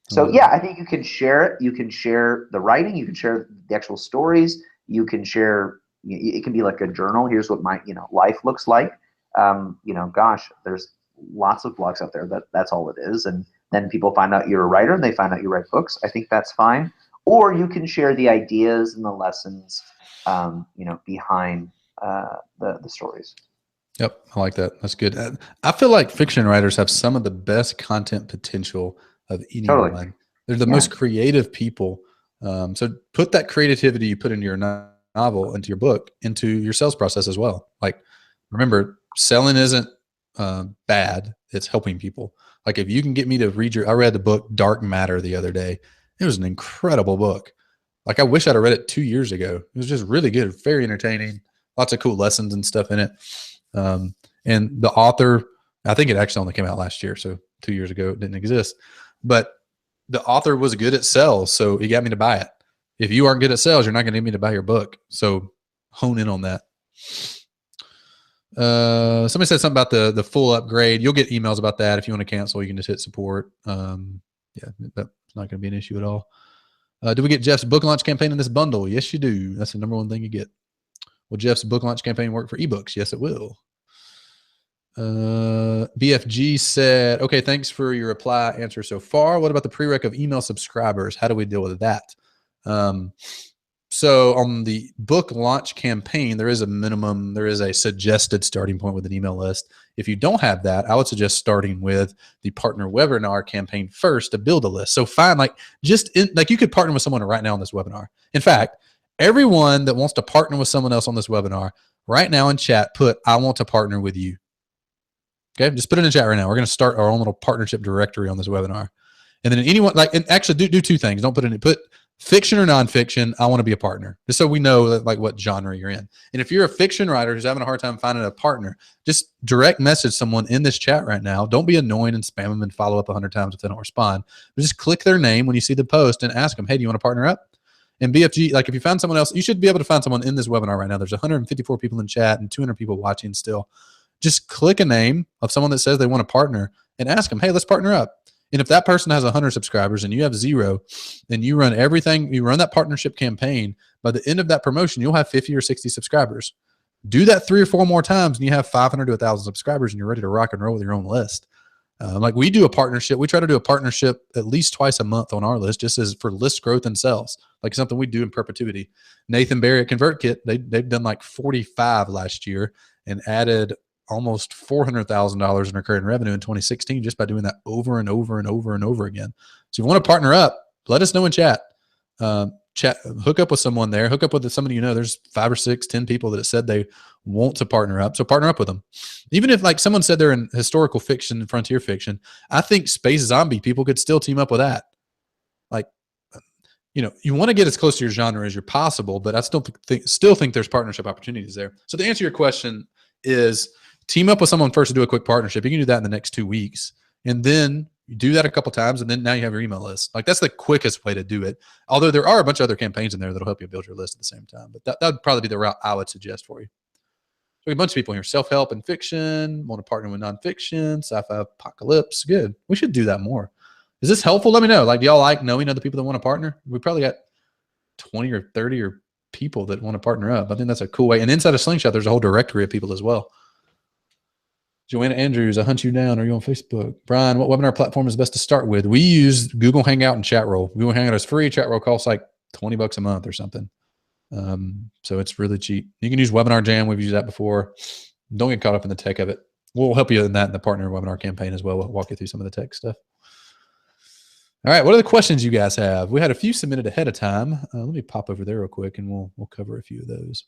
So yeah, I think you can share it. You can share the writing. You can share the actual stories. You can share. It can be like a journal. Here's what my life looks like. Gosh, there's lots of blogs out there that's all it is. And then people find out you're a writer and they find out you write books. I think that's fine. Or you can share the ideas and the lessons, behind the stories. Yep, I like that. That's good. I feel like fiction writers have some of the best content potential of anyone. Totally. They're the most creative people. So put that creativity you put into your novel, into your book, into your sales process as well. Like, remember, selling isn't bad. It's helping people. Like, if you can get me to read I read the book Dark Matter the other day. It was an incredible book. Like, I wish I'd have read it 2 years ago. It was just really good, very entertaining, lots of cool lessons and stuff in it. And the author, I think it actually only came out last year, so 2 years ago it didn't exist. But the author was good at sales, so he got me to buy it. If you aren't good at sales, you're not going to get me to buy your book. So hone in on that. Somebody said something about the full upgrade. You'll get emails about that. If you want to cancel, you can just hit support. Yeah, that's not going to be an issue at all. Do we get Jeff's book launch campaign in this bundle? Yes, you do. That's the number one thing you get. Will Jeff's book launch campaign work for ebooks? Yes, it will. BFG said, okay, thanks for your reply answer so far. What about the prereq of email subscribers? How do we deal with that? So on the book launch campaign, there is a minimum, there is a suggested starting point with an email list. If you don't have that, I would suggest starting with the partner webinar campaign first to build a list. So find like you could partner with someone right now on this webinar. In fact, everyone that wants to partner with someone else on this webinar, right now in chat, put, I want to partner with you. Okay, just put it in chat right now. We're going to start our own little partnership directory on this webinar. And then anyone, like, and actually do two things. Don't put it in, put fiction or nonfiction, I want to be a partner, just so we know that, like, what genre you're in. And if you're a fiction writer who's having a hard time finding a partner, just direct message someone in this chat right now. Don't be annoying and spam them and follow up 100 times if they don't respond. But just click their name when you see the post and ask them, hey, do you want to partner up? And BFG, like, if you found someone else, you should be able to find someone in this webinar right now. There's 154 people in chat and 200 people watching still. Just click a name of someone that says they want to partner and ask them, hey, let's partner up. And if that person has 100 subscribers and you have 0, then you run everything, you run that partnership campaign. By the end of that promotion, you'll have 50 or 60 subscribers. Do that 3 or 4 more times and you have 500 to 1,000 subscribers and you're ready to rock and roll with your own list. Like, we do a partnership. We try to do a partnership at least twice a month on our list, just as for list growth and sales, like something we do in perpetuity. Nathan Barry at ConvertKit, they've done like 45 last year and added almost $400,000 in recurring revenue in 2016 just by doing that over and over and over and over again. So if you want to partner up, let us know in chat. Hook up with someone there. Hook up with somebody you know. There's 5 or 6, 10 people that have said they want to partner up. So partner up with them. Even if, like, someone said they're in historical fiction and frontier fiction, I think space zombie people could still team up with that. Like, you know, you want to get as close to your genre as you're possible, but I still think there's partnership opportunities there. So to answer your question is, team up with someone first to do a quick partnership. You can do that in the next 2 weeks. And then you do that a couple times, and then now you have your email list. Like, that's the quickest way to do it. Although there are a bunch of other campaigns in there that'll help you build your list at the same time. But that would probably be the route I would suggest for you. So a bunch of people here, self-help and fiction, want to partner with nonfiction, sci-fi apocalypse. Good. We should do that more. Is this helpful? Let me know. Like, do y'all like knowing other people that want to partner? We probably got 20 or 30 or people that want to partner up. I think that's a cool way. And inside of Slingshot, there's a whole directory of people as well. Joanna Andrews, I hunt you down. Are you on Facebook? Brian, what webinar platform is best to start with? We use Google Hangout and Chatroll. Google Hangout is free. Chatroll costs like $20 a month or something. So it's really cheap. You can use Webinar Jam. We've used that before. Don't get caught up in the tech of it. We'll help you in that in the partner webinar campaign as well. We'll walk you through some of the tech stuff. All right. What are the questions you guys have? We had a few submitted ahead of time. Let me pop over there real quick and we'll cover a few of those.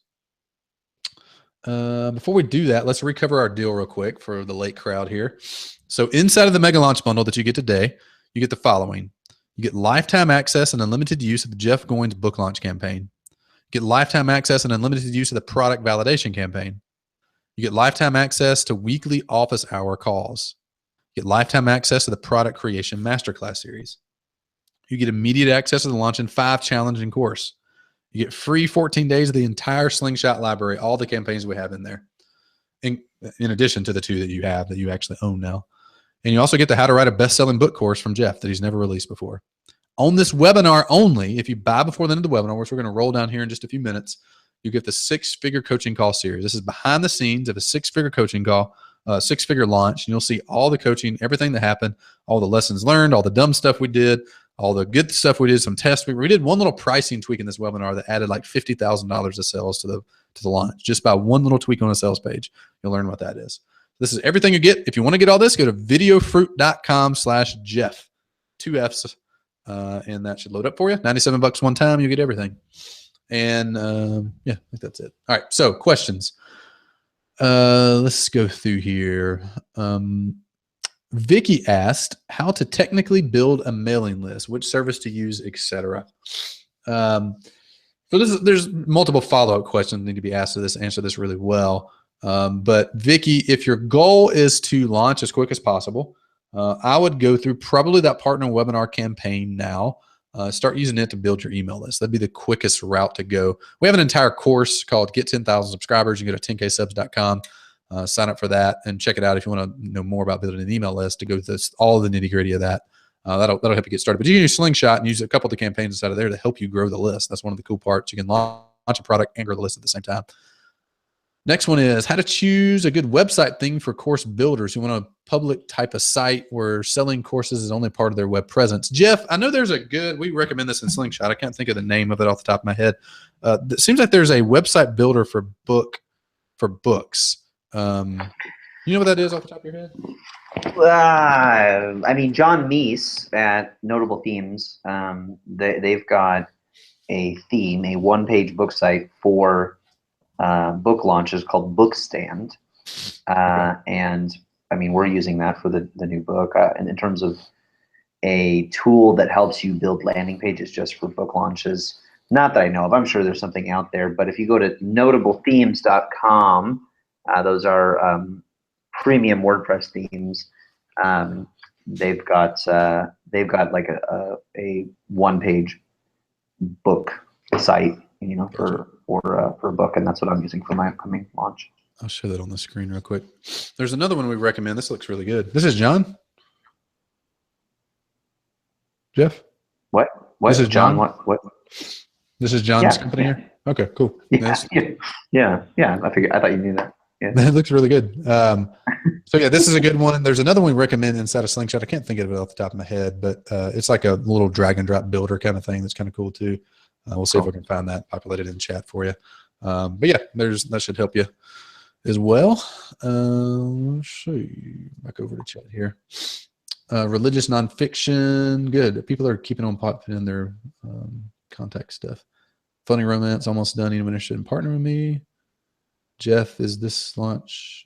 Before we do that, let's recover our deal real quick for the late crowd here. So inside of the mega launch bundle that you get today, you get the following. You get lifetime access and unlimited use of the Jeff Goins book launch campaign. You get lifetime access and unlimited use of the product validation campaign. You get lifetime access to weekly office hour calls. You get lifetime access to the product creation masterclass series. You get immediate access to the Launch in 5 challenging course. You get free 14 days of the entire Slingshot library, all the campaigns we have in there, in addition to the 2 that you have that you actually own now. And you also get the How to Write a Best-Selling Book course from Jeff that he's never released before. On this webinar only, if you buy before the end of the webinar, which we're going to roll down here in just a few minutes, you get the 6-figure coaching call series. This is behind the scenes of a 6-figure coaching call, 6-figure launch. And you'll see all the coaching, everything that happened, all the lessons learned, all the dumb stuff we did, all the good stuff we did, some tests. We did one little pricing tweak in this webinar that added like $50,000 of sales to the launch, just by one little tweak on a sales page. You'll learn what that is. This is everything you get. If you want to get all this, go to videofruit.com/Jeff, 2 F's, and that should load up for you. $97 one time, you get everything. And yeah, I think that's it. All right, so questions. Let's go through here. Vicky asked how to technically build a mailing list, which service to use, etc. So there's multiple follow-up questions that need to be asked to this, answer this really well. But Vicky, if your goal is to launch as quick as possible, I would go through probably that partner webinar campaign now. Start using it to build your email list. That'd be the quickest route to go. We have an entire course called Get 10,000 Subscribers. You can go to 10ksubs.com. Sign up for that and check it out if you want to know more about building an email list to go through all the nitty gritty of that. That'll help you get started. But you can use Slingshot and use a couple of the campaigns inside of there to help you grow the list. That's one of the cool parts. You can launch a product and grow the list at the same time. Next one is how to choose a good website theme for course builders who want a public type of site where selling courses is only part of their web presence. Jeff, I know there's we recommend this in Slingshot. I can't think of the name of it off the top of my head. It seems like there's a website builder for books. You know what that is off the top of your head? I mean, John Meese at Notable Themes, they've got a theme, a one-page book site for book launches called Bookstand. And I mean, we're using that for the new book. And in terms of a tool that helps you build landing pages just for book launches, not that I know of. I'm sure there's something out there. But if you go to notablethemes.com, those are premium WordPress themes. They've got like a one-page book site, you know, for a book, and that's what I'm using for my upcoming launch. I'll show that on the screen real quick. There's another one we recommend. This looks really good. This is John. Jeff? What? This is John. What? This is John's company here? Okay, cool. Yeah. I thought you knew that. Yeah. It looks really good. So yeah, this is a good one. There's another one we recommend inside of Slingshot. I can't think of it off the top of my head, but it's like a little drag and drop builder kind of thing. That's kind of cool too. We'll see if we can find that populated in chat for you. But yeah, that should help you as well. Let's see, back over to chat here. Religious nonfiction, good. People are keeping on popping in their contact stuff. Funny romance, almost done. Anyone interested in partnering with me? Jeff, is this launch?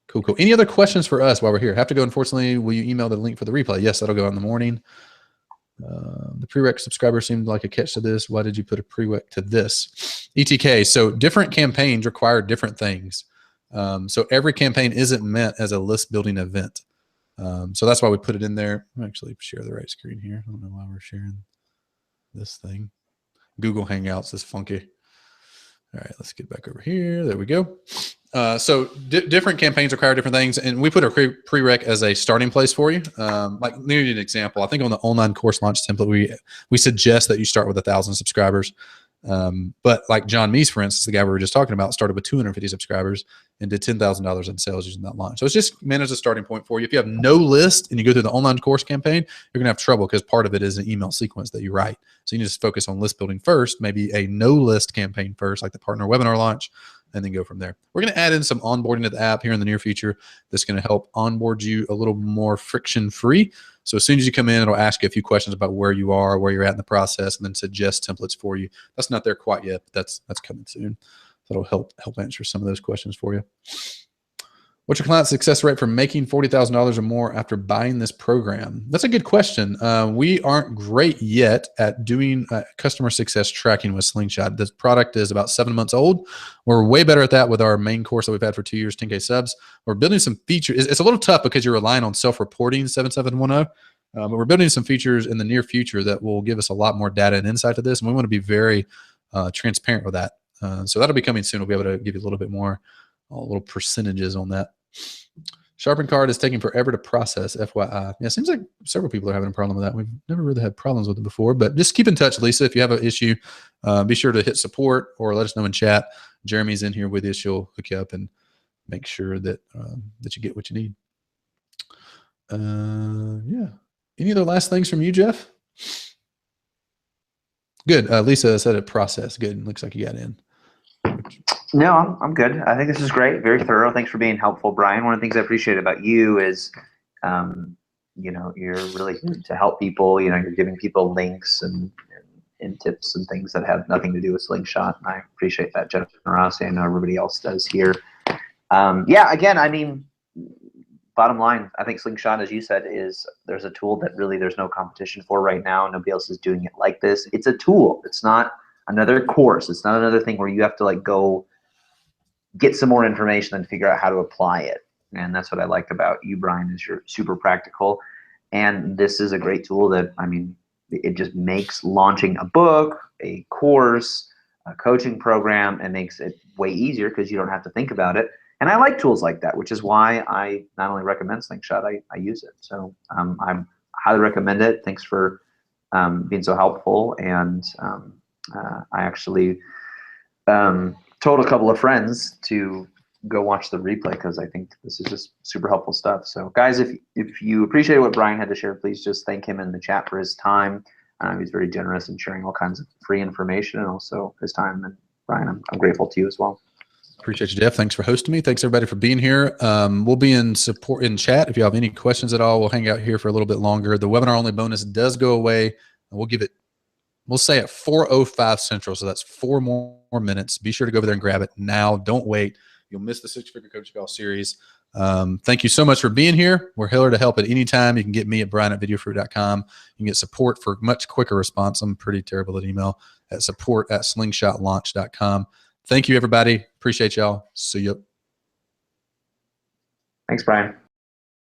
Cool. Any other questions for us while we're here? Have to go, unfortunately. Will you email the link for the replay? Yes, that'll go out in the morning. The prereq subscriber seemed like a catch to this. Why did you put a prereq to this? ETK. So different campaigns require different things. So every campaign isn't meant as a list building event. So that's why we put it in there. I'm actually share the right screen here. I don't know why we're sharing this thing. Google Hangouts is funky. All right, let's get back over here. There we go. So different campaigns require different things, and we put a prereq as a starting place for you. Like, let me give you an example. I think on the online course launch template, we suggest that you start with 1,000 subscribers. But like John Meese, for instance, the guy we were just talking about, started with 250 subscribers and did $10,000 in sales using that launch. So it's just meant as a starting point for you. If you have no list and you go through the online course campaign, you're gonna have trouble because part of it is an email sequence that you write. So you need to just focus on list building first, maybe a no list campaign first, like the partner webinar launch, and then go from there. We're going to add in some onboarding to the app here in the near future that's going to help onboard you a little more friction-free. So as soon as you come in, it'll ask you a few questions about where you are, where you're at in the process, and then suggest templates for you. That's not there quite yet, but that's coming soon. That'll help answer some of those questions for you. What's your client success rate for making $40,000 or more after buying this program? That's a good question. We aren't great yet at doing customer success tracking with Slingshot. This product is about 7 months old. We're way better at that with our main course that we've had for 2 years, 10K subs. We're building some features. It's a little tough because you're relying on self-reporting 7710. But we're building some features in the near future that will give us a lot more data and insight to this. And we want to be very transparent with that. So that'll be coming soon. We'll be able to give you a little bit more, little percentages on that. Sharpen card is taking forever to process, FYI. Yeah, it seems like several people are having a problem with that. We've never really had problems with it before, but just keep in touch, Lisa. If you have an issue, be sure to hit support or let us know in chat. Jeremy's in here with you. She'll hook you up and make sure that that you get what you need. Yeah. Any other last things from you, Jeff? Good. Lisa said it processed. Good. Looks like you got in. No, I'm good. I think this is great. Very thorough. Thanks for being helpful, Brian. One of the things I appreciate about you is, you know, you're really here to help people. You know, you're giving people links and tips and things that have nothing to do with Slingshot. And I appreciate that generosity. I know everybody else does here. Yeah, again, I mean, bottom line, I think Slingshot, as you said, there's a tool that really there's no competition for right now. Nobody else is doing it like this. It's a tool. It's not another course. It's not another thing where you have to like go get some more information and figure out how to apply it. And that's what I like about you, Brian, is you're super practical. And this is a great tool that, I mean, it just makes launching a book, a course, a coaching program, and makes it way easier because you don't have to think about it. And I like tools like that, which is why I not only recommend Slingshot, I use it. So I highly recommend it. Thanks for being so helpful. And I actually told a couple of friends to go watch the replay because I think this is just super helpful stuff. So guys, if you appreciate what Brian had to share, please just thank him in the chat for his time. He's very generous in sharing all kinds of free information and also his time. And Brian, I'm grateful to you as well. Appreciate you, Jeff. Thanks for hosting me. Thanks everybody for being here. We'll be in support in chat. If you have any questions at all, we'll hang out here for a little bit longer. The webinar only bonus does go away. We'll give it we'll say at 4:05 Central. So that's 4 more minutes. Be sure to go over there and grab it now. Don't wait. You'll miss the Six Figure Coaching Call series. Thank you so much for being here. We're here to help at any time. You can get me at brian@videofruit.com. You can get support for much quicker response. I'm pretty terrible at email at support@slingshotlaunch.com. Thank you, everybody. Appreciate y'all. See you. Thanks, Brian.